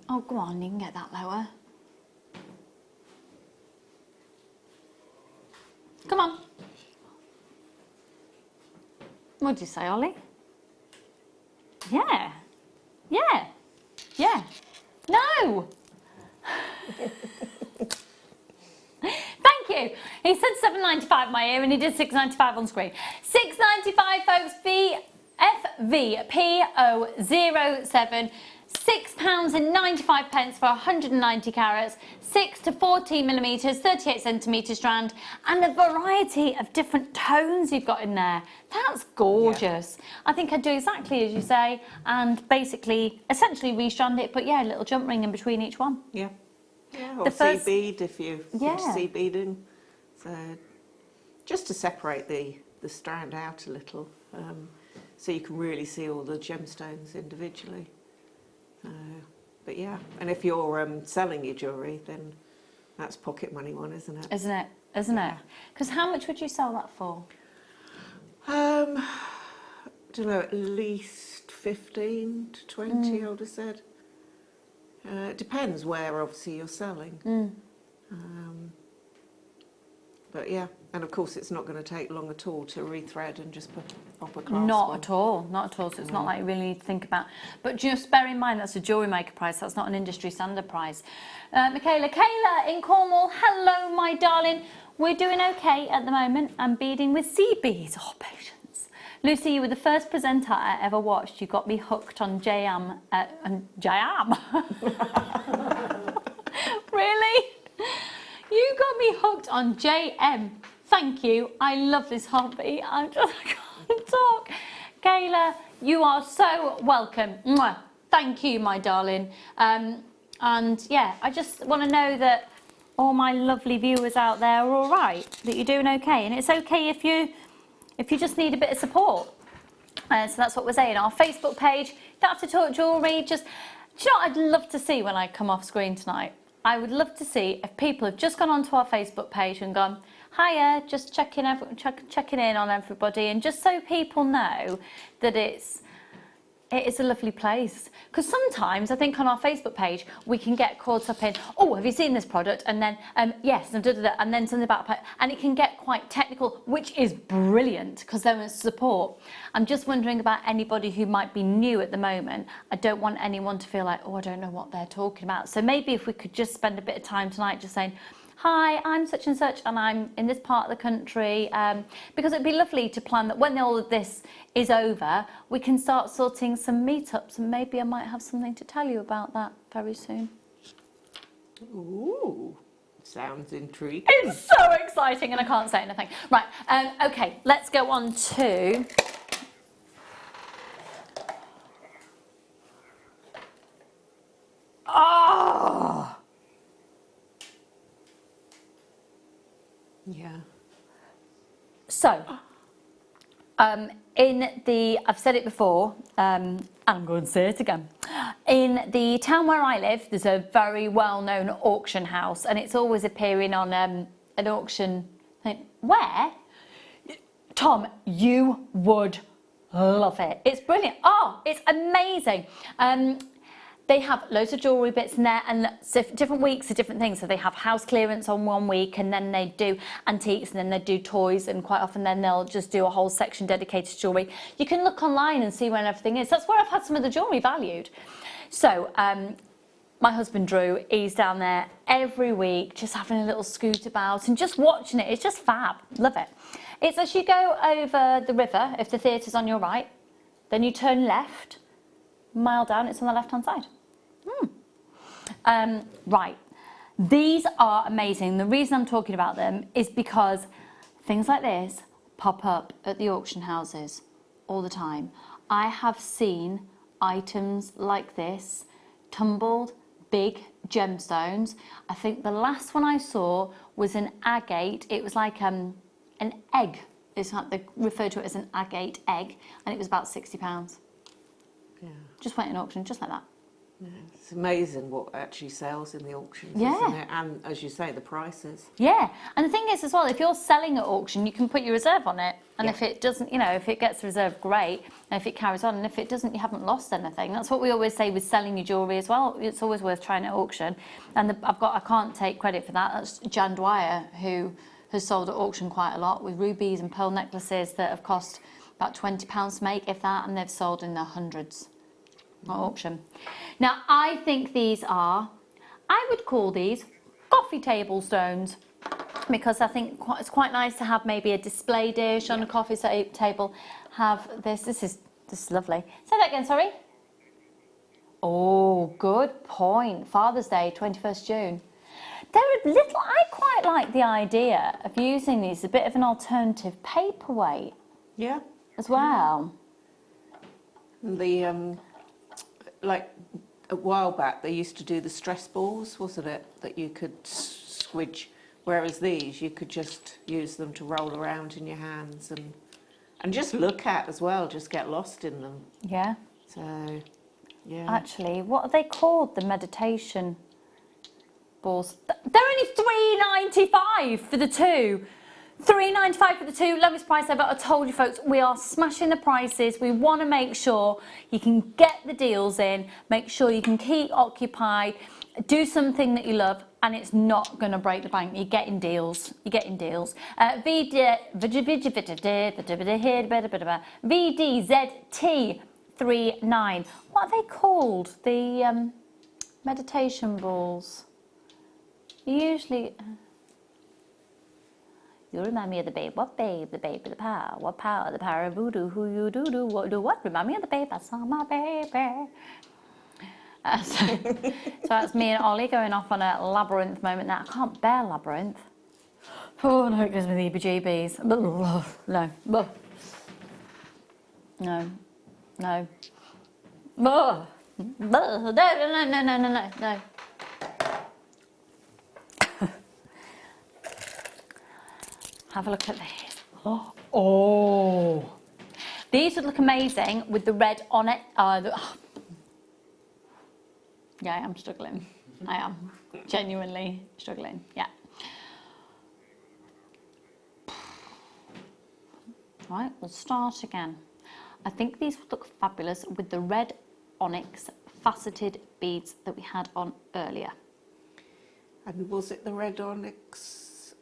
Oh, go on, you can get that lower. Come on. What did you say, Ollie? Yeah. Yeah. Yeah. No. Thank you. He said £7.95 my ear and he did £6.95 on screen. £6.95 folks, FVPO07, £6.95 for 190 carats, 6 to 14 millimetres, 38 centimetre strand, and a variety of different tones you've got in there. That's gorgeous. Yeah. I think I'd do exactly as you say and basically, essentially restrand it, but yeah, a little jump ring in between each one. Yeah. Yeah, or seed bead if you seed beading. So just to separate the strand out a little, so you can really see all the gemstones individually. But yeah, and if you're selling your jewellery, then that's pocket money one, isn't it? Isn't it? Isn't it? Because how much would you sell that for? I don't know, at least 15 to 20, I would have said. It depends where, obviously, you're selling. But yeah, and of course it's not going to take long at all to rethread and just put up a clasp. Not at all, not at all. So it's not like you really need to think about. But just bear in mind that's a jewellery maker price. That's not an industry standard price. Michaela, Kayla in Cornwall. Hello, my darling. We're doing okay at the moment. I'm beading with seed beads. Oh, patience. Lucy, you were the first presenter I ever watched. You got me hooked on JM. JM. Really? You got me hooked on JM. Thank you. I love this hobby. I can't talk. Kayla, you are so welcome. Mwah. Thank you, my darling. And yeah, I just want to know that all my lovely viewers out there are all right, that you're doing okay. And it's okay if you just need a bit of support. So that's what we're saying. Our Facebook page, don't have to talk jewellery. Just, do you know what I'd love to see when I come off screen tonight? I would love to see if people have just gone onto our Facebook page and gone, hiya, just checking in on everybody, and just so people know that it is a lovely place. Because sometimes I think on our Facebook page we can get caught up in, oh, have you seen this product? And then yes, and then something about, and it can get quite technical, which is brilliant because there is support. I'm just wondering about anybody who might be new at the moment. I don't want anyone to feel like, oh, I don't know what they're talking about. So maybe if we could just spend a bit of time tonight just saying, hi, I'm such and such and I'm in this part of the country, because it'd be lovely to plan that when all of this is over, we can start sorting some meetups, and maybe I might have something to tell you about that very soon. Ooh, sounds intriguing. It's so exciting and I can't say anything. Right, okay, let's go on to... Oh! Yeah. So, I've said it before, and I'm going to say it again. In the town where I live, there's a very well-known auction house, and it's always appearing on an auction thing. Where? Tom, you would love it. It's brilliant. Oh, it's amazing. They have loads of jewellery bits in there, and different weeks are different things. So they have house clearance on one week, and then they do antiques, and then they do toys, and quite often then they'll just do a whole section dedicated to jewellery. You can look online and see when everything is. That's where I've had some of the jewellery valued. So my husband Drew, he's down there every week just having a little scoot about and just watching it. It's just fab. Love it. It's as you go over the river, if the theatre's on your right, then you turn left, a mile down, it's on the left-hand side. Right, these are amazing. The reason I'm talking about them is because things like this pop up at the auction houses all the time. I have seen items like this, tumbled big gemstones. I think the last one I saw was an agate. It was like an egg. It's like they refer to it as an agate egg, and it was about £60. Yeah. Just went in auction, just like that. Yeah, it's amazing what actually sells in the auctions, yeah. Isn't it? And as you say, the prices. Yeah, and the thing is as well, if you're selling at auction, you can put your reserve on it. And if it doesn't, you know, if it gets reserved, great. And if it carries on, and if it doesn't, you haven't lost anything. That's what we always say with selling your jewellery as well. It's always worth trying at auction. And I can't take credit for that. That's Jan Dwyer, who has sold at auction quite a lot with rubies and pearl necklaces that have cost about £20 to make, if that, and they've sold in the hundreds. auction. Now, I think these are, I would call these coffee table stones, because I think it's quite nice to have maybe a display dish on a coffee table. Have this. This is lovely. Say that again. Sorry. Oh, good point. Father's Day, 21st June. They're a little. I quite like the idea of using these as a bit of an alternative paperweight. Yeah. As well. The like a while back they used to do the stress balls, wasn't it? That you could squidge. Whereas these, you could just use them to roll around in your hands and just look at as well, just get lost in them. Yeah. So, yeah. Actually, what are they called? The meditation balls. They're only $3.95 for the two. $3.95 for the two, lowest price ever. I told you folks, we are smashing the prices. We want to make sure you can get the deals in, make sure you can keep occupied, do something that you love, and it's not going to break the bank. You're getting deals. You're getting deals. VDZT39. What are they called? The meditation balls. Usually... You remind me of the babe. What babe? The babe of the power. What power? The power of voodoo. Who you do? What do what? Remind me of the babe. I saw my baby. So that's me and Ollie going off on a labyrinth moment now. I can't bear labyrinth. Oh no, it gives me the heebie-jeebies. No. No. No. No. No. No. Have a look at these. Oh. These would look amazing with the red on it. Yeah, I am struggling. I am genuinely struggling. Yeah. Right, we'll start again. I think these would look fabulous with the red onyx faceted beads that we had on earlier. And was it the red onyx?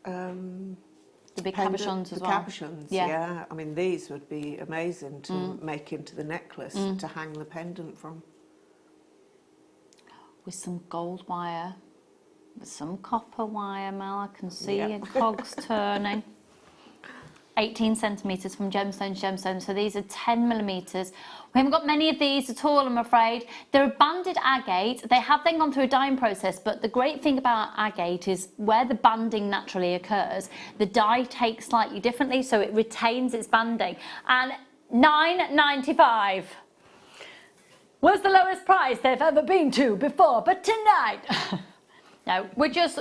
The big cabochons as well. The cabochons, yeah. I mean, these would be amazing to make into the necklace to hang the pendant from. With some gold wire, with some copper wire, Mel. I can see your cogs turning. 18 centimetres from gemstone to gemstone, so these are 10 millimetres. We haven't got many of these at all, I'm afraid. They're a banded agate. They have then gone through a dyeing process, but the great thing about agate is where the banding naturally occurs, the dye takes slightly differently, so it retains its banding. And $9.95 was the lowest price they've ever been to before, but tonight, no, we're just...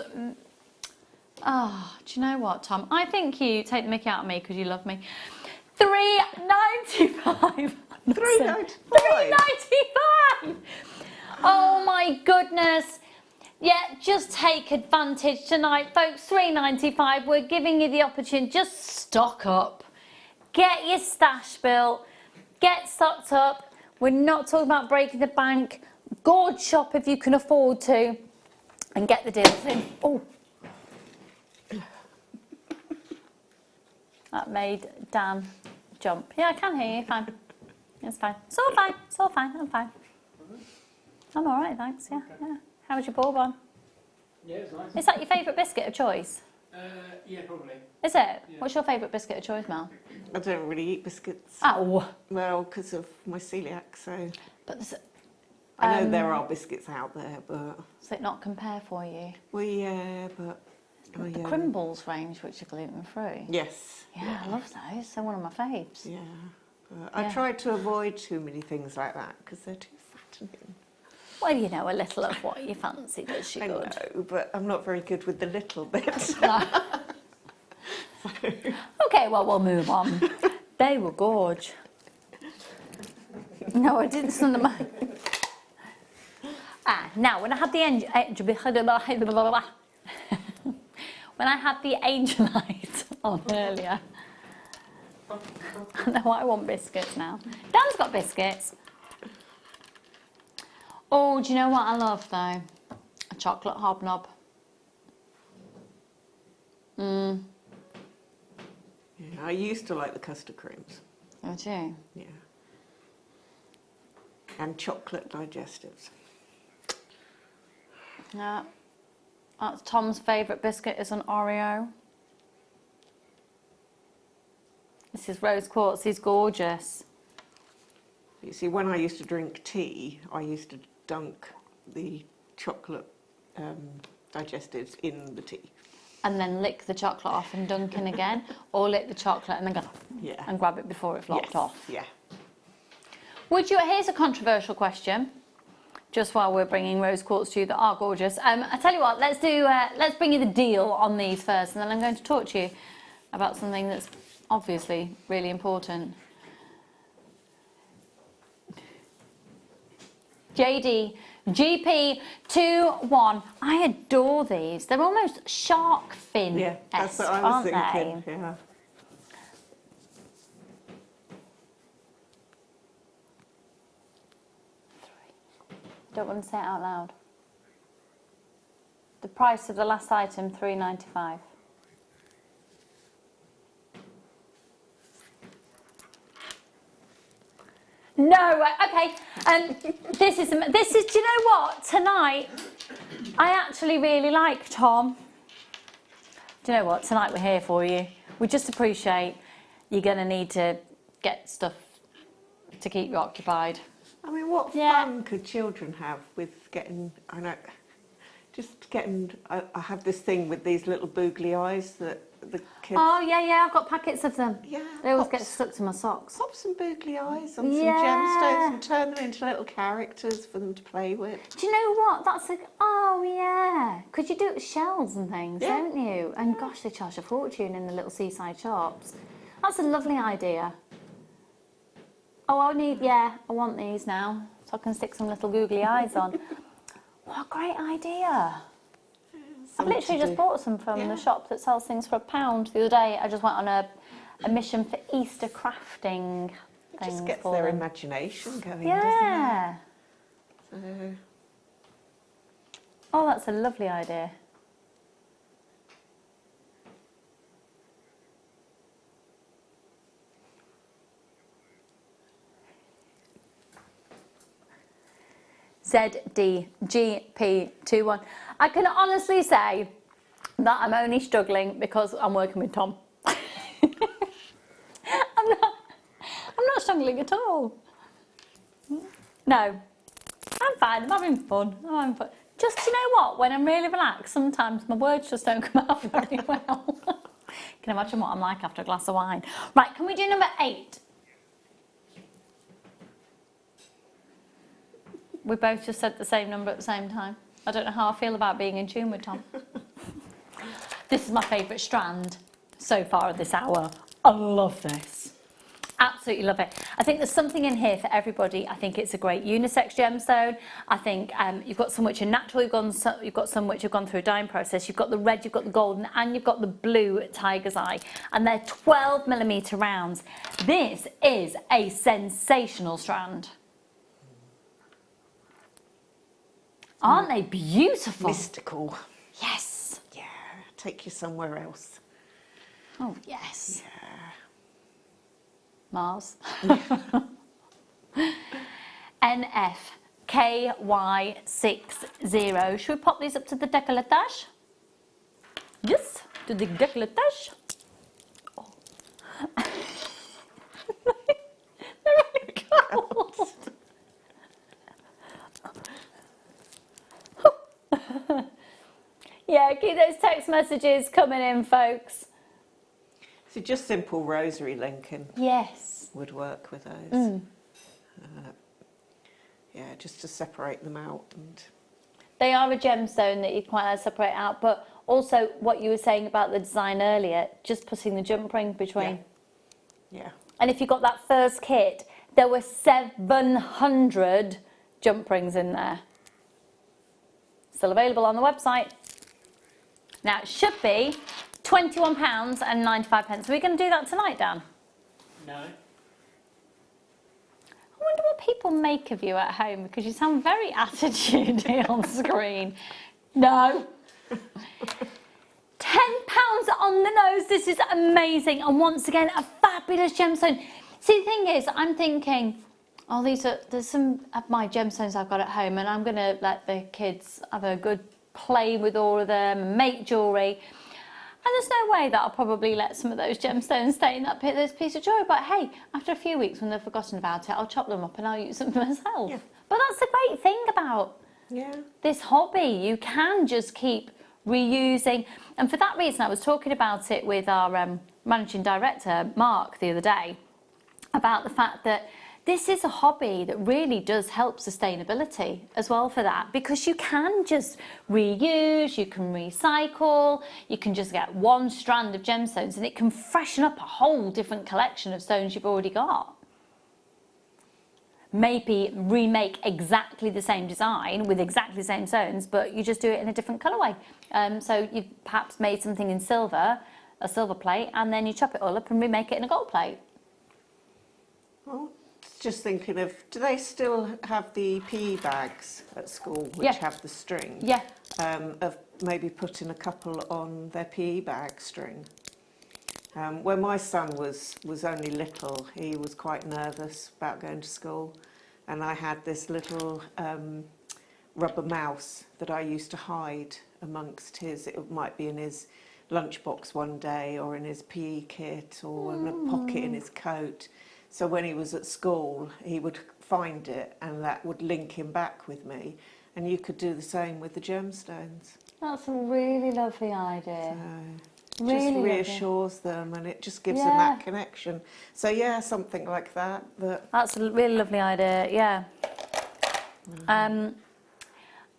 Oh, do you know what, Tom? I think you take the mickey out of me because you love me. $3.95. $3.95. Oh my goodness. Yeah, just take advantage tonight, folks. $3.95. We're giving you the opportunity. Just stock up. Get your stash built. Get stocked up. We're not talking about breaking the bank. Gorge shop if you can afford to. And get the deals in. Oh. That made Dan jump. Yeah, I can hear you, fine. It's fine. It's all fine. It's all fine. I'm fine. I'm all right, thanks. Yeah, yeah. How was your bourbon? Yeah, it's nice. Is that your favourite biscuit of choice? Yeah, probably. Is it? Yeah. What's your favourite biscuit of choice, Mel? I don't really eat biscuits. Oh. Well, because of my celiac, so... But I know there are biscuits out there, but... Does it not compare for you? Well, yeah, but... The Crimbles range, which are gluten-free. Yes. Yeah, I love those. They're one of my faves. Yeah. I try to avoid too many things like that because they're too fattening. Well, you know, a little of what you fancy does you good. I know, but I'm not very good with the little bit. No. Okay, well, we'll move on. They were gorge. No, I didn't send them. Now, when I had the when I had the Angelite on earlier, I know I want biscuits now. Dan's got biscuits. Oh, do you know what I love though? A chocolate hobnob. Yeah, I used to like the custard creams. Oh, do you? Yeah. And chocolate digestives. Yeah. That's Tom's favourite biscuit is an Oreo. This is rose quartz. He's gorgeous. You see, when I used to drink tea, I used to dunk the chocolate digestives in the tea. And then lick the chocolate off and dunk in again, or lick the chocolate and then go and grab it before it flopped off. Yeah. Would you? Here's a controversial question. Just while we're bringing rose quartz to you that are gorgeous. I tell you what, let's bring you the deal on these first, and then I'm going to talk to you about something that's obviously really important. JD GP21. I adore these. They're almost shark fin-esque, Yeah, that's what I was thinking. they? Yeah. Don't want to say it out loud. The price of the last item, £3.95. No, okay. This is. Do you know what? Tonight, I actually really like Tom. Do you know what? Tonight we're here for you. We just appreciate you're going to need to get stuff to keep you occupied. I mean, what fun could children have with getting, I have this thing with these little boogly eyes that the kids... Oh, yeah, I've got packets of them. Yeah. They always get stuck to my socks. Pop some boogly eyes on some gemstones and turn them into little characters for them to play with. Do you know what? That's like, oh, yeah. Could you do it with shells and things, don't you? And gosh, they charge a fortune in the little seaside shops. That's a lovely idea. Oh, I want these now, so I can stick some little googly eyes on. What a great idea. I've literally just bought some from the shop that sells things for £1 the other day. I just went on a mission for Easter crafting things. It just gets for their them. imagination going, Yeah. doesn't it? Oh, that's a lovely idea. ZDGP21. I can honestly say that I'm only struggling because I'm working with Tom. I'm not struggling at all. No, I'm fine. I'm having fun. Just, you know what? When I'm really relaxed, sometimes my words just don't come out very well. You can imagine what I'm like after a glass of wine. Right, can we do number 8? We both just said the same number at the same time. I don't know how I feel about being in tune with Tom. This is my favourite strand so far at this hour. I love this. Absolutely love it. I think there's something in here for everybody. I think it's a great unisex gemstone. I think you've got some which are natural, you've got some which have gone through a dyeing process. You've got the red, you've got the golden, and you've got the blue tiger's eye. And they're 12mm rounds. This is a sensational strand. Aren't they beautiful? Mystical. Yes. Yeah, take you somewhere else. Oh, yes. Yeah. Mars. NFKY60. Should we pop these up to the décolletage? Yes, to the décolletage. Oh. They're really cold. Yeah, keep those text messages coming in, folks. So just simple rosary linking. Yes. Would work with those. Yeah, just to separate them out. And They are a gemstone that you quite like to separate out, but also what you were saying about the design earlier, just putting the jump ring between. Yeah. And if you got that first kit, there were 700 jump rings in there. Still available on the website. Now, it should be £21.95. Are we going to do that tonight, Dan? No. I wonder what people make of you at home, because you sound very attitudey on screen. No. £10 on the nose. This is amazing. And once again, a fabulous gemstone. See, the thing is, I'm thinking, Oh, there's some of my gemstones I've got at home, and I'm going to let the kids have a good play with all of them and make jewellery. And there's no way that I'll probably let some of those gemstones stay in that piece of jewellery. But hey, after a few weeks when they've forgotten about it, I'll chop them up and I'll use them for myself. Yeah. But that's the great thing about this hobby. You can just keep reusing. And for that reason, I was talking about it with our managing director, Mark, the other day, about the fact that this is a hobby that really does help sustainability as well for that, because you can just reuse, you can recycle, you can just get one strand of gemstones and it can freshen up a whole different collection of stones you've already got. Maybe remake exactly the same design with exactly the same stones, but you just do it in a different colourway. So you've perhaps made something in silver, a silver plate, and then you chop it all up and remake it in a gold plate. Well, just thinking of, do they still have the PE bags at school which have the string? Yeah. Of maybe putting a couple on their PE bag string. When my son was only little, he was quite nervous about going to school, and I had this little rubber mouse that I used to hide amongst his, it might be in his lunchbox one day or in his PE kit or in a pocket in his coat. So when he was at school, he would find it and that would link him back with me. And you could do the same with the gemstones. That's a really lovely idea. So really just reassures them and it just gives them that connection. So yeah, something like that. That's a really lovely idea, yeah.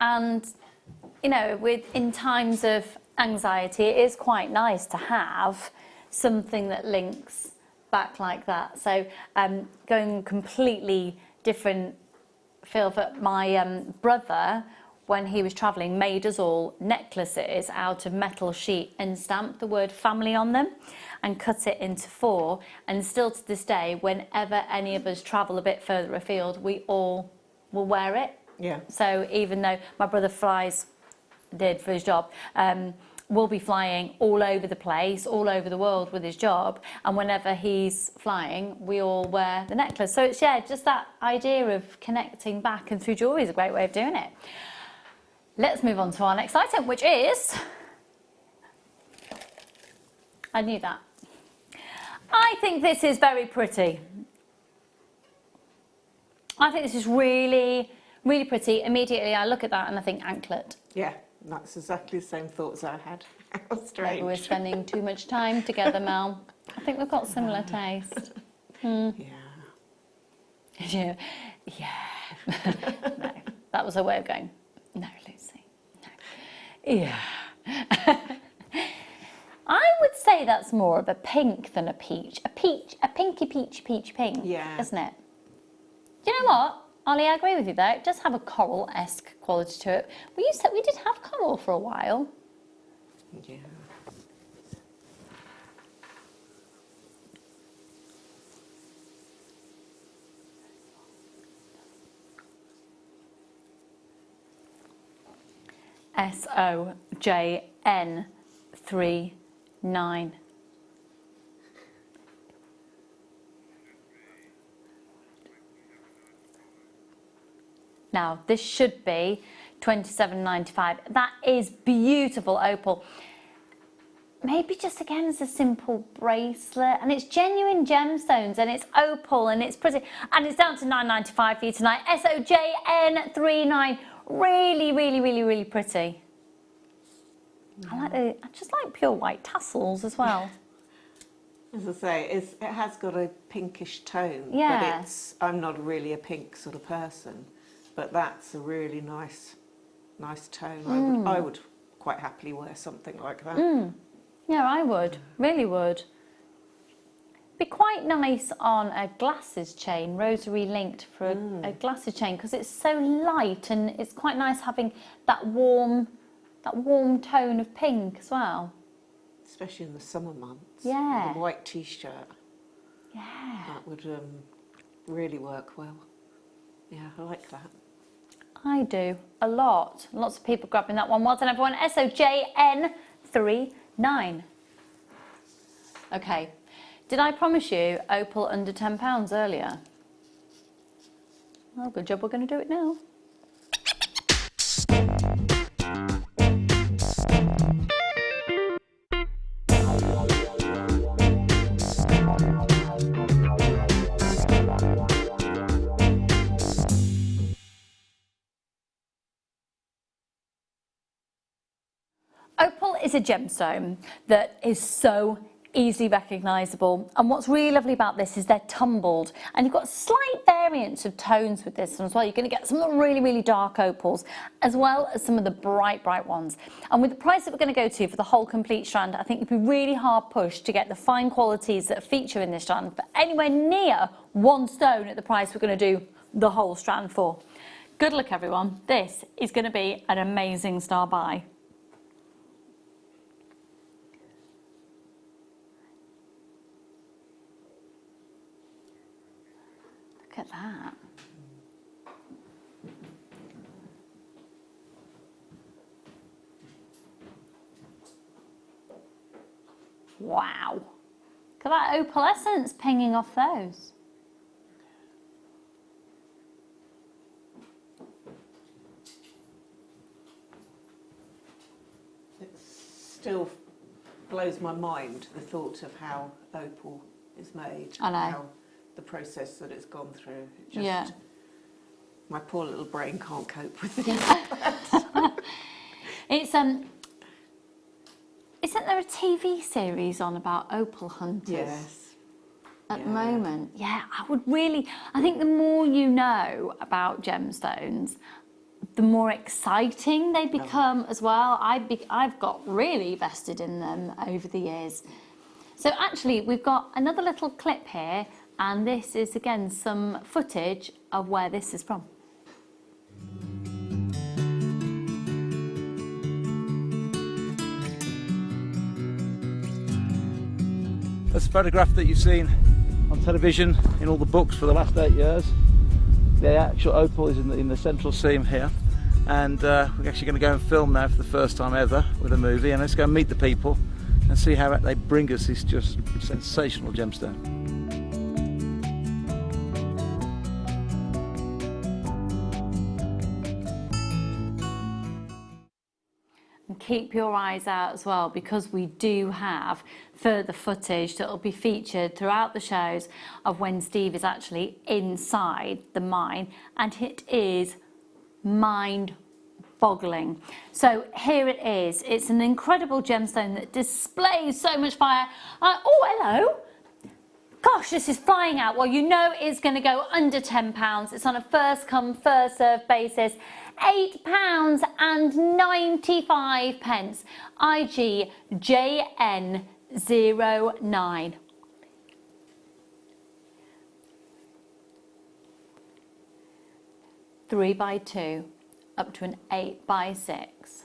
And, you know, in times of anxiety, it is quite nice to have something that links back like that. So going completely different feel, but my brother, when he was travelling, made us all necklaces out of metal sheet and stamped the word family on them and cut it into 4, and still to this day, whenever any of us travel a bit further afield, we all will wear it. Yeah. So even though my brother did for his job, will be flying all over the place, all over the world with his job, and whenever he's flying, we all wear the necklace. So it's, yeah, just that idea of connecting back, and through jewellery is a great way of doing it. Let's move on to our next item, which is... I knew that. I think this is very pretty. I think this is really, really pretty. Immediately I look at that and I think anklet. Yeah. That's exactly the same thoughts I had. How strange. Maybe we're spending too much time together, Mel. I think we've got similar taste. Yeah. Yeah. No, that was her way of going, no, Lucy, no. Yeah. I would say that's more of a pink than a peach. A pinky peach pink, isn't it? Do you know what? Ollie, I agree with you there. It does have a coral-esque quality to it. We did have coral for a while. Yeah. SOJN39. Now, this should be $27.95. That is beautiful opal. Maybe just again as a simple bracelet, and it's genuine gemstones, and it's opal, and it's pretty, and it's down to $9.95 for you tonight. SOJN39. Really, really, really, really pretty. I just like pure white tassels as well. As I say, it has got a pinkish tone. Yeah. But I'm not really a pink sort of person. But that's a really nice tone. I would quite happily wear something like that. Yeah, I would. Really would. Be quite nice on a glasses chain, rosary linked for a glasses chain, because it's so light, and it's quite nice having that warm tone of pink as well. Especially in the summer months. Yeah. With a white t-shirt. Yeah. That would really work well. Yeah, I like that. I do, a lot. Lots of people grabbing that one. Well done, everyone. SOJN39. Okay. Did I promise you opal under £10 earlier? Oh, good job we're going to do it now. Opal is a gemstone that is so easily recognisable, and what's really lovely about this is they're tumbled, and you've got slight variants of tones with this one as well. You're going to get some of the really, really dark opals as well as some of the bright, bright ones. And with the price that we're going to go to for the whole complete strand, I think you'd be really hard pushed to get the fine qualities that feature in this strand for anywhere near one stone at the price we're going to do the whole strand for. Good luck, everyone. This is going to be an amazing star buy. Look at that. Wow. Look at that opalescence pinging off those. It still blows my mind, the thought of how opal is made. I know. How the process that it's gone through. It just, Yeah. My poor little brain can't cope with it. It's isn't there a TV series on about opal hunters? Yes. At the moment, yeah, I think the more you know about gemstones, the more exciting they become as well. I've got really vested in them over the years. So actually, we've got another little clip here, and this is again some footage of where this is from. That's a photograph that you've seen on television in all the books for the last 8 years. The actual opal is in the central seam here, and we're actually going to go and film now for the first time ever with a movie, and let's go and meet the people and see how they bring us this just sensational gemstone. And keep your eyes out as well, because we do have further footage that will be featured throughout the shows of when Steve is actually inside the mine, and it is mind-boggling. So here it is. It's an incredible gemstone that displays so much fire. Oh, hello. Gosh, this is flying out. Well, you know it's going to go under £10. It's on a first come, first served basis. £8.95. IGJN09. Three by 2 up to an 8 by 6.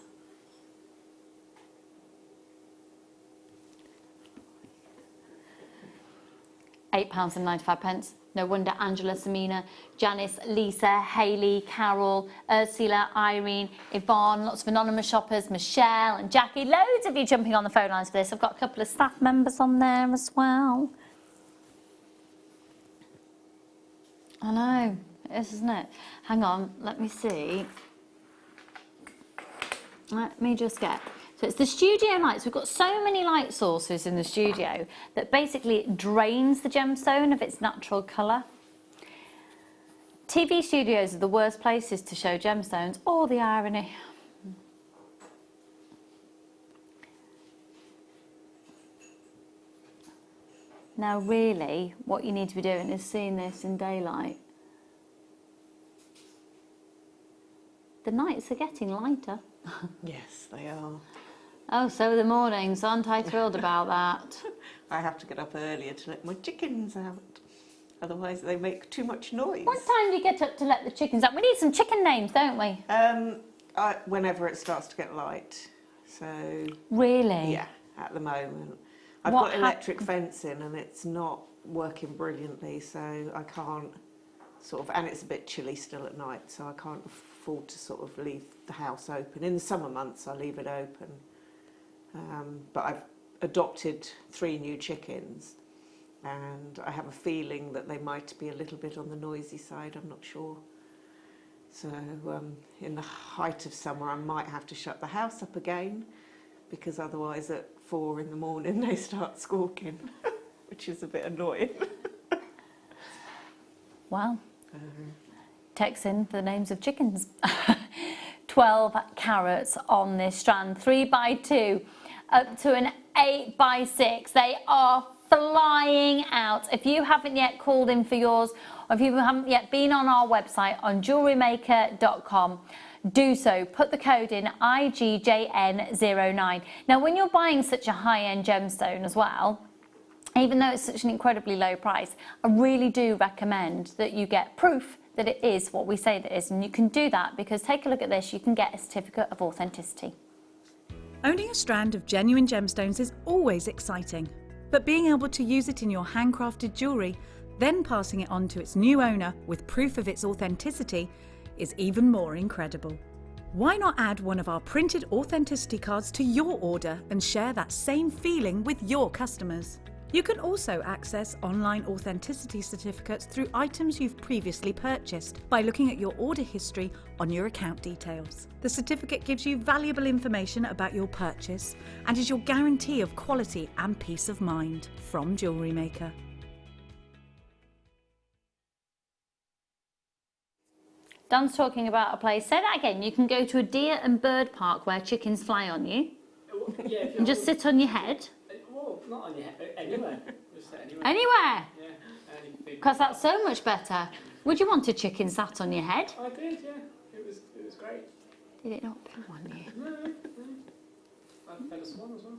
£8.95. No wonder Angela, Samina, Janice, Lisa, Hayley, Carol, Ursula, Irene, Yvonne, lots of anonymous shoppers, Michelle and Jackie, loads of you jumping on the phone lines for this. I've got a couple of staff members on there as well. I know, it is, isn't it? Hang on, let me see. Let me just get... So it's the studio lights. We've got so many light sources in the studio that basically it drains the gemstone of its natural colour. TV studios are the worst places to show gemstones. Oh, the irony. Now really, what you need to be doing is seeing this in daylight. The nights are getting lighter. Yes, they are. Oh, so are the mornings. Aren't I thrilled about that? I have to get up earlier to let my chickens out. Otherwise they make too much noise. What time do you get up to let the chickens out? We need some chicken names, don't we? Whenever it starts to get light. So really? Yeah, at the moment. I've got electric fencing and it's not working brilliantly, so I can't sort of, and it's a bit chilly still at night, so I can't afford to sort of leave the house open. In the summer months I leave it open. But I've adopted 3 new chickens, and I have a feeling that they might be a little bit on the noisy side. I'm not sure. So in the height of summer, I might have to shut the house up again, because otherwise at 4 in the morning they start squawking, which is a bit annoying. Wow. Text in the names of chickens. 12 carats on this strand, 3x2 up to an 8x6. They are flying out. If you haven't yet called in for yours, or if you haven't yet been on our website on JewelleryMaker.com, do so. Put the code in IGJN09. Now, when you're buying such a high-end gemstone as well, even though it's such an incredibly low price, I really do recommend that you get proof that it is what we say that it is. And you can do that because, take a look at this, you can get a certificate of authenticity. Owning a strand of genuine gemstones is always exciting, but being able to use it in your handcrafted jewellery, then passing it on to its new owner with proof of its authenticity, is even more incredible. Why not add one of our printed authenticity cards to your order and share that same feeling with your customers? You can also access online authenticity certificates through items you've previously purchased by looking at your order history on your account details. The certificate gives you valuable information about your purchase and is your guarantee of quality and peace of mind from Jewellery Maker. Dan's talking about a place, say that again, you can go to a deer and bird park where chickens fly on you Yeah, and just sit on your head. Well, not on your head, anywhere. Just sit anywhere. Anywhere? Yeah, anything. Because that's so much better. Would you want a chicken sat on your head? I did, yeah. It was great. Did it not poo on you? No. I've fed a swan as well.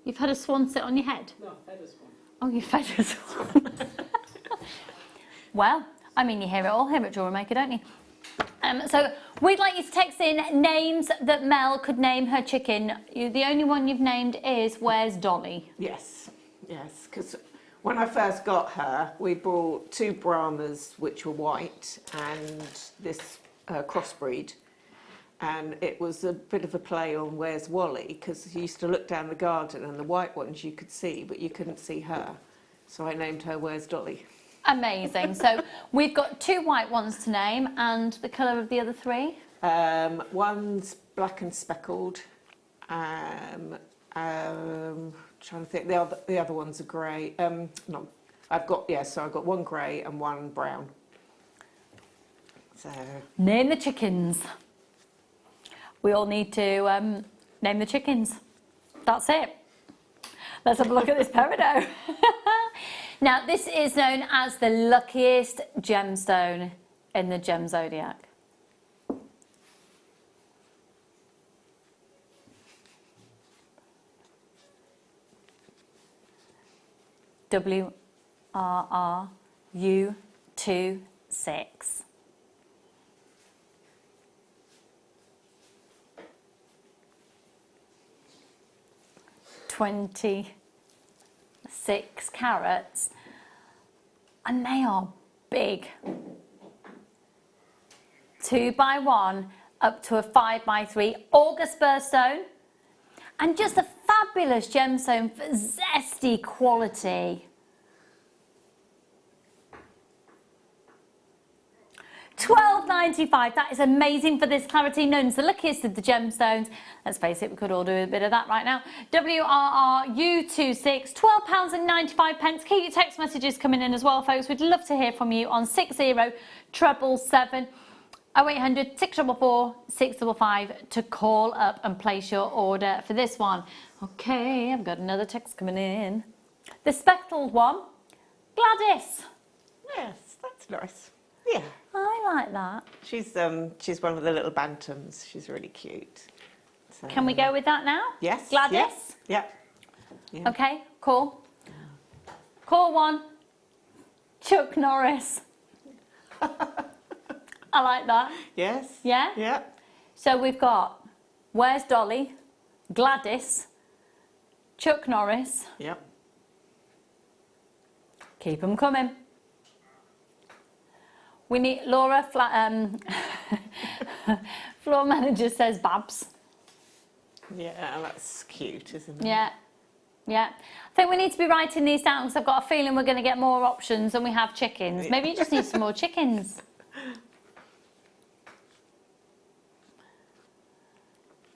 You've had a swan sit on your head? No, fed a swan. Oh, you fed a swan. Well, I mean, you hear it all here at JewelleryMaker, don't you? So we'd like you to text in names that Mel could name her chicken. The only one you've named is Where's Dolly? Yes, because when I first got her, we brought 2 Brahmas, which were white, and this crossbreed. And it was a bit of a play on Where's Wally, because you used to look down the garden and the white ones you could see, but you couldn't see her. So I named her Where's Dolly. Amazing. So we've got 2 white ones to name, and the colour of the other 3? One's black and speckled. Trying to think. The other ones are grey. No, I've got 1 grey and 1 brown. So Name the chickens. We all need to name the chickens. That's it. Let's have a look at this peridot. Now, this is known as the luckiest gemstone in the gem zodiac. WRRU26. $26 carats, and they are big. 2x1 up to a 5x3 August birthstone, and just a fabulous gemstone for zesty quality. $12.95. That is amazing for this clarity, known as the luckiest of the gemstones. Let's face it, we could all do a bit of that right now. WRRU26, £12.95. Keep your text messages coming in as well, folks. We'd love to hear from you on 60777 0800 644 655 to call up and place your order for this one. Okay, I've got another text coming in. The speckled one, Gladys. yes, that's nice. Yeah. I like that. She's one of the little bantams. She's really cute. So, Can we go with that now? Yes. Gladys? Yeah. Yeah. Okay, cool. Call 1. Chuck Norris. I like that. Yes. Yeah? Yeah. So we've got Where's Dolly, Gladys, Chuck Norris. Yep. Keep them coming. We need Laura, floor manager says Babs. Yeah, that's cute, isn't it? Yeah, yeah. I think we need to be writing these down because I've got a feeling we're going to get more options than we have chickens. Maybe you just need some more chickens.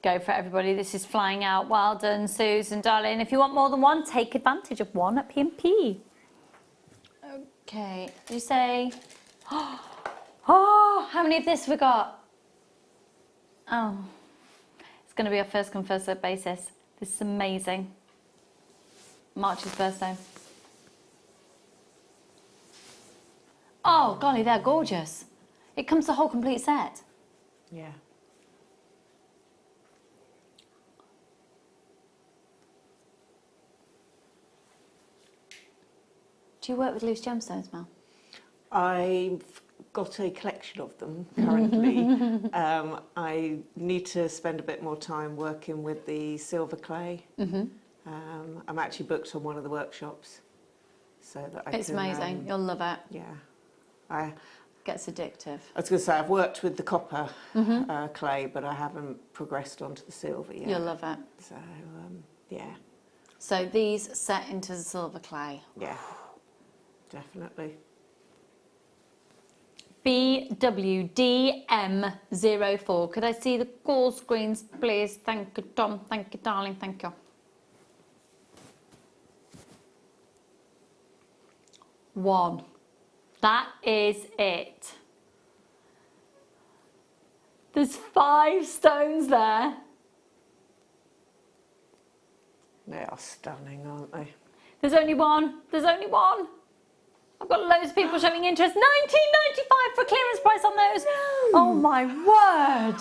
Go for it, everybody. This is flying out. Well done, Susan, darling. If you want more than one, take advantage of one at P&P. Okay, you say... Oh, how many of this have we got? Oh, it's going to be a first come, first served basis. This is amazing. March's birthday. Oh, golly, they're gorgeous. It comes the whole complete set. Yeah. Do you work with loose gemstones, Mel? I've got a collection of them currently. I need to spend a bit more time working with the silver clay. I'm actually booked on one of the workshops, so that I It's can, amazing. You'll love it. Yeah, Gets addictive. I was going to say I've worked with the copper clay, but I haven't progressed onto the silver yet. You'll love it. So yeah, So these set into the silver clay. yeah, definitely. BWDM04. Could I see the call screens, please? Thank you, Tom. Thank you, darling. Thank you. One. That is it. There's 5 stones there. They are stunning, aren't they? There's only one. There's only one. I've got loads of people showing interest. £19.95 for clearance price on those. No. Oh my word.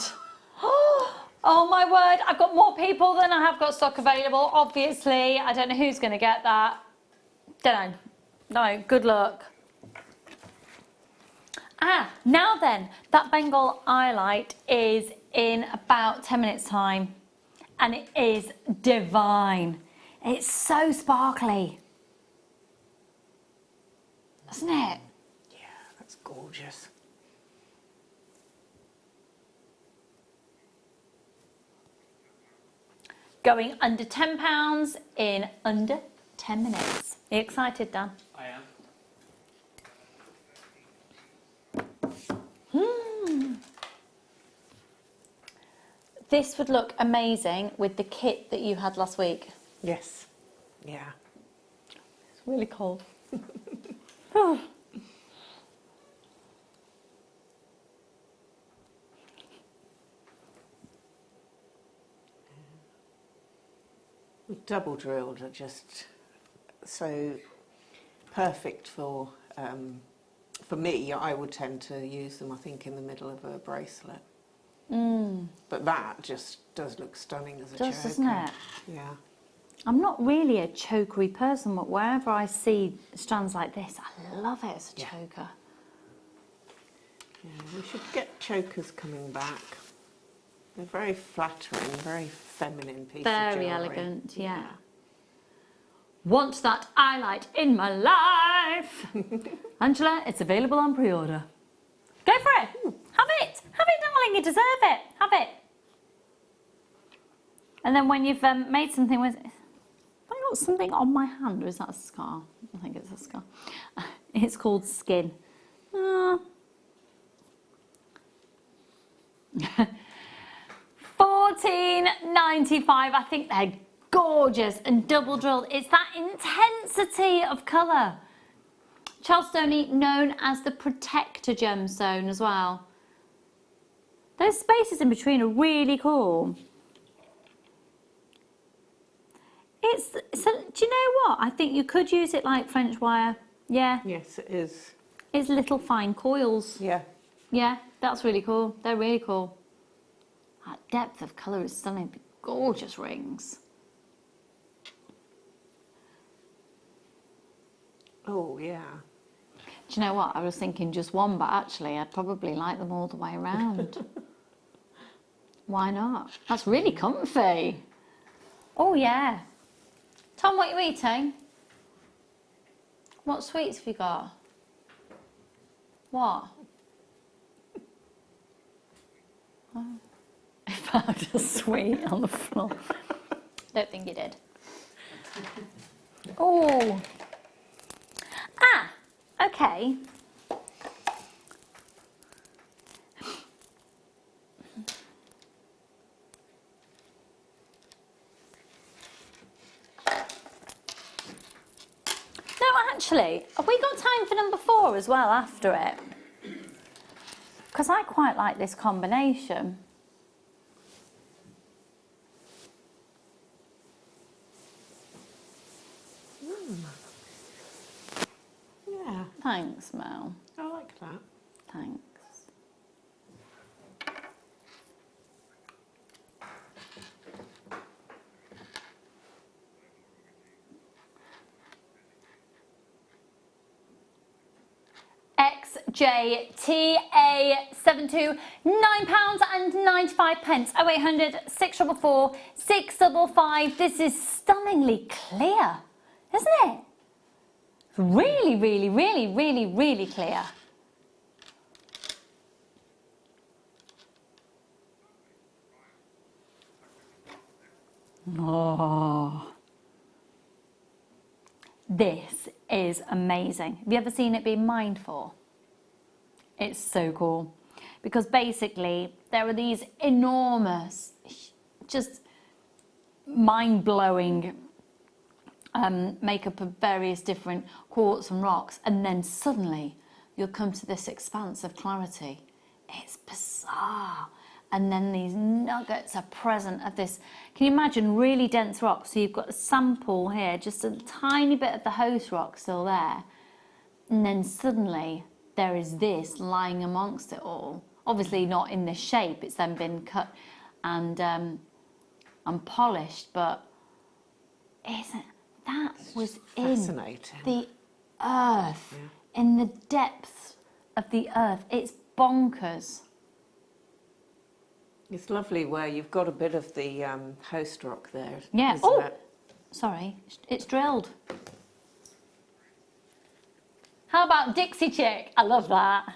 Oh my word. I've got more people than I have got stock available. Obviously, I don't know who's going to get that. Don't know. No, good luck. Now then, that Bengal highlight is in about 10 minutes time. And it is divine. It's so sparkly. Isn't it? Yeah, that's gorgeous. Going under £10 in under 10 minutes. Are you excited, Dan? I am. This would look amazing with the kit that you had last week. Yes. Yeah. It's really cold. Double drilled are just so perfect for me. I would tend to use them, I think, in the middle of a bracelet. But that just does look stunning as a choker. Doesn't it? Yeah. I'm not really a chokery person, but wherever I see strands like this, I love it as a choker. Yeah, we should get chokers coming back. They're very flattering, very feminine piece of Very jewellery. elegant, yeah. Want that highlight in my life? Angela, it's available on pre-order. Go for it. Have it. Have it, darling. You deserve it. Have it. And then when you've made something with... Have I got something on my hand, or is that a scar? I think it's a scar. It's called skin. $14.95. I think they're gorgeous and double drilled. It's that intensity of colour. Charles Stoney, known as the protector gemstone as well. Those spaces in between are really cool. Do you know what? I think you could use it like French wire. Yeah. Yes, it is. It's little fine coils. Yeah. Yeah, that's really cool. They're really cool. That depth of colour is stunning. Gorgeous rings. Oh, yeah. Do you know what? I was thinking just one, but actually I'd probably like them all the way around. Why not? That's really comfy. Oh, yeah. Tom, what are you eating? What sweets have you got? What? Oh. I found a sweet on the floor. Don't think you did. Oh. Okay. Actually, have we got time for number 4 as well after it? Because I quite like this combination. Yeah, Thanks, Mel. I like that. Thanks. XJTA72, £9.95. 0800 644 655. This is stunningly clear, isn't it? Really, really, really, really, really clear. Oh, this is amazing. Have you ever seen it being mined for? It's so cool, because basically there are these enormous, just mind-blowing makeup of various different quartz and rocks, and then suddenly you'll come to this expanse of clarity. It's bizarre. And then these nuggets are present of this, can you imagine, really dense rock? So you've got a sample here, just a tiny bit of the host rock still there, and then suddenly there is this lying amongst it all. Obviously not in this shape, it's then been cut and polished, but isn't that was in the earth, in the depths of the earth. It's bonkers. It's lovely where you've got a bit of the host rock there. Yeah. Isn't Oh, it? sorry, it's drilled. How about Dixie Chick? I love that.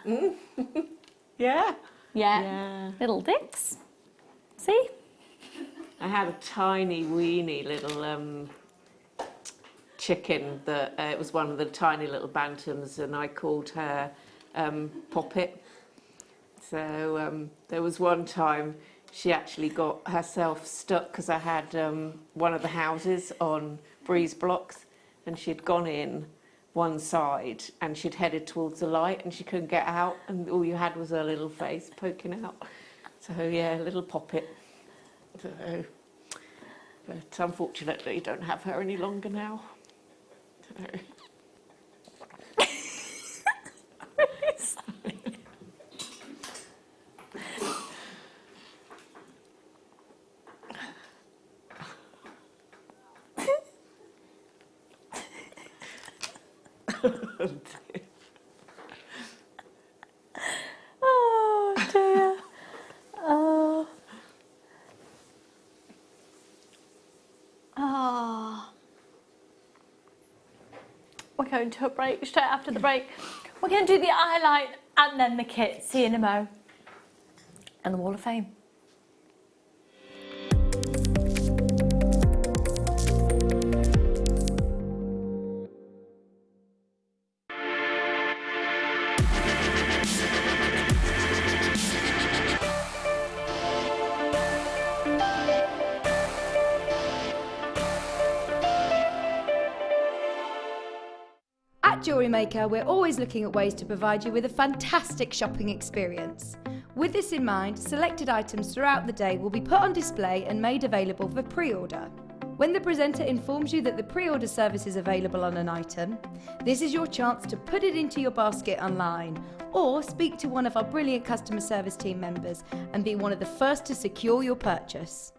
Yeah. Yeah. Little Dix. See? I had a tiny, weeny little chicken that it was one of the tiny little bantams, and I called her Poppet. So there was one time she actually got herself stuck because I had one of the houses on breeze blocks, and she'd gone in one side and she'd headed towards the light and she couldn't get out, and all you had was her little face poking out. So yeah, little Poppet. So, but unfortunately don't have her any longer now. So. Oh dear. Oh. Oh. We're going to a break. Straight after the break, we're going to do the highlight and then the kit. See you in a mo. And the Wall of Fame. At JewelleryMaker, we're always looking at ways to provide you with a fantastic shopping experience. With this in mind, selected items throughout the day will be put on display and made available for pre-order. When the presenter informs you that the pre-order service is available on an item, this is your chance to put it into your basket online, or speak to one of our brilliant customer service team members and be one of the first to secure your purchase.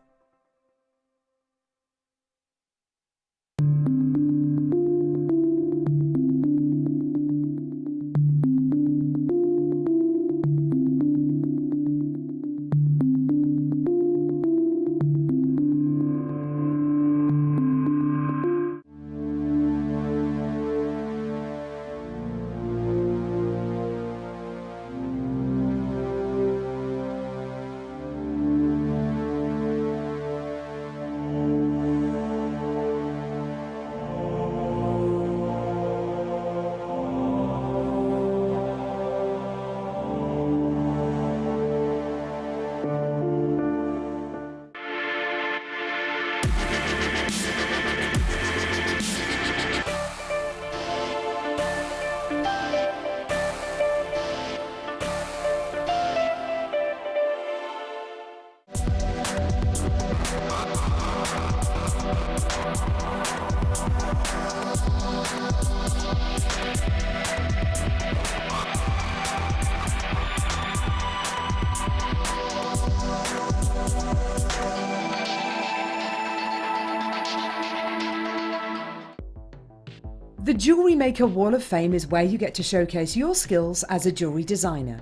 Jewellery Maker Wall of Fame is where you get to showcase your skills as a jewellery designer.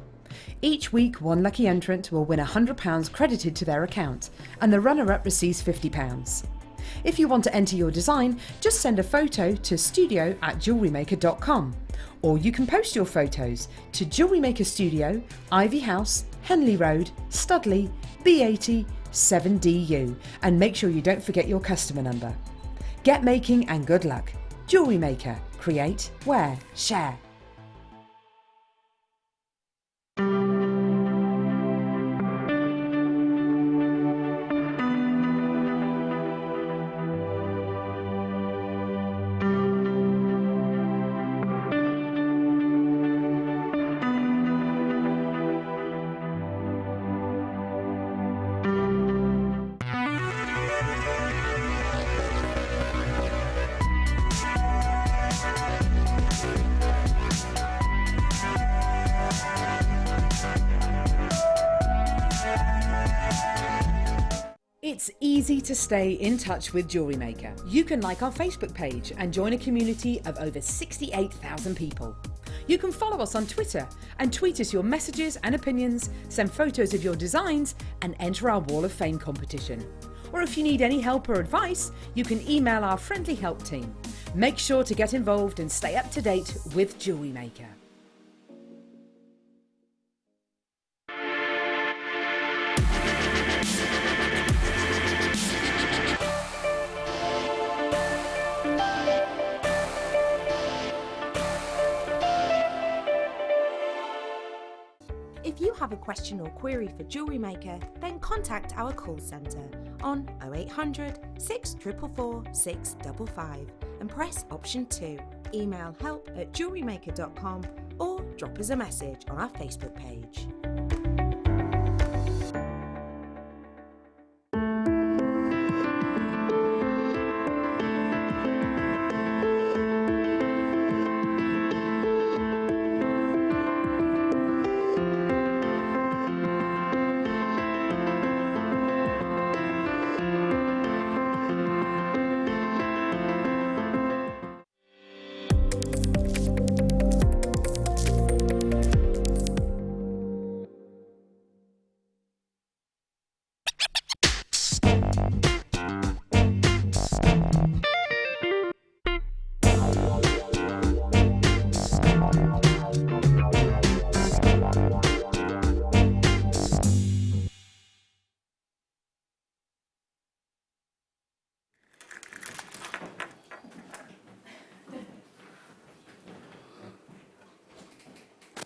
Each week, one lucky entrant will win £100 credited to their account, and the runner-up receives £50. If you want to enter your design, just send a photo to studio@jewellerymaker.com, or you can post your photos to Jewellery Maker Studio, Ivy House, Henley Road, Studley, B80 7DU, and make sure you don't forget your customer number. Get making and good luck. Jewellery Maker. Create, wear, share. It's easy to stay in touch with Jewellery Maker. You can like our Facebook page and join a community of over 68,000 people. You can follow us on Twitter and tweet us your messages and opinions, send photos of your designs and enter our Wall of Fame competition. Or if you need any help or advice, you can email our friendly help team. Make sure to get involved and stay up to date with Jewellery Maker. If you have a question or query for Jewellery Maker, then contact our call centre on 0800 644 655 and press option 2. Email help@jewellerymaker.com or drop us a message on our Facebook page.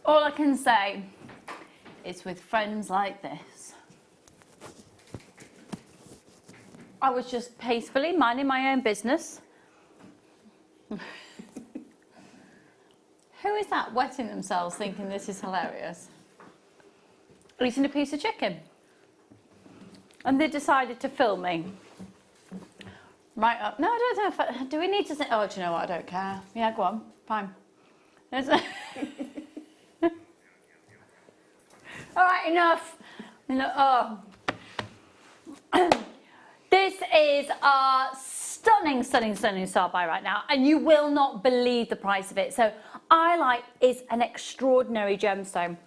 All I can say is with friends like this, I was just peacefully minding my own business. Who is that wetting themselves thinking this is hilarious? Eating a piece of chicken. And they decided to film me. Right up. No, I don't know if do we need to say, oh, do you know what, I don't care. Yeah, go on, fine. All right, enough. Oh. This is our stunning star buy right now, and you will not believe the price of it. So Iolite is an extraordinary gemstone.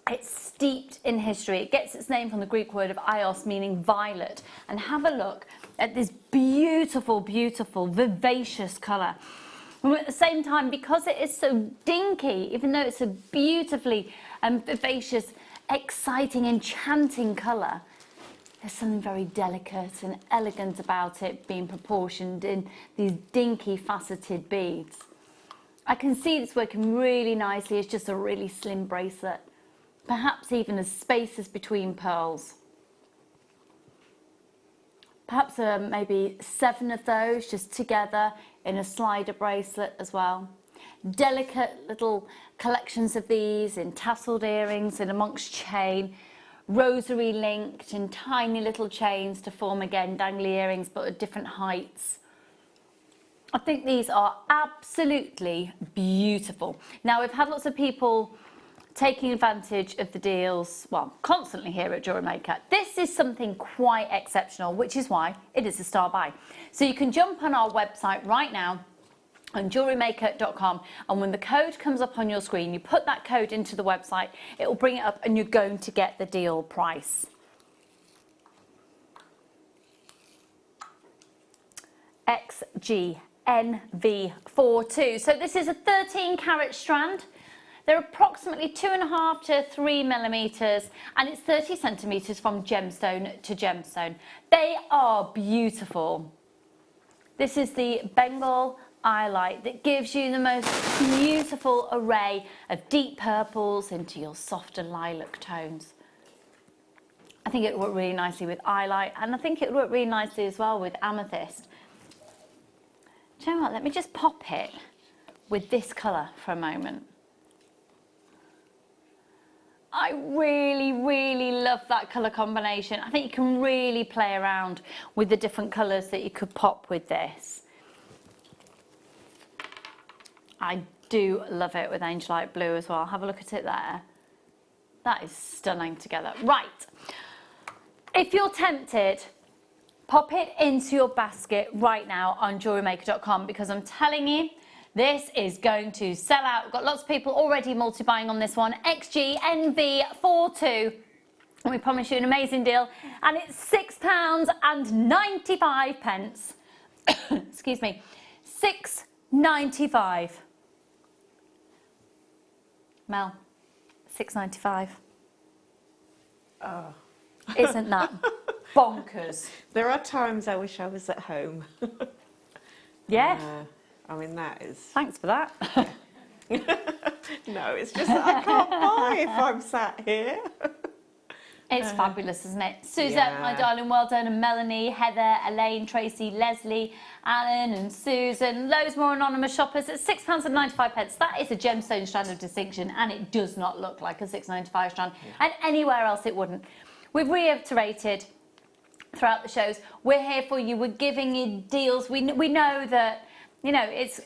It's steeped in history. It gets its name from the Greek word of ios, meaning violet. And have a look at this beautiful, vivacious colour. And at the same time, because it is so dinky, even though it's a beautifully vivacious, exciting, enchanting colour, there's something very delicate and elegant about it being proportioned in these dinky faceted beads. I can see this working really nicely as just a really slim bracelet, perhaps even as spaces between pearls. Perhaps maybe 7 of those just together in a slider bracelet as well. Delicate little collections of these in tasselled earrings and amongst chain, rosary linked in tiny little chains to form again dangly earrings but at different heights. I think these are absolutely beautiful. Now, we've had lots of people taking advantage of the deals, well, constantly here at Jewellery Maker. This is something quite exceptional, which is why it is a star buy. So you can jump on our website right now, on JewelleryMaker.com, and when the code comes up on your screen, you put that code into the website, it will bring it up and you're going to get the deal price. XGNV42. So this is a 13 carat strand. They're approximately 2.5 to 3 millimeters, and it's 30 centimeters from gemstone to gemstone. They are beautiful. This is the Bengal Highlight that gives you the most beautiful array of deep purples into your softer lilac tones. I think it would work really nicely with highlight, and I think it would work really nicely as well with amethyst. Do you know what? Let me just pop it with this colour for a moment. I really, really love that colour combination. I think you can really play around with the different colours that you could pop with this. I do love it with Angelite Blue as well. Have a look at it there. That is stunning together. Right, if you're tempted, pop it into your basket right now on JewelleryMaker.com, because I'm telling you, this is going to sell out. We've got lots of people already multi-buying on this one. XGNV42. And we promise you an amazing deal. And it's £6.95. Excuse me. £6.95. Mel, £6.95. Oh. Isn't that bonkers? There are times I wish I was at home. Yeah. I mean, that is... Thanks for that. No, it's just that I can't buy if I'm sat here. It's fabulous, isn't it? Suzette, Yeah. my darling, well done. And Melanie, Heather, Elaine, Tracy, Leslie, Alan and Susan. Loads more anonymous shoppers at £6.95. That is a gemstone strand of distinction, and it does not look like a £6.95 strand. And anywhere else it wouldn't. We've reiterated throughout the shows, we're here for you. We're giving you deals. We know that, you know, it's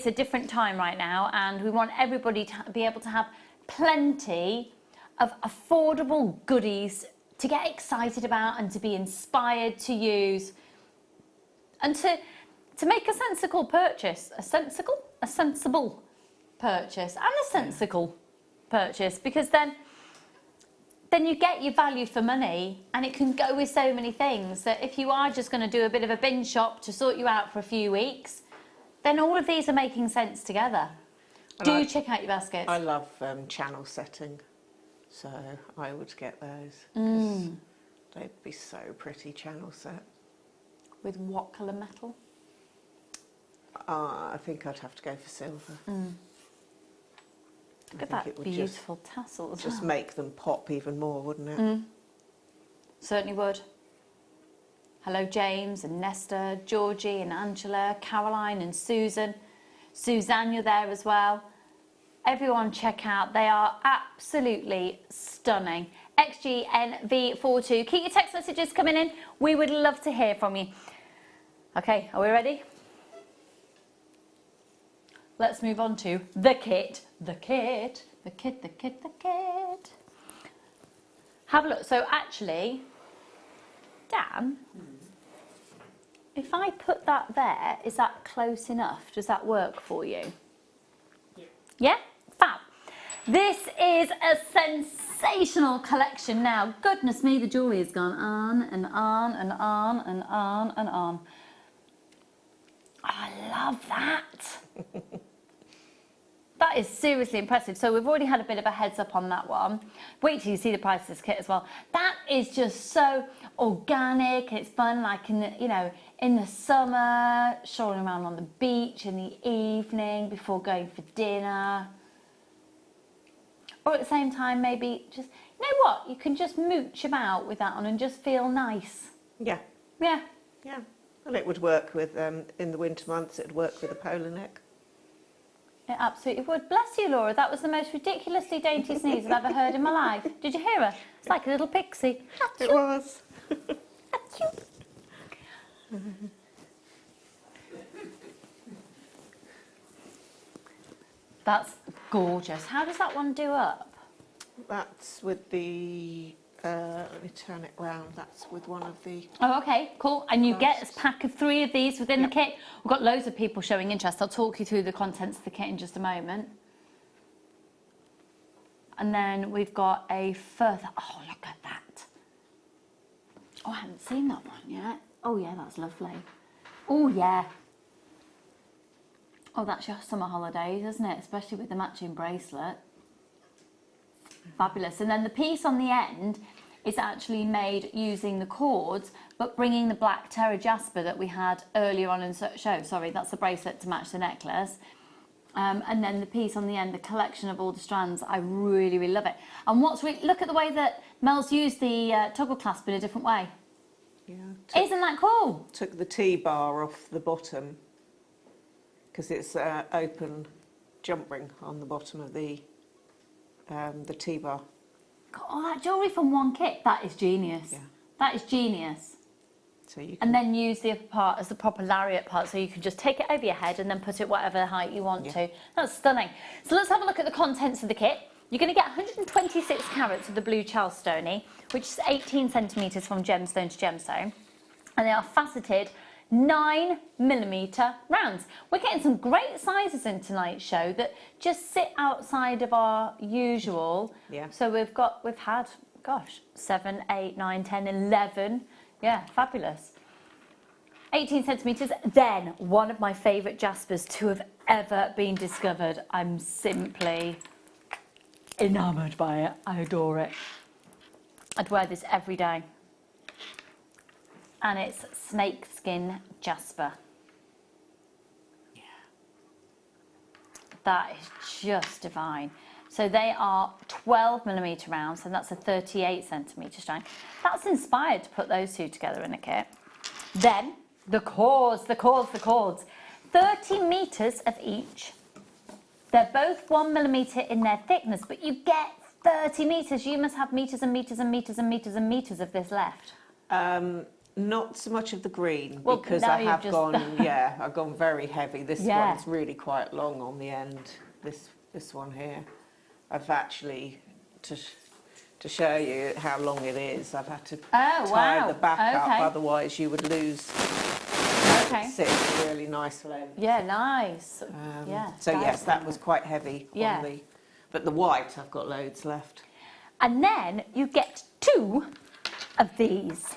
a different time right now, and we want everybody to be able to have plenty of affordable goodies to get excited about and to be inspired to use, and to make a sensible purchase, a sensible purchase, and a sensible purchase, because then you get your value for money, and it can go with so many things that if you are just going to do a bit of a binge shop to sort you out for a few weeks, then all of these are making sense together. Do check out your baskets. I love channel setting, so I would get those. 'Cause they'd be so pretty channel set. With what colour metal? I think I'd have to go for silver. Look at that beautiful tassel as Just well. make them pop even more, wouldn't it? Certainly would. Hello James and Nesta, Georgie and Angela, Caroline and Susan. Suzanne, you're there as well. Everyone check out, they are absolutely stunning. XGNV42. Keep your text messages coming in. We would love to hear from you. Okay, are we ready? Let's move on to the kit. The kit. Have a look. So actually, Dan, if I put that there, is that close enough? Does that work for you? Yeah? Fab. This is a sensational collection now. Goodness me, the jewellery has gone on and on and on and on and on. I love that. That is seriously impressive. So we've already had a bit of a heads up on that one. Wait till you see the price of this kit as well. That is just so organic. It's fun, like in the, you know, in the summer, strolling around on the beach in the evening before going for dinner. Or at the same time, maybe just, you know what? You can just mooch about with that on and just feel nice. Yeah. Yeah. Yeah. Well, it would work with, in the winter months, it would work with a polo neck. It absolutely would. Bless you, Laura. That was the most ridiculously dainty sneeze I've ever heard in my life. Did you hear her? It's like a little pixie. It was. That's gorgeous. How does that one do up? That's with the let me turn it round. That's with one of the... Oh, okay, cool. And you get a pack of 3 of these within the kit. We've got loads of people showing interest. I'll talk you through the contents of the kit in just a moment. And then we've got a further... Oh, look at that. Oh, I haven't seen that one yet. Oh, yeah, that's lovely. Oh, yeah. Oh, that's your summer holidays, isn't it? Especially with the matching bracelet. Fabulous. And then the piece on the end is actually made using the cords, but bringing the black Terra Jasper that we had earlier on in the show. Sorry, that's the bracelet to match the necklace. And then the piece on the end, the collection of all the strands, I really, really love it. And look at the way that Mel's used the toggle clasp in a different way. Yeah. Isn't that cool? Took the T-bar off the bottom because it's open jump ring on the bottom of the T-bar. God, all that jewellery from one kit, that is genius. Yeah. That is genius. So you can... And then use the upper part as the proper lariat part, so you can just take it over your head and then put it whatever height you want to. That's stunning. So let's have a look at the contents of the kit. You're going to get 126 carats of the blue Charlestoney, which is 18 centimetres from gemstone to gemstone. And they are faceted 9mm rounds. We're getting some great sizes in tonight's show that just sit outside of our usual. Yeah. So we've had, gosh, 7, 8, 9, 10, 11. Yeah, fabulous. 18 centimetres. Then, one of my favourite Jaspers to have ever been discovered. I'm simply enamoured by it. I adore it. I'd wear this every day. And it's snakeskin Jasper. Yeah. That is just divine. So they are 12mm rounds, and that's a 38cm strand. That's inspired to put those two together in a kit. Then the cords. 30 metres of each. They're both 1mm in their thickness, but you get 30 metres. You must have metres and metres and metres and metres and metres of this left. Not so much of the green, well, because I have I've gone very heavy. This one's really quite long on the end. This one here, I've actually to show you how long it is. I've had to tie the back up, otherwise you would lose. It sits really nice length. Yeah, nice. So yes, that was quite heavy. On the, but the white, I've got loads left. And then you get 2 of these.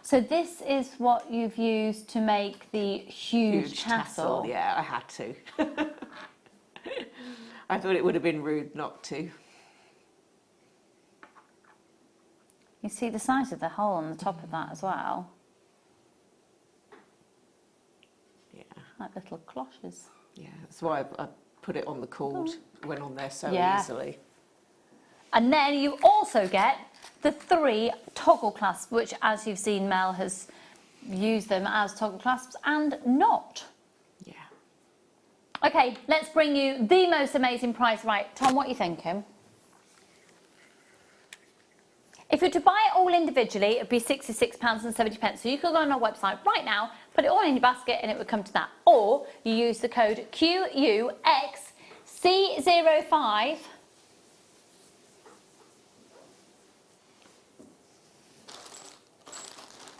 So this is what you've used to make the huge tassel. Yeah, I had to. I thought it would have been rude not to. You see the size of the hole on the top of that as well. Yeah. Like little cloches. Yeah, that's why I put it on the cord. Went on there so easily. And then you also get the 3 toggle clasps, which, as you've seen, Mel has used them as toggle clasps and not. Yeah. Okay, let's bring you the most amazing price. Right, Tom, what are you thinking? If you were to buy it all individually, it would be £66.70. So you could go on our website right now, put it all in your basket, and it would come to that. Or you use the code QUXC05.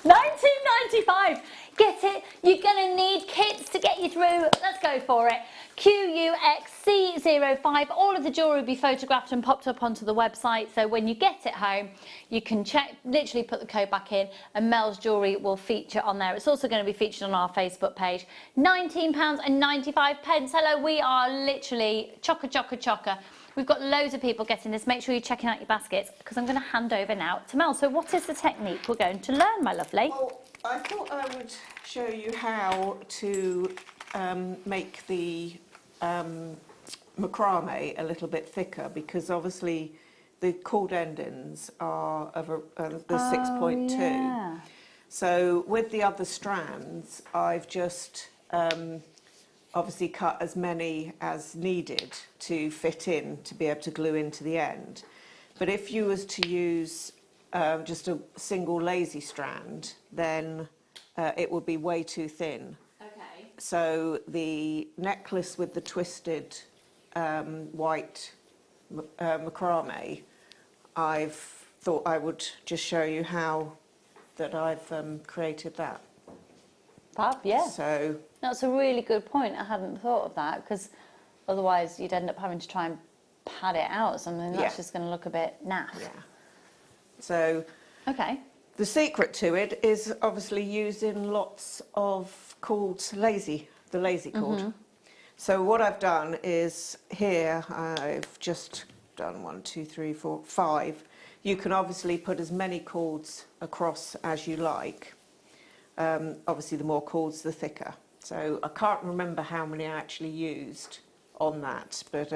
£19.95. Get it? You're going to need kits to get you through. Let's go for it. QUXC05. All of the jewellery will be photographed and popped up onto the website. So when you get it home, you can check, literally put the code back in, and Mel's jewellery will feature on there. It's also going to be featured on our Facebook page. £19.95. Hello, we are literally chocker. We've got loads of people getting this. Make sure you're checking out your baskets, because I'm going to hand over now to Mel. So what is the technique we're going to learn, my lovely? Well, I thought I would show you how to make the macrame a little bit thicker, because obviously the cord endings are of the 6.2. Yeah. So with the other strands, I've just obviously cut as many as needed to fit in to be able to glue into the end. But if you was to use just a single lazy strand, then it would be way too thin. Okay. So the necklace with the twisted white macrame, I've thought I would just show you how that I've created that. Fab, yeah. So That's a really good point. I hadn't thought of that, because otherwise you'd end up having to try and pad it out or something. That's Yeah. just going to look a bit naff. yeah. So Okay. the secret to it is obviously using lots of cords, the lazy cord. So what I've done is here I've just done 1, 2, 3, 4, 5. You can obviously put as many cords across as you like. Obviously the more cords the thicker. So I can't remember how many I actually used on that, but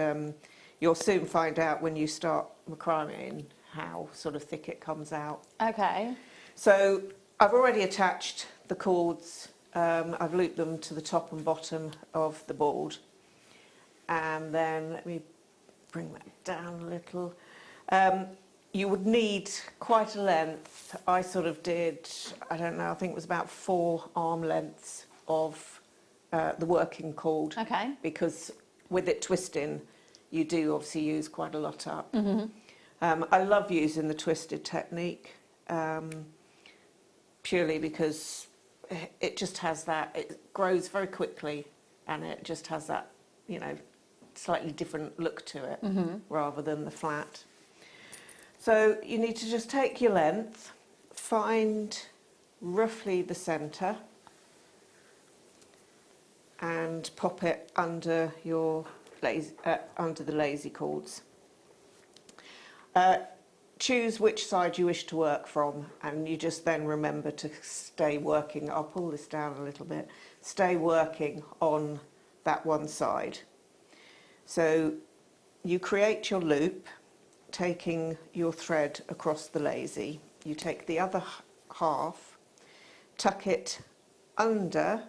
you'll soon find out when you start macrameing how sort of thick it comes out. Okay. So I've already attached the cords. I've looped them to the top and bottom of the board, and then let me bring that down a little. You would need quite a length. I sort of did, I don't know, I think it was about 4 arm lengths of the working cord. Okay. Because with it twisting, you do obviously use quite a lot up. I love using the twisted technique, purely because it just has that, it grows very quickly, and it just has that, you know, slightly different look to it, rather than the flat. So you need to just take your length, find roughly the centre, and pop it under your under the lazy cords. Choose which side you wish to work from, and you just then remember to stay working. I'll pull this down a little bit. Stay working on that one side. So you create your loop, taking your thread across the lazy. You take the other half, tuck it under,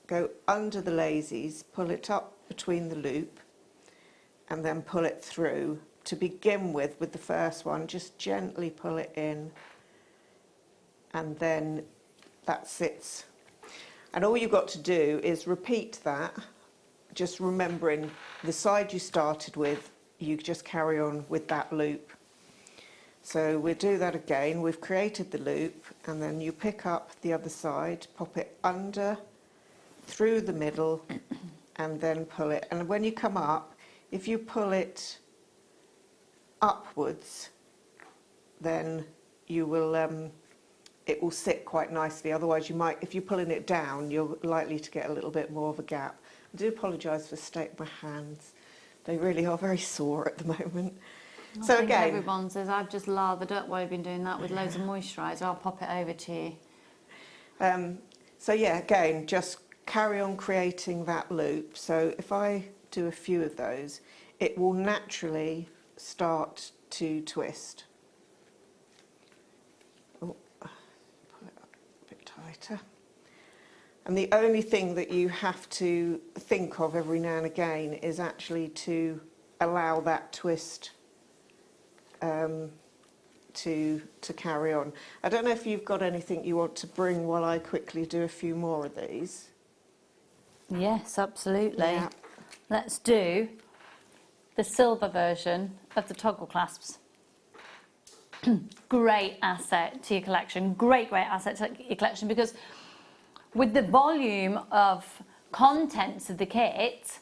go under the lazies, pull it up between the loop, and then pull it through. To begin with the first one, just gently pull it in, and then that sits. And all you've got to do is repeat that, just remembering the side you started with, you just carry on with that loop. So we'll do that again. We've created the loop, and then you pick up the other side, pop it under, through the middle, and then pull it. And when you come up, if you pull it upwards, then you will it will sit quite nicely. Otherwise you might, if you're pulling it down, you're likely to get a little bit more of a gap. I do apologise for the state of my hands. They really are very sore at the moment. So again, everyone says I've just lathered up while you've been doing that with loads of moisturiser. I'll pop it over to you. So yeah, again, just carry on creating that loop. So if I do a few of those, it will naturally start to twist. Oh, pull it up a bit tighter. And the only thing that you have to think of every now and again is actually to allow that twist to carry on. I don't know if you've got anything you want to bring while I quickly do a few more of these. Yes, absolutely. Yeah. Let's do the silver version of the toggle clasps. Great asset to your collection. Great asset to your collection, because with the volume of contents of the kit,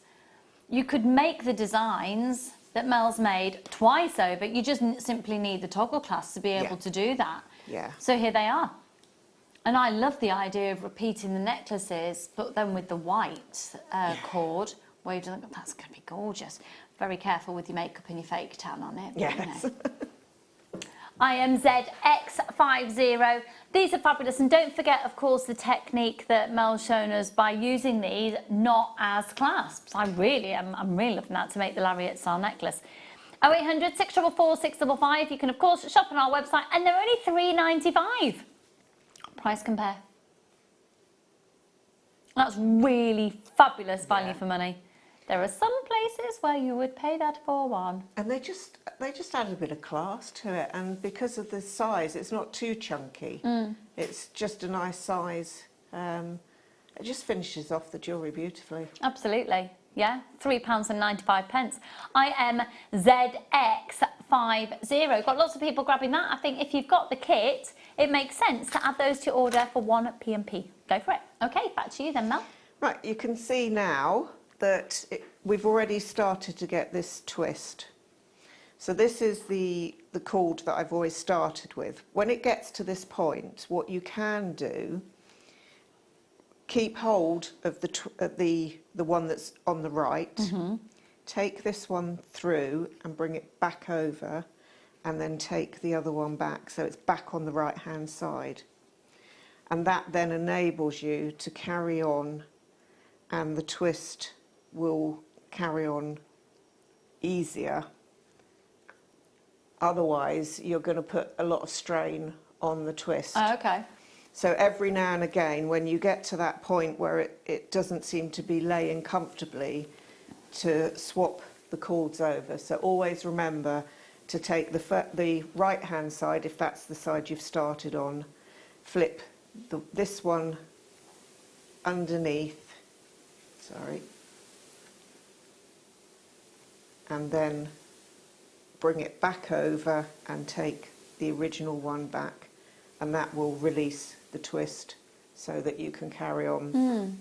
you could make the designs that Mel's made twice over. You just simply need the toggle clasps to be able to do that. Yeah. So here they are. And I love the idea of repeating the necklaces, but then with the white cord, where you've done, that's going to be gorgeous. Very careful with your makeup and your fake tan on it. Yes. You know. I am ZX50. These are fabulous, and don't forget, of course, the technique that Mel's shown us by using these not as clasps. I'm really loving that to make the lariat style necklace. 0800 644 655. You can, of course, shop on our website, and they're only £3.95. Price compare. That's really fabulous value for money. There are some places where you would pay that for one. And they just add a bit of class to it, and because of the size, it's not too chunky. It's just a nice size. It just finishes off the jewellery beautifully. Absolutely, yeah. £3.95. I am ZX50. 150. Got lots of people grabbing that. I think if you've got the kit, it makes sense to add those to your order for 1 P&P. Go for it. Okay, back to you then, Mel. Right, you can see now that we've already started to get this twist. So this is the cord that I've always started with. When it gets to this point, what you can do, keep hold of the one that's on the right, take this one through and bring it back over, and then take the other one back so it's back on the right hand side. And that then enables you to carry on, and the twist will carry on easier. Otherwise, you're going to put a lot of strain on the twist. Oh, okay. So every now and again, when you get to that point where it doesn't seem to be laying comfortably, to swap the cords over. So always remember to take the right-hand side, if that's the side you've started on, flip this one underneath, and then bring it back over and take the original one back, and that will release the twist so that you can carry on.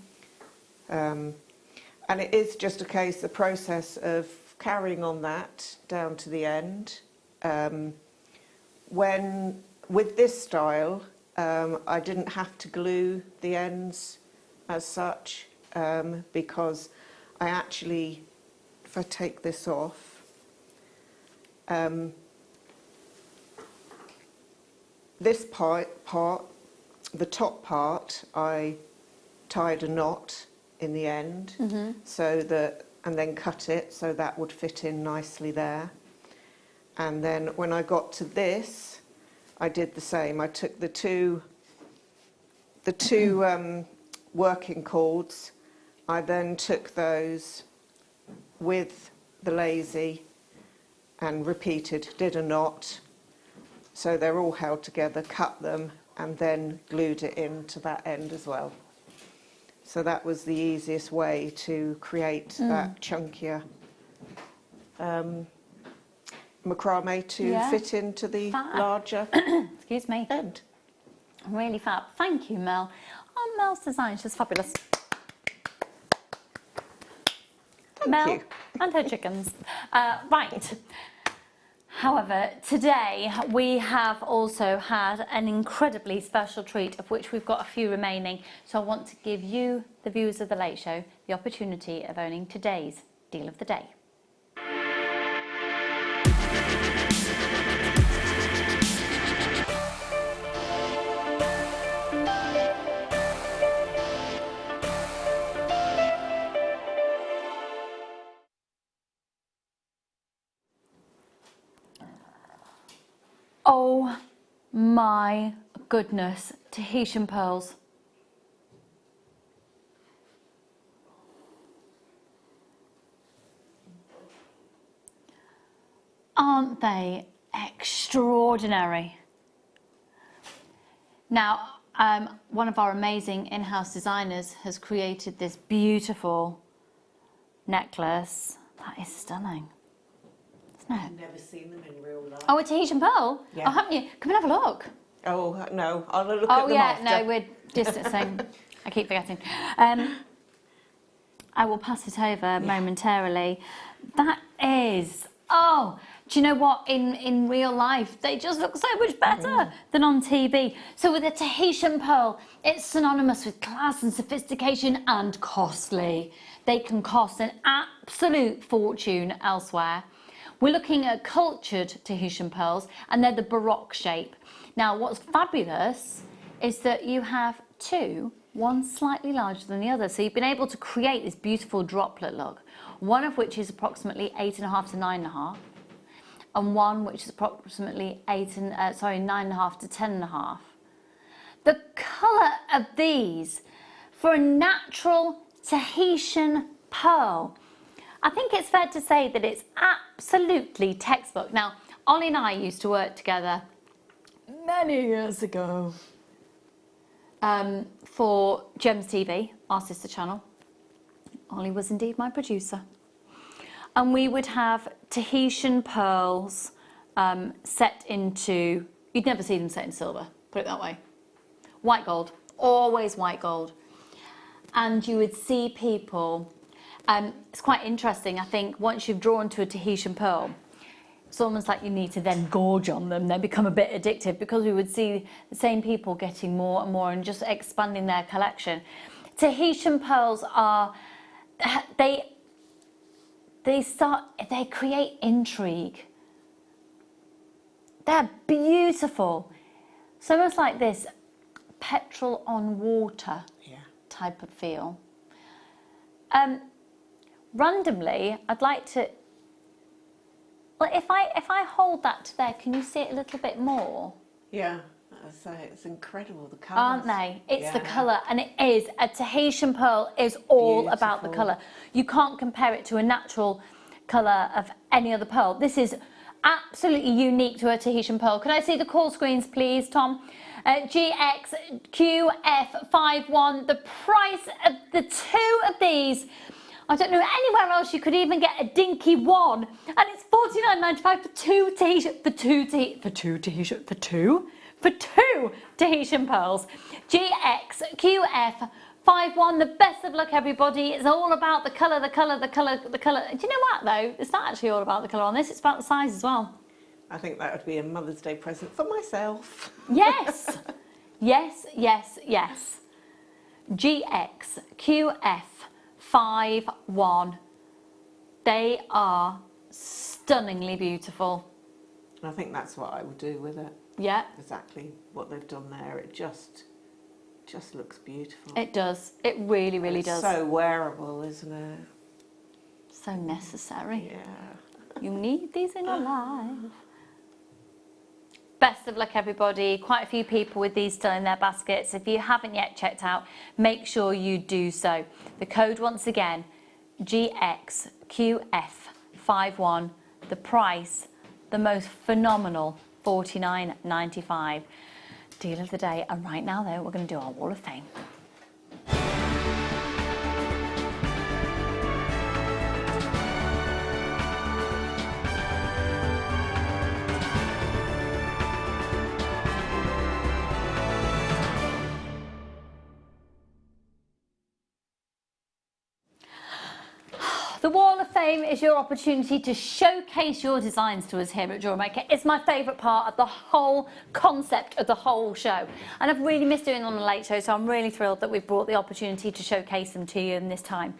And it is just the process of carrying on that down to the end. With this style, I didn't have to glue the ends as such, because I actually, if I take this off, this part, the top part, I tied a knot in the end, so that, and then cut it so that would fit in nicely there. And then when I got to this, I did the same. I took the two working cords. I then took those with the lazy and repeated, did a knot, so they're all held together, cut them, and then glued it into that end as well. So that was the easiest way to create that chunkier macrame to fit into the larger excuse me, end. Really fab. Thank you, Mel. Oh, Mel's design is just fabulous. Mel you. and her chickens. Right. However, today we have also had an incredibly special treat, of which we've got a few remaining. So I want to give you, the viewers of The Late Show, the opportunity of owning today's deal of the day. Oh my goodness, Tahitian pearls. Aren't they extraordinary? Now, one of our amazing in-house designers has created this beautiful necklace. That is stunning. I've never seen them in real life. Oh, a Tahitian pearl? Yeah. Oh, haven't you? Come and have a look. Oh, no, I'll look at them after. No, we're distancing. I keep forgetting. I will pass it over momentarily. That is, do you know what? In real life, they just look so much better than on TV. So with a Tahitian pearl, it's synonymous with class and sophistication and costly. They can cost an absolute fortune elsewhere. We're looking at cultured Tahitian pearls, and they're the Baroque shape. Now, what's fabulous is that you have two, one slightly larger than the other. So you've been able to create this beautiful droplet look, one of which is approximately 8.5 to 9.5, and one which is approximately 9.5 to 10.5. The colour of these for a natural Tahitian pearl, I think it's fair to say that it's absolutely textbook. Now, Ollie and I used to work together many years ago for Gems TV, our sister channel. Ollie was indeed my producer. And we would have Tahitian pearls set into, you'd never see them set in silver, put it that way. White gold, always white gold. And you would see people, it's quite interesting, I think, once you've drawn to a Tahitian pearl, it's almost like you need to then gorge on them, they become a bit addictive, because we would see the same people getting more and more and just expanding their collection. Tahitian pearls are, they create intrigue. They're beautiful. It's almost like this petrol on water type of feel. Randomly, I'd like to, well, if I hold that to there, can you see it a little bit more? Yeah, it's incredible, the colours. Aren't they? It's the colour, and it is. A Tahitian pearl is all about the colour. You can't compare it to a natural colour of any other pearl. This is absolutely unique to a Tahitian pearl. Can I see the call screens, please, Tom? GXQF51, the price of the two of these, I don't know anywhere else you could even get a dinky one, and it's $49.95 for two Tahitian pearls. GXQF51, the best of luck, everybody. It's all about the colour, the colour, the colour, the colour. Do you know what, though? It's not actually all about the colour on this, it's about the size as well. I think that would be a Mother's Day present for myself. Yes, yes, yes, yes. GXQF51. They are stunningly beautiful. I think that's what I would do with it. Yeah. Exactly what they've done there. It just looks beautiful. It does. It really, really it's does. So wearable, isn't it? So necessary. Yeah. You need these in your life. Best of luck, everybody. Quite a few people with these still in their baskets. If you haven't yet checked out, make sure you do so. The code, once again, GXQF51. The price, the most phenomenal, $49.95. Deal of the day. And right now, though, we're going to do our Wall of Fame. The Wall of Fame is your opportunity to showcase your designs to us here at JewelleryMaker. It's my favourite part of the whole concept of the whole show. And I've really missed doing on the late show, so I'm really thrilled that we've brought the opportunity to showcase them to you in this time.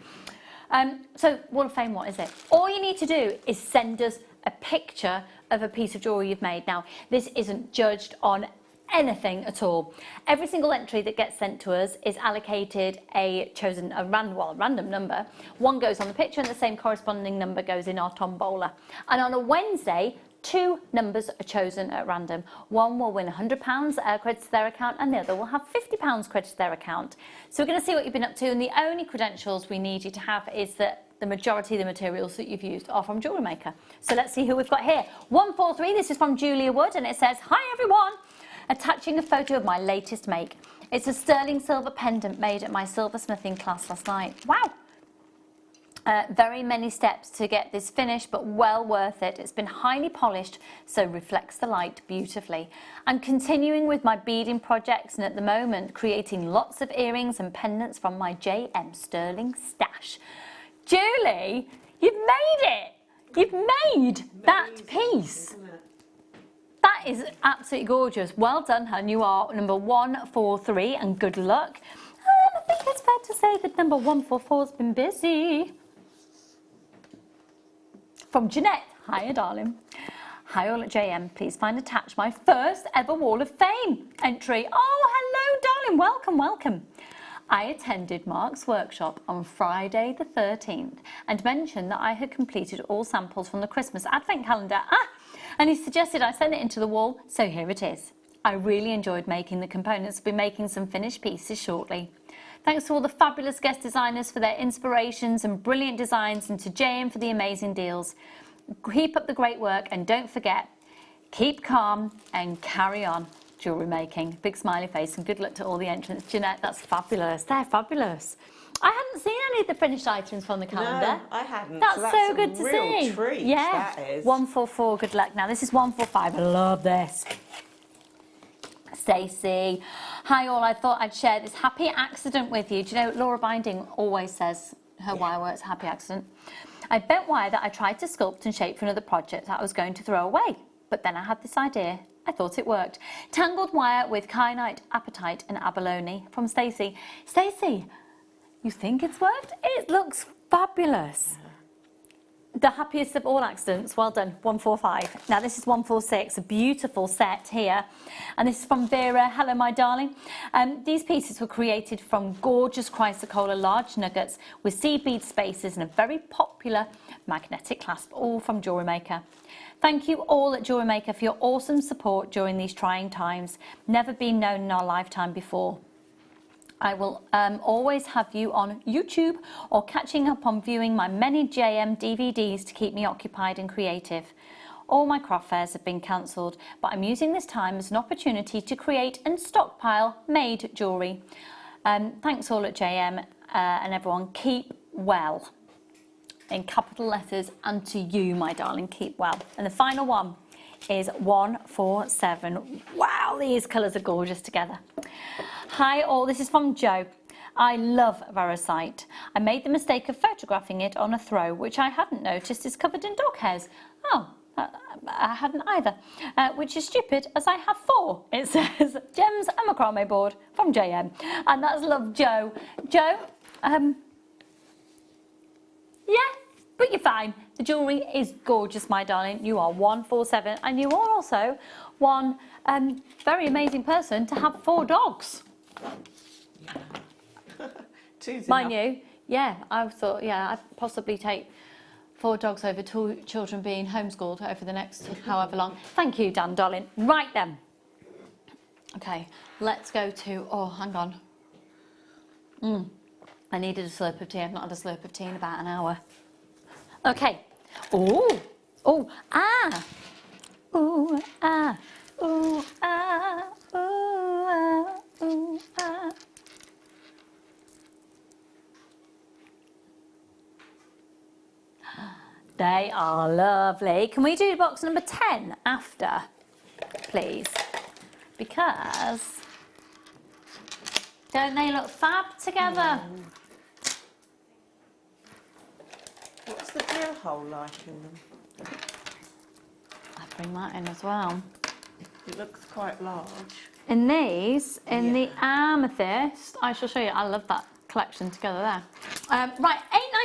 So, Wall of Fame, what is it? All you need to do is send us a picture of a piece of jewellery you've made. Now, this isn't judged on anything at all. Every single entry that gets sent to us is allocated a random number. One goes on the picture and the same corresponding number goes in our tombola. And on a Wednesday, 2 numbers are chosen at random. One will win £100 credit to their account, and the other will have £50 credit to their account. So we're going to see what you've been up to, and the only credentials we need you to have is that the majority of the materials that you've used are from JewelleryMaker. So let's see who we've got here. 143, this is from Julia Wood, and it says, "Hi everyone, attaching a photo of my latest make. It's a sterling silver pendant made at my silversmithing class last night. Wow! Very many steps to get this finished, but well worth it. It's been highly polished, so reflects the light beautifully. I'm continuing with my beading projects, and at the moment creating lots of earrings and pendants from my JM Sterling stash." Julie, you've made it! You've made that piece. That is absolutely gorgeous. Well done, hun. You are number 143, and good luck. I think it's fair to say that number 144's been busy. From Jeanette. Hiya, darling. Hi, all at JM. Please find attached my first ever Wall of Fame entry. Oh, hello, darling. Welcome, welcome. I attended Mark's workshop on Friday the 13th and mentioned that I had completed all samples from the Christmas advent calendar. And he suggested I send it into the wall, so here it is. I really enjoyed making the components. I'll be making some finished pieces shortly. Thanks to all the fabulous guest designers for their inspirations and brilliant designs, and to JM for the amazing deals. Keep up the great work, and don't forget, keep calm and carry on jewellery making. Big smiley face, and good luck to all the entrants. Jeanette, that's fabulous. They're fabulous. I hadn't seen any of the finished items from the calendar. No, I hadn't. That's so a good to real see. Treat, Yeah, that is. 144, good luck. Now this is 145, I love this. Stacey, hi all, I thought I'd share this happy accident with you. Do you know, Laura Binding always says her wire work's a happy accident. I bent wire that I tried to sculpt and shape for another project that I was going to throw away. But then I had this idea. I thought it worked. Tangled wire with kyanite, apatite and abalone from Stacey. Stacey, you think it's worked? It looks fabulous. The happiest of all accidents. Well done. 145. Now this is 146. A beautiful set here. And this is from Vera. Hello, my darling. These pieces were created from gorgeous chrysocolla large nuggets with seed bead spaces and a very popular magnetic clasp, all from JewelleryMaker. Thank you all at JewelleryMaker for your awesome support during these trying times. Never been known in our lifetime before. I will always have you on YouTube or catching up on viewing my many JM DVDs to keep me occupied and creative. All my craft fairs have been cancelled, but I'm using this time as an opportunity to create and stockpile made jewellery. Thanks all at JM and everyone, keep well. In capital letters, and to you, my darling, keep well. And the final one is 147. Wow, these colours are gorgeous together. Hi all, this is from Joe. I love Verasite. I made the mistake of photographing it on a throw, which I hadn't noticed is covered in dog hairs. Oh, I hadn't either, which is stupid as I have 4. It says Gems and Macrame board from JM. And that's love, Joe. Joe, yeah, but you're fine. The jewellery is gorgeous, my darling. You are 147 and you are also one very amazing person to have 4 dogs. Two's Mind enough. you, yeah, I thought, yeah, I'd possibly take 4 dogs over 2 children being homeschooled over the next however long. Thank you, Dan, darling. Right then. Okay, let's go to, oh, hang on. I needed a slurp of tea. I've not had a slurp of tea in about an hour. Okay. Oh, oh, ah. Ooh, ah. Ooh, ah. Ooh, ah. Ooh, ah. They are lovely. Can we do box number 10 after, please? Because don't they look fab together? What's the drill hole like in them? I'll bring that in as well. It looks quite large. In these, in the amethyst, I shall show you. I love that collection together there. Right,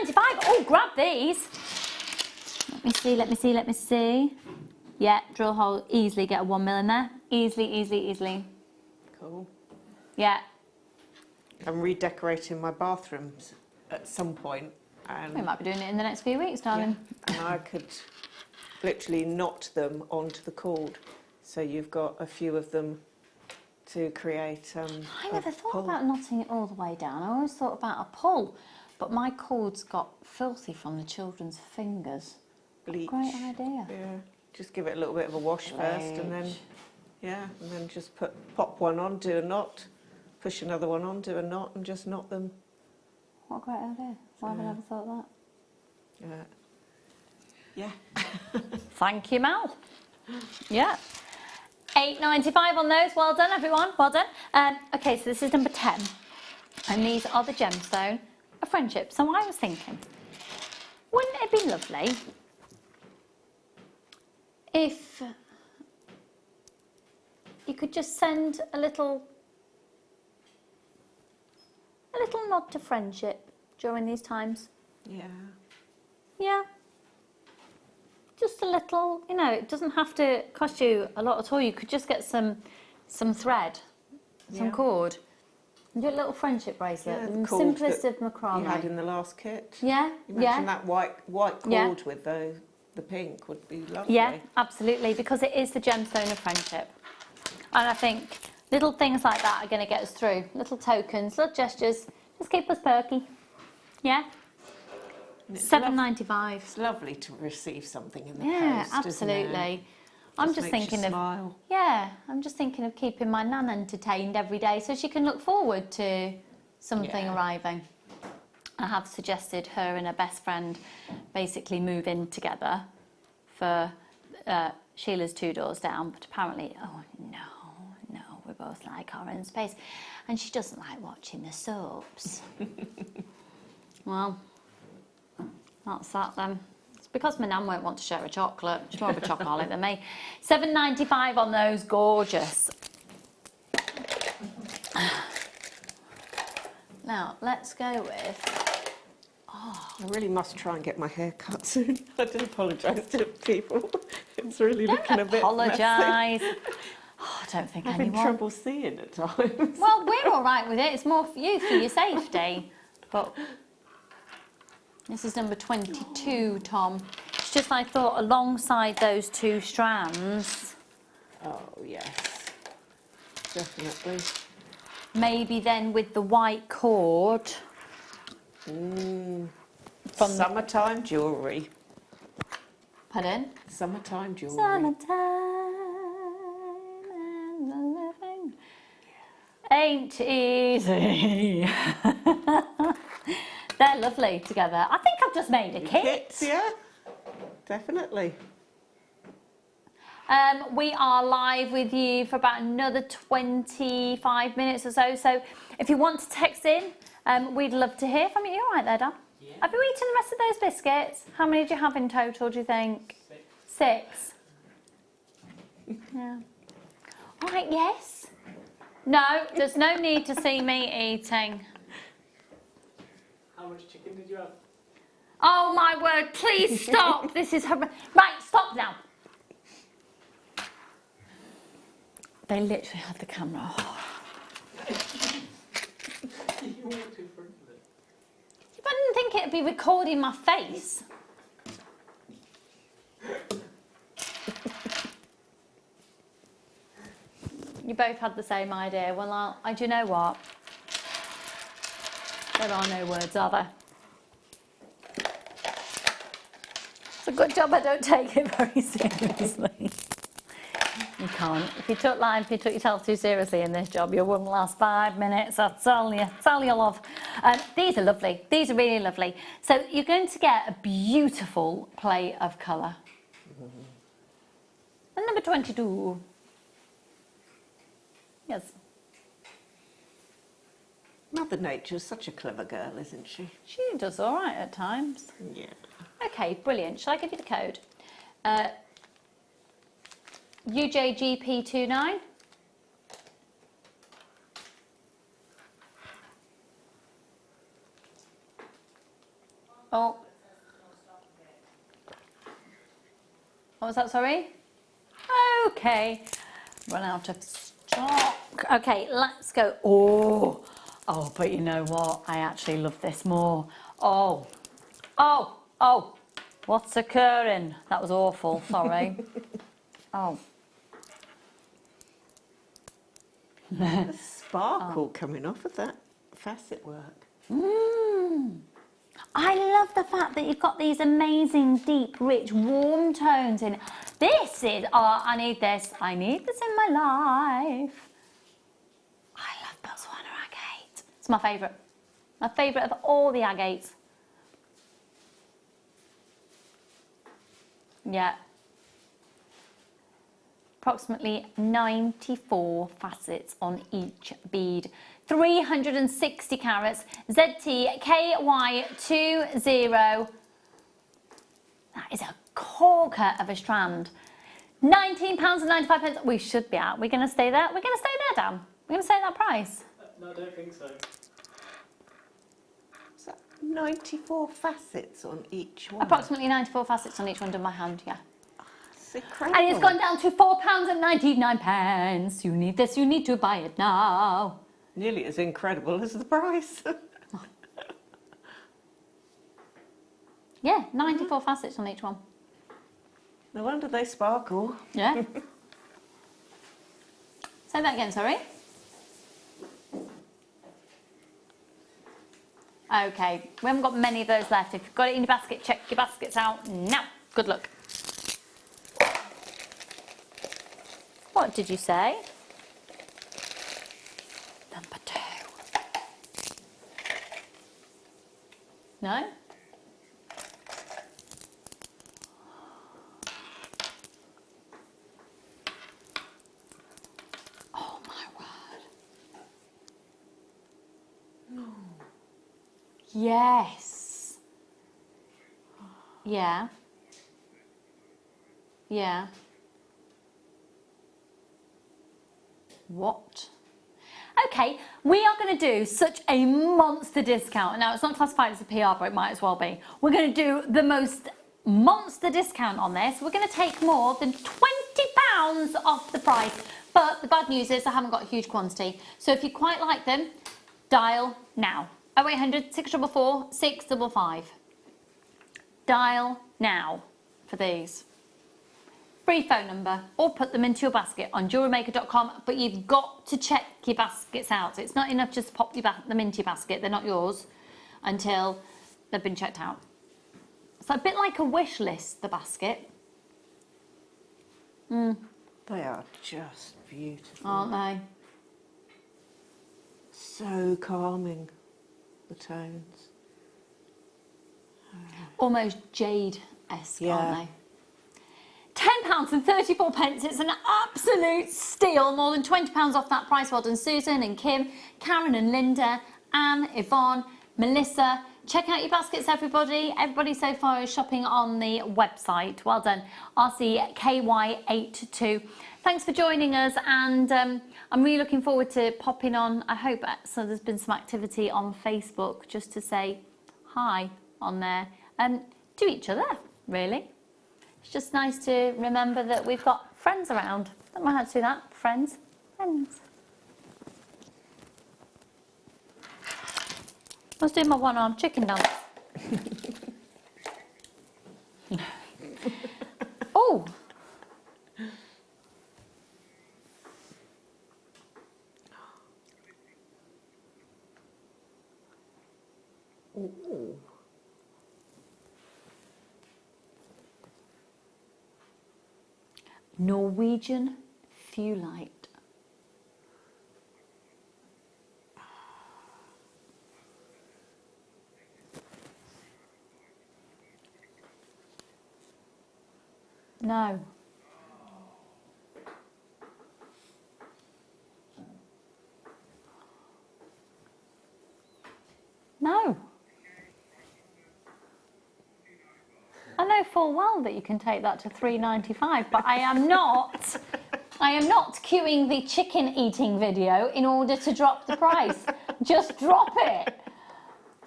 £8.95. Oh, grab these. Let me see, let me see, let me see. Yeah, drill hole, easily get a 1mm in there. Easily, easily, easily. Cool. Yeah. I'm redecorating my bathrooms at some point. And We might be doing it in the next few weeks, darling. and I could literally knot them onto the cord. So you've got a few of them to create I never thought about knotting it all the way down. I always thought about a pull, but my cords got filthy from the children's fingers. bleach. Great idea. Yeah, just give it a little bit of a wash first, and then and then just pop one on, do a knot, push another one on, do a knot, and just knot them. What a great idea. Why have I never thought that? Yeah. Thank you, Mal. Yeah. £8.95 on those. Well done, everyone. Well done. Okay, so this is number 10. And these are the gemstone of friendship. So I was thinking, wouldn't it be lovely if you could just send a little nod to friendship during these times? Yeah. Yeah. Just a little, you know, it doesn't have to cost you a lot at all. You could just get some thread, some cord, and do a little friendship bracelet. the The cord simplest that of macrame. you had in the last kit. Yeah, Imagine that white cord with the pink would be lovely. Yeah, absolutely, because it is the gemstone of friendship. And I think little things like that are going to get us through. Little tokens, little gestures, just keep us perky. Yeah. £7.95. It's lovely to receive something in the Yeah, post. absolutely. Isn't it? I'm Just just makes you thinking of smile. I'm just thinking of keeping my nan entertained every day so she can look forward to something arriving. I have suggested her and her best friend basically move in together for Sheila's 2 doors down, but apparently, oh no, we both like our own space, and she doesn't like watching the soaps. Well, that's that then. It's because my nan won't want to share a chocolate. She's more of a chocoholic than me. £7.95 on those, gorgeous. Now, let's go with... Oh, I really must try and get my hair cut soon. I do apologise to people. It's really looking a bit apologise. messy. Oh, I don't think I'm having anyone... trouble seeing at times. Well, we're all right with it. It's more for you, for your safety. But this is number 22, Tom. It's just I thought alongside those 2 strands... Oh, yes. Definitely. Maybe then with the white cord... From Summertime jewellery. Pardon? Summertime jewellery. Summertime and the living ain't easy. They're lovely together. I think I've just made a kit. Kits, yeah, definitely. We are live with you for about another 25 minutes or so. So if you want to text in, we'd love to hear from you. You all right there, Dan? Yeah. Have you eaten the rest of those biscuits? How many do you have in total, do you think? 6. Yeah. All right, yes. No, there's no need to see me eating. How much chicken did you have? Oh my word, please stop. This is horrible. Right, stop now. They literally had the camera. You walked in front of it. But I didn't think it'd be recording my face. You both had the same idea. Well, do you know what? There are no words, are there? It's a good job I don't take it very seriously. You can't. If you took yourself too seriously in this job, you wouldn't last 5 minutes. I tell you, love. These are lovely. These are really lovely. So you're going to get a beautiful play of colour. And number 22. Yes. Mother Nature's such a clever girl, isn't she? She does all right at times. Yeah. Okay, brilliant. Shall I give you the code? UJGP29. Oh. What was that, sorry? Okay. Run out of stock. Okay, let's go. Oh, but you know what? I actually love this more. Oh. What's occurring? That was awful, sorry. Oh. The sparkle coming off of that facet work. I love the fact that you've got these amazing, deep, rich, warm tones in. This is, I need this. I need this in my life. I love Botswana agate. It's my favourite. My favourite of all the agates. Yeah. Approximately 94 facets on each bead. 360 carats, ZTKY20. That is a corker of a strand. £19.95. We should be at. We're going to stay there. We're going to stay there, Dan. We're going to stay at that price. No, I don't think so. Is that 94 facets on each one? Approximately 94 facets on each one, done by hand, yeah. It's incredible. And it's gone down to £4.99. You need this, you need to buy it now. Nearly as incredible as the price. Yeah, 94 facets on each one. No wonder they sparkle. Yeah. Say that again, sorry. Okay, we haven't got many of those left. If you've got it in your basket, check your baskets out now. Good luck. What did you say? Number 2. No? Oh my word. Yes. Yeah. Yeah. What? Okay, we are going to do such a monster discount. Now, it's not classified as a PR, but it might as well be. We're going to do the most monster discount on this. We're going to take more than £20 off the price. But the bad news is I haven't got a huge quantity. So if you quite like them, dial now. 0800 644 655. Dial now for these. Free phone number, or put them into your basket on JewelleryMaker.com, but you've got to check your baskets out. It's not enough just to pop them into your basket. They're not yours until they've been checked out. It's a bit like a wish list, the basket. They are just beautiful. Aren't they? So calming, the tones. Almost jade-esque, Yeah. aren't they? £10.34. It's an absolute steal. More than £20 off that price. Well done, Susan and Kim, Karen and Linda, Anne, Yvonne, Melissa. Check out your baskets, everybody. Everybody so far is shopping on the website. Well done, RCKY82. Thanks for joining us, and I'm really looking forward to popping on. I hope so. There's been some activity on Facebook just to say hi on there to each other, really. It's just nice to remember that we've got friends around. Don't know how to do that. Friends. Friends. I was doing my one-armed chicken dance. Oh. Ooh. Norwegian Thewlite. No. No. I know full well that you can take that to £3.95, but I am not queuing the chicken eating video in order to drop the price. Just drop it.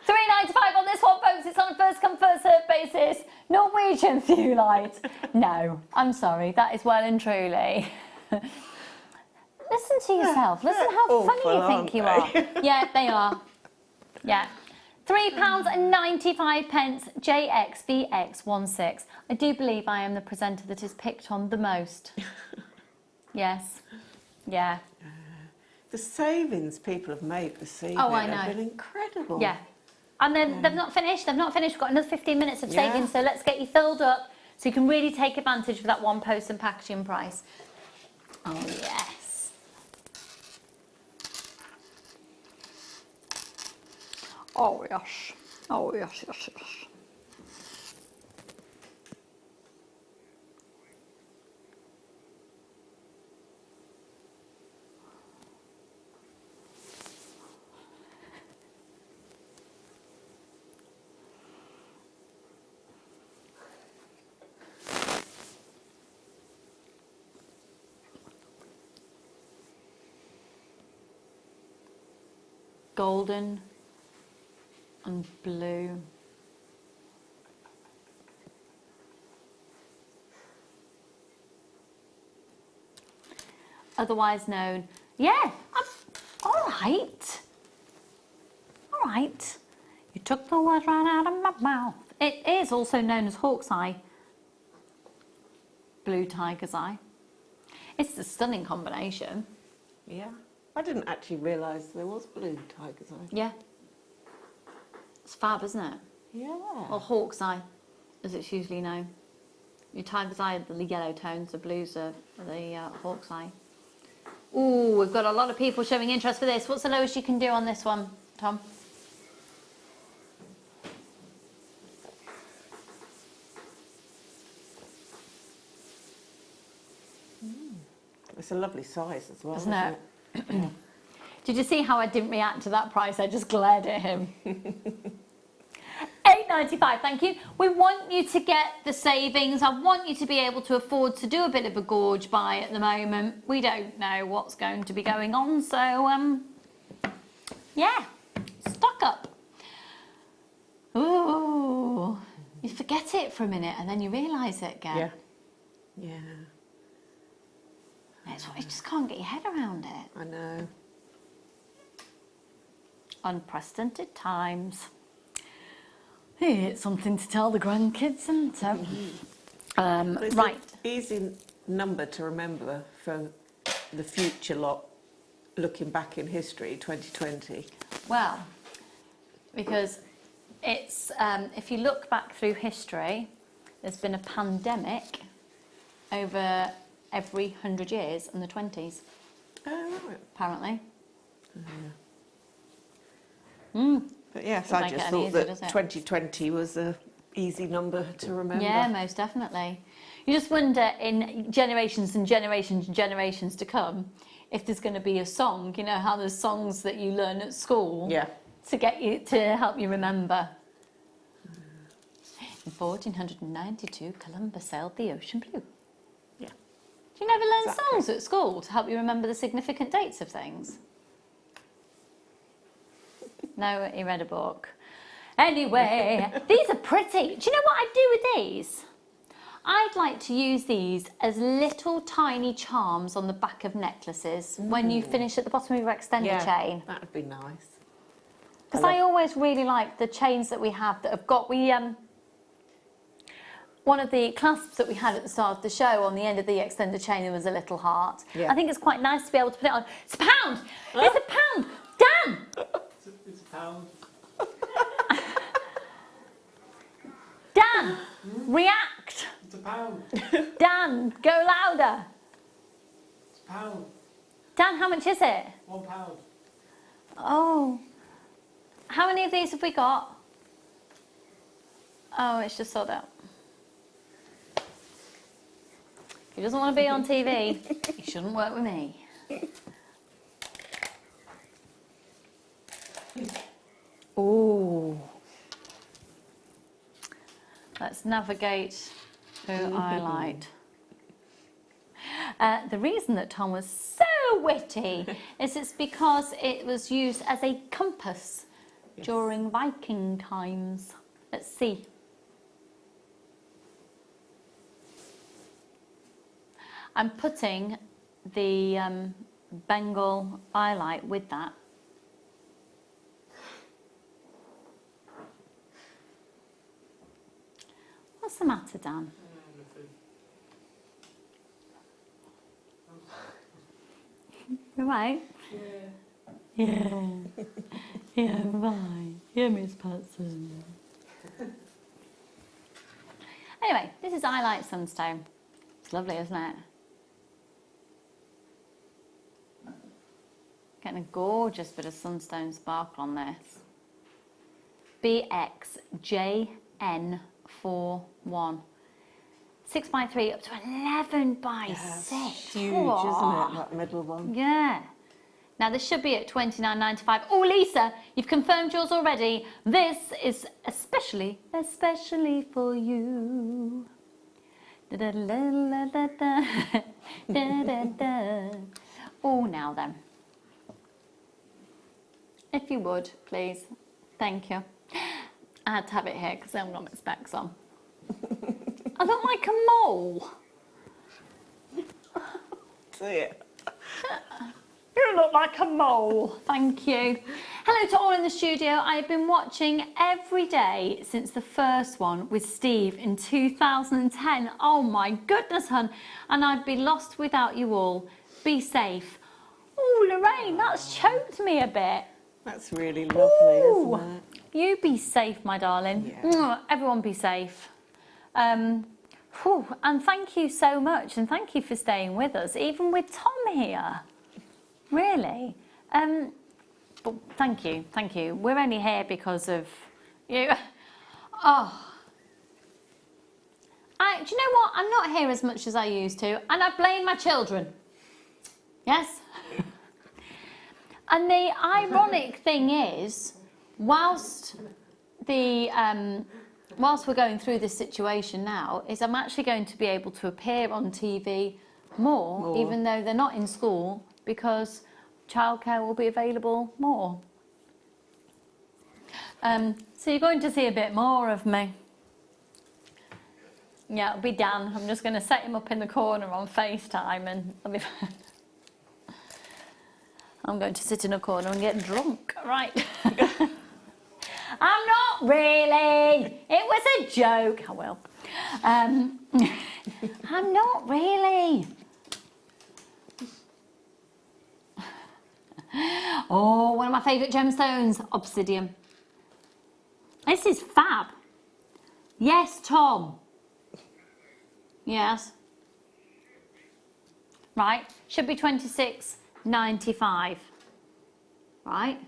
£3.95 on this one, folks. It's on a first come first served basis. Norwegian Thewlite. No, I'm sorry. That is well and truly. Listen to yourself. Listen how funny you think you are. Yeah, they are. Yeah. £3.95, JXVX16. I do believe I am the presenter that is picked on the most. Yes. Yeah. The savings people have made this evening Oh, I know. have been incredible. Yeah. And then they've not finished. They've not finished. We've got another 15 minutes of savings, so let's get you filled up so you can really take advantage of that one post and packaging price. Oh, yes. Oh, yes. Oh, yes, yes, yes. Golden and blue. Otherwise known, all right. All right. You took the words right out of my mouth. It is also known as hawk's eye, blue tiger's eye. It's a stunning combination. Yeah. I didn't actually realise there was blue tiger's eye. Yeah. It's fab, isn't it? Yeah. Or hawk's eye, as it's usually known. Your tiger's eye are the yellow tones, the blues are the hawk's eye. Ooh, we've got a lot of people showing interest for this. What's the lowest you can do on this one, Tom? It's a lovely size as well, Isn't it? Did you see how I didn't react to that price? I just glared at him. £8.95, thank you. We want you to get the savings. I want you to be able to afford to do a bit of a gorge buy at the moment. We don't know what's going to be going on, so yeah, stock up. Ooh, you forget it for a minute and then you realise it again. Yeah. Yeah. It's what you just can't get your head around it. I know. Unprecedented times. It's something to tell the grandkids, isn't it? It's Right. an easy number to remember for the future lot looking back in history, 2020. Well, because it's if you look back through history, there's been a pandemic over every 100 years in the 20s. Oh, right. Apparently. But yes, Doesn't I make just it any thought easier, that does it? 2020 was a easy number to remember. Yeah, most definitely. You just wonder in generations and generations and generations to come if there's going to be a song, you know how there's songs that you learn at school Yeah. to get you to help you remember. In 1492, Columbus sailed the ocean blue. Yeah. Do you never learn Exactly. songs at school to help you remember the significant dates of things? No, he read a book. Anyway, these are pretty. Do you know what I'd do with these? I'd like to use these as little tiny charms on the back of necklaces when you finish at the bottom of your extender chain. That would be nice. Because I always really like the chains that we have that have got, one of the clasps that we had at the start of the show, on the end of the extender chain there was a little heart. Yeah. I think it's quite nice to be able to put it on. It's a pound! It's a pound! Dan! It's a pound. Dan! React! It's a pound. Dan, go louder! It's a pound. Dan, how much is it? £1. Oh. How many of these have we got? Oh, it's just sold out. He doesn't want to be on TV. He shouldn't work with me. Ooh. Let's navigate through Highlight. The reason that Tom was so witty is it's because it was used as a compass during Viking times at sea. I'm putting the Bengal highlight with that. What's the matter, Dan? You right? Yeah. Yeah. Yeah, right. Yeah, Miss Patson. Anyway, this is Highlight Sunstone. It's lovely, isn't it? Getting a gorgeous bit of sunstone sparkle on this. BXJN41. 6x3 up to 11x6. Huge, Whoa. isn't it, that middle one? Yeah. Now this should be at £29.95. Oh, Lisa, you've confirmed yours already. This is especially for you. Oh, now then. If you would, please. Thank you. I had to have it here because I haven't got my specs on. I look like a mole. See it. You look like a mole. Thank you. Hello to all in the studio. I've been watching every day since the first one with Steve in 2010. Oh my goodness, hun. And I'd be lost without you all. Be safe. Oh, Lorraine, that's choked me a bit. That's really lovely, Ooh. isn't it? You be safe, my darling. Everyone be safe. And thank you so much, and thank you for staying with us, even with Tom here. Really. But thank you. We're only here because of you. Oh. Do you know what? I'm not here as much as I used to, and I blame my children. Yes. And the ironic thing is, whilst we're going through this situation now, is I'm actually going to be able to appear on TV more, even though they're not in school, because childcare will be available more. So you're going to see a bit more of me. Yeah, it'll be Dan. I'm just going to set him up in the corner on FaceTime and I'll be fine. I'm going to sit in a corner and get drunk. Right. I'm not really. It was a joke. I will. I'm not really. Oh, one of my favourite gemstones, obsidian. This is fab. Yes, Tom. Yes. Right. Should be $26.95. Right.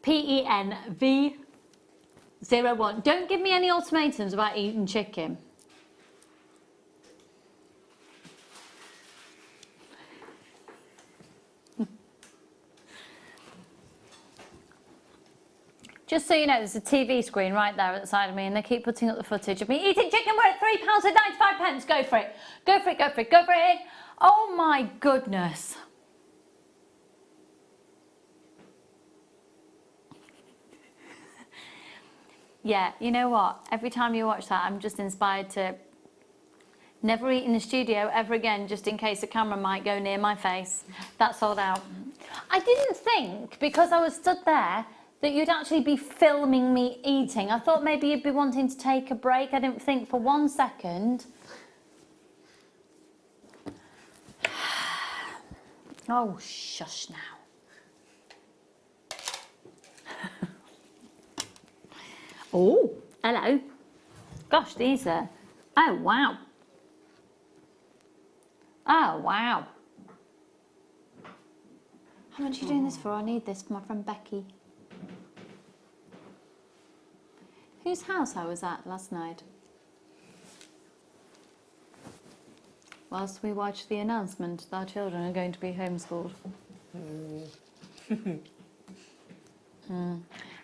PENV01. Don't give me any ultimatums about eating chicken. Just so you know, there's a TV screen right there at the side of me and they keep putting up the footage of me eating chicken. We're at £3.95. Go for it. Go for it, go for it, go for it. Oh my goodness. Yeah, you know what? Every time you watch that, I'm just inspired to never eat in the studio ever again, just in case a camera might go near my face. That's sold out. I didn't think, because I was stood there, that you'd actually be filming me eating. I thought maybe you'd be wanting to take a break. I didn't think for 1 second. Oh, shush now. Oh, hello. Gosh, these are... Oh, wow. Oh, wow. How much are you doing this for? I need this for my friend Becky. Whose house I was at last night? Whilst we watched the announcement that our children are going to be homeschooled.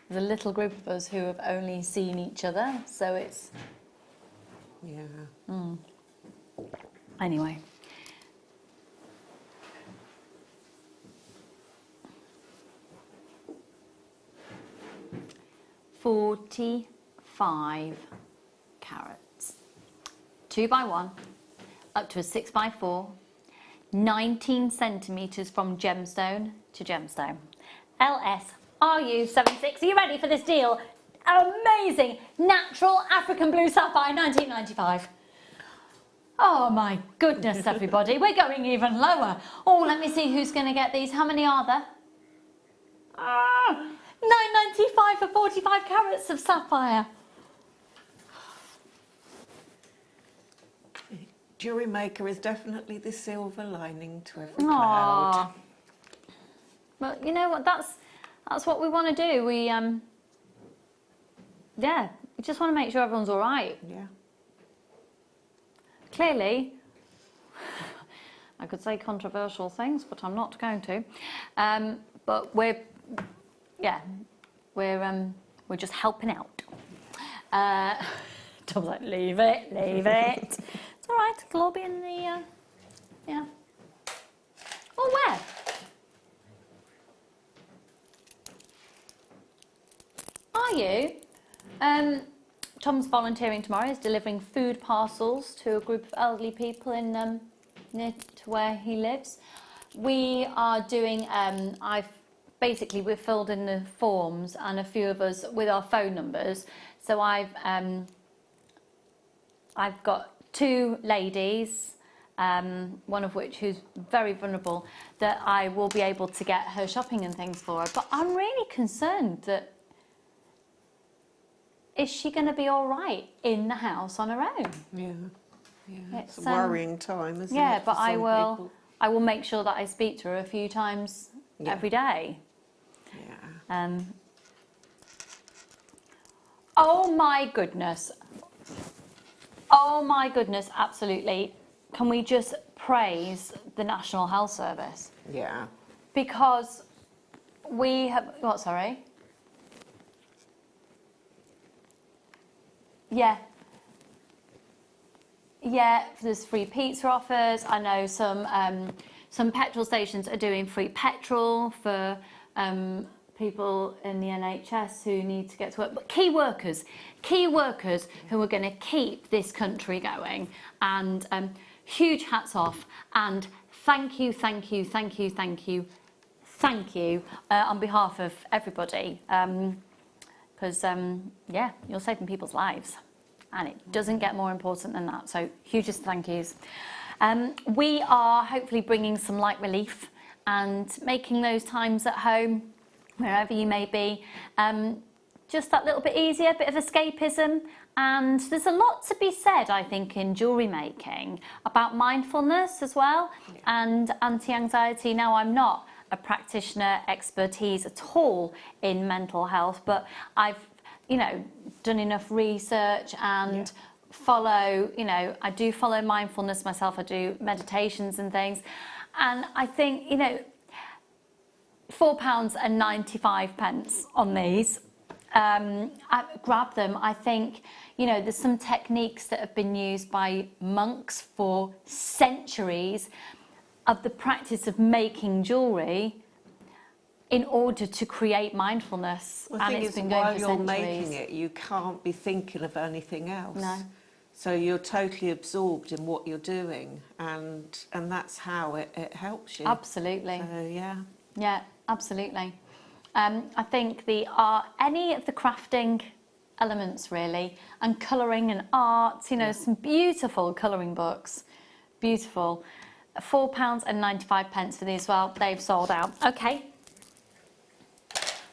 There's a little group of us who have only seen each other, so it's... Yeah. Anyway. $45 carats. 2x1, up to a 6x4, 19 centimetres from gemstone to gemstone. LSRU76. Are you ready for this deal? Amazing! Natural African blue sapphire, $19.95. Oh my goodness, everybody. We're going even lower. Oh, let me see who's going to get these. How many are there? $9.95 for 45 carats of sapphire. JewelleryMaker is definitely the silver lining to every cloud. Well, you know what? That's what we want to do. We yeah, we just want to make sure everyone's all right. Yeah. Clearly, I could say controversial things, but I'm not going to. But we're just helping out. Tom's like, leave it. It's all right. It'll all be in the yeah. Oh, where? Are you? Tom's volunteering tomorrow. He's delivering food parcels to a group of elderly people in near to where he lives. We are doing. We've filled in the forms, and a few of us with our phone numbers. So I've got 2 ladies, one of which who's very vulnerable, that I will be able to get her shopping and things for her. But I'm really concerned that, is she going to be all right in the house on her own? Yeah. It's a worrying time, isn't it? Yeah, but I will make sure that I speak to her a few times every day. Yeah. Oh my goodness, absolutely. can we just praise the National Health Service? Yeah. Because we have, what, sorry? Yeah. Yeah, there's free pizza offers. I know some petrol stations are doing free petrol for people in the NHS who need to get to work. But key workers who are going to keep this country going. And huge hats off. And thank you on behalf of everybody. Because, yeah, you're saving people's lives. And it doesn't get more important than that. So, hugest thank yous. We are hopefully bringing some light relief and making those times at home, wherever you may be, just that little bit easier, a bit of escapism. And there's a lot to be said, I think, in jewellery making about mindfulness as well, and anti-anxiety. Now, I'm not a practitioner, expertise at all in mental health, but I've, you know, done enough research and follow, you know, I do follow mindfulness myself. I do meditations and things. And I think, you know, £4.95 on these. I grab them. I think, you know, there's some techniques that have been used by monks for centuries of the practice of making jewellery in order to create mindfulness. Well, the thing is, while you're making it, you can't be thinking of anything else. No. So you're totally absorbed in what you're doing, and that's how it helps you. Absolutely. So, yeah. Yeah, absolutely. I think any of the crafting elements really, and colouring and art, you know, some beautiful colouring books, beautiful. £4.95 for these as well. They've sold out. Okay.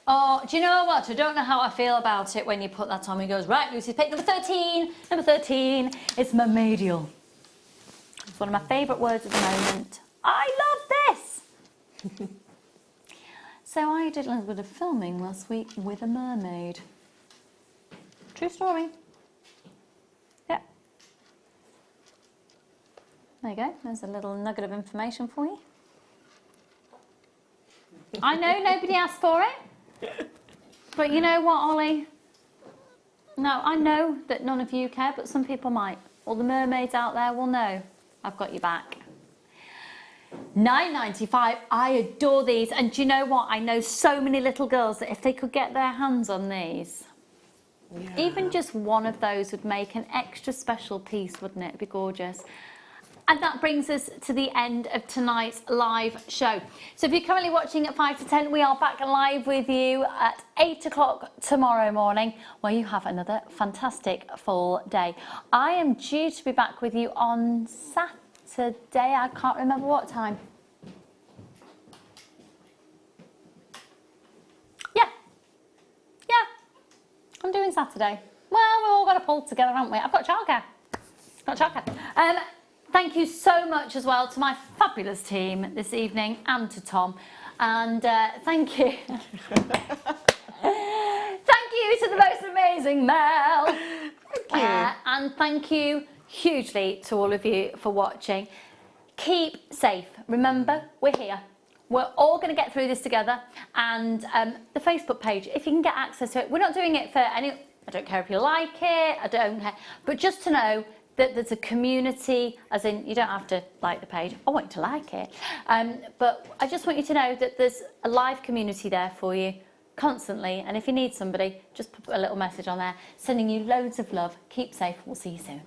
Oh, do you know what? I don't know how I feel about it when you put that on. He goes, right, Lucy's pick number 13. Number 13, it's mermaidial. It's one of my favourite words at the moment. I love this. So I did a little bit of filming last week with a mermaid. True story. Yeah. There you go. There's a little nugget of information for you. I know nobody asked for it. But you know what, Ollie? No, I know that none of you care, but some people might. All the mermaids out there will know. I've got your back. £9.95. I adore these. And do you know what? I know so many little girls that if they could get their hands on these, even just one of those would make an extra special piece, wouldn't it? It'd be gorgeous. And that brings us to the end of tonight's live show. So if you're currently watching at 5 to 10, we are back live with you at 8 o'clock tomorrow morning, where you have another fantastic full day. I am due to be back with you on Saturday. I can't remember what time. Yeah. I'm doing Saturday. Well, we've all got to pull together, haven't we? I've got childcare. Thank you so much as well to my fabulous team this evening and to Tom. And thank you. Thank you to the most amazing Mel. Thank you. And thank you hugely to all of you for watching. Keep safe. Remember, we're here. We're all going to get through this together. And the Facebook page, if you can get access to it, we're not doing it for any... I don't care if you like it, I don't care. But just to know that there's a community, as in you don't have to like the page, I want you to like it. But I just want you to know that there's a live community there for you constantly. And if you need somebody, just put a little message on there, sending you loads of love. Keep safe. We'll see you soon.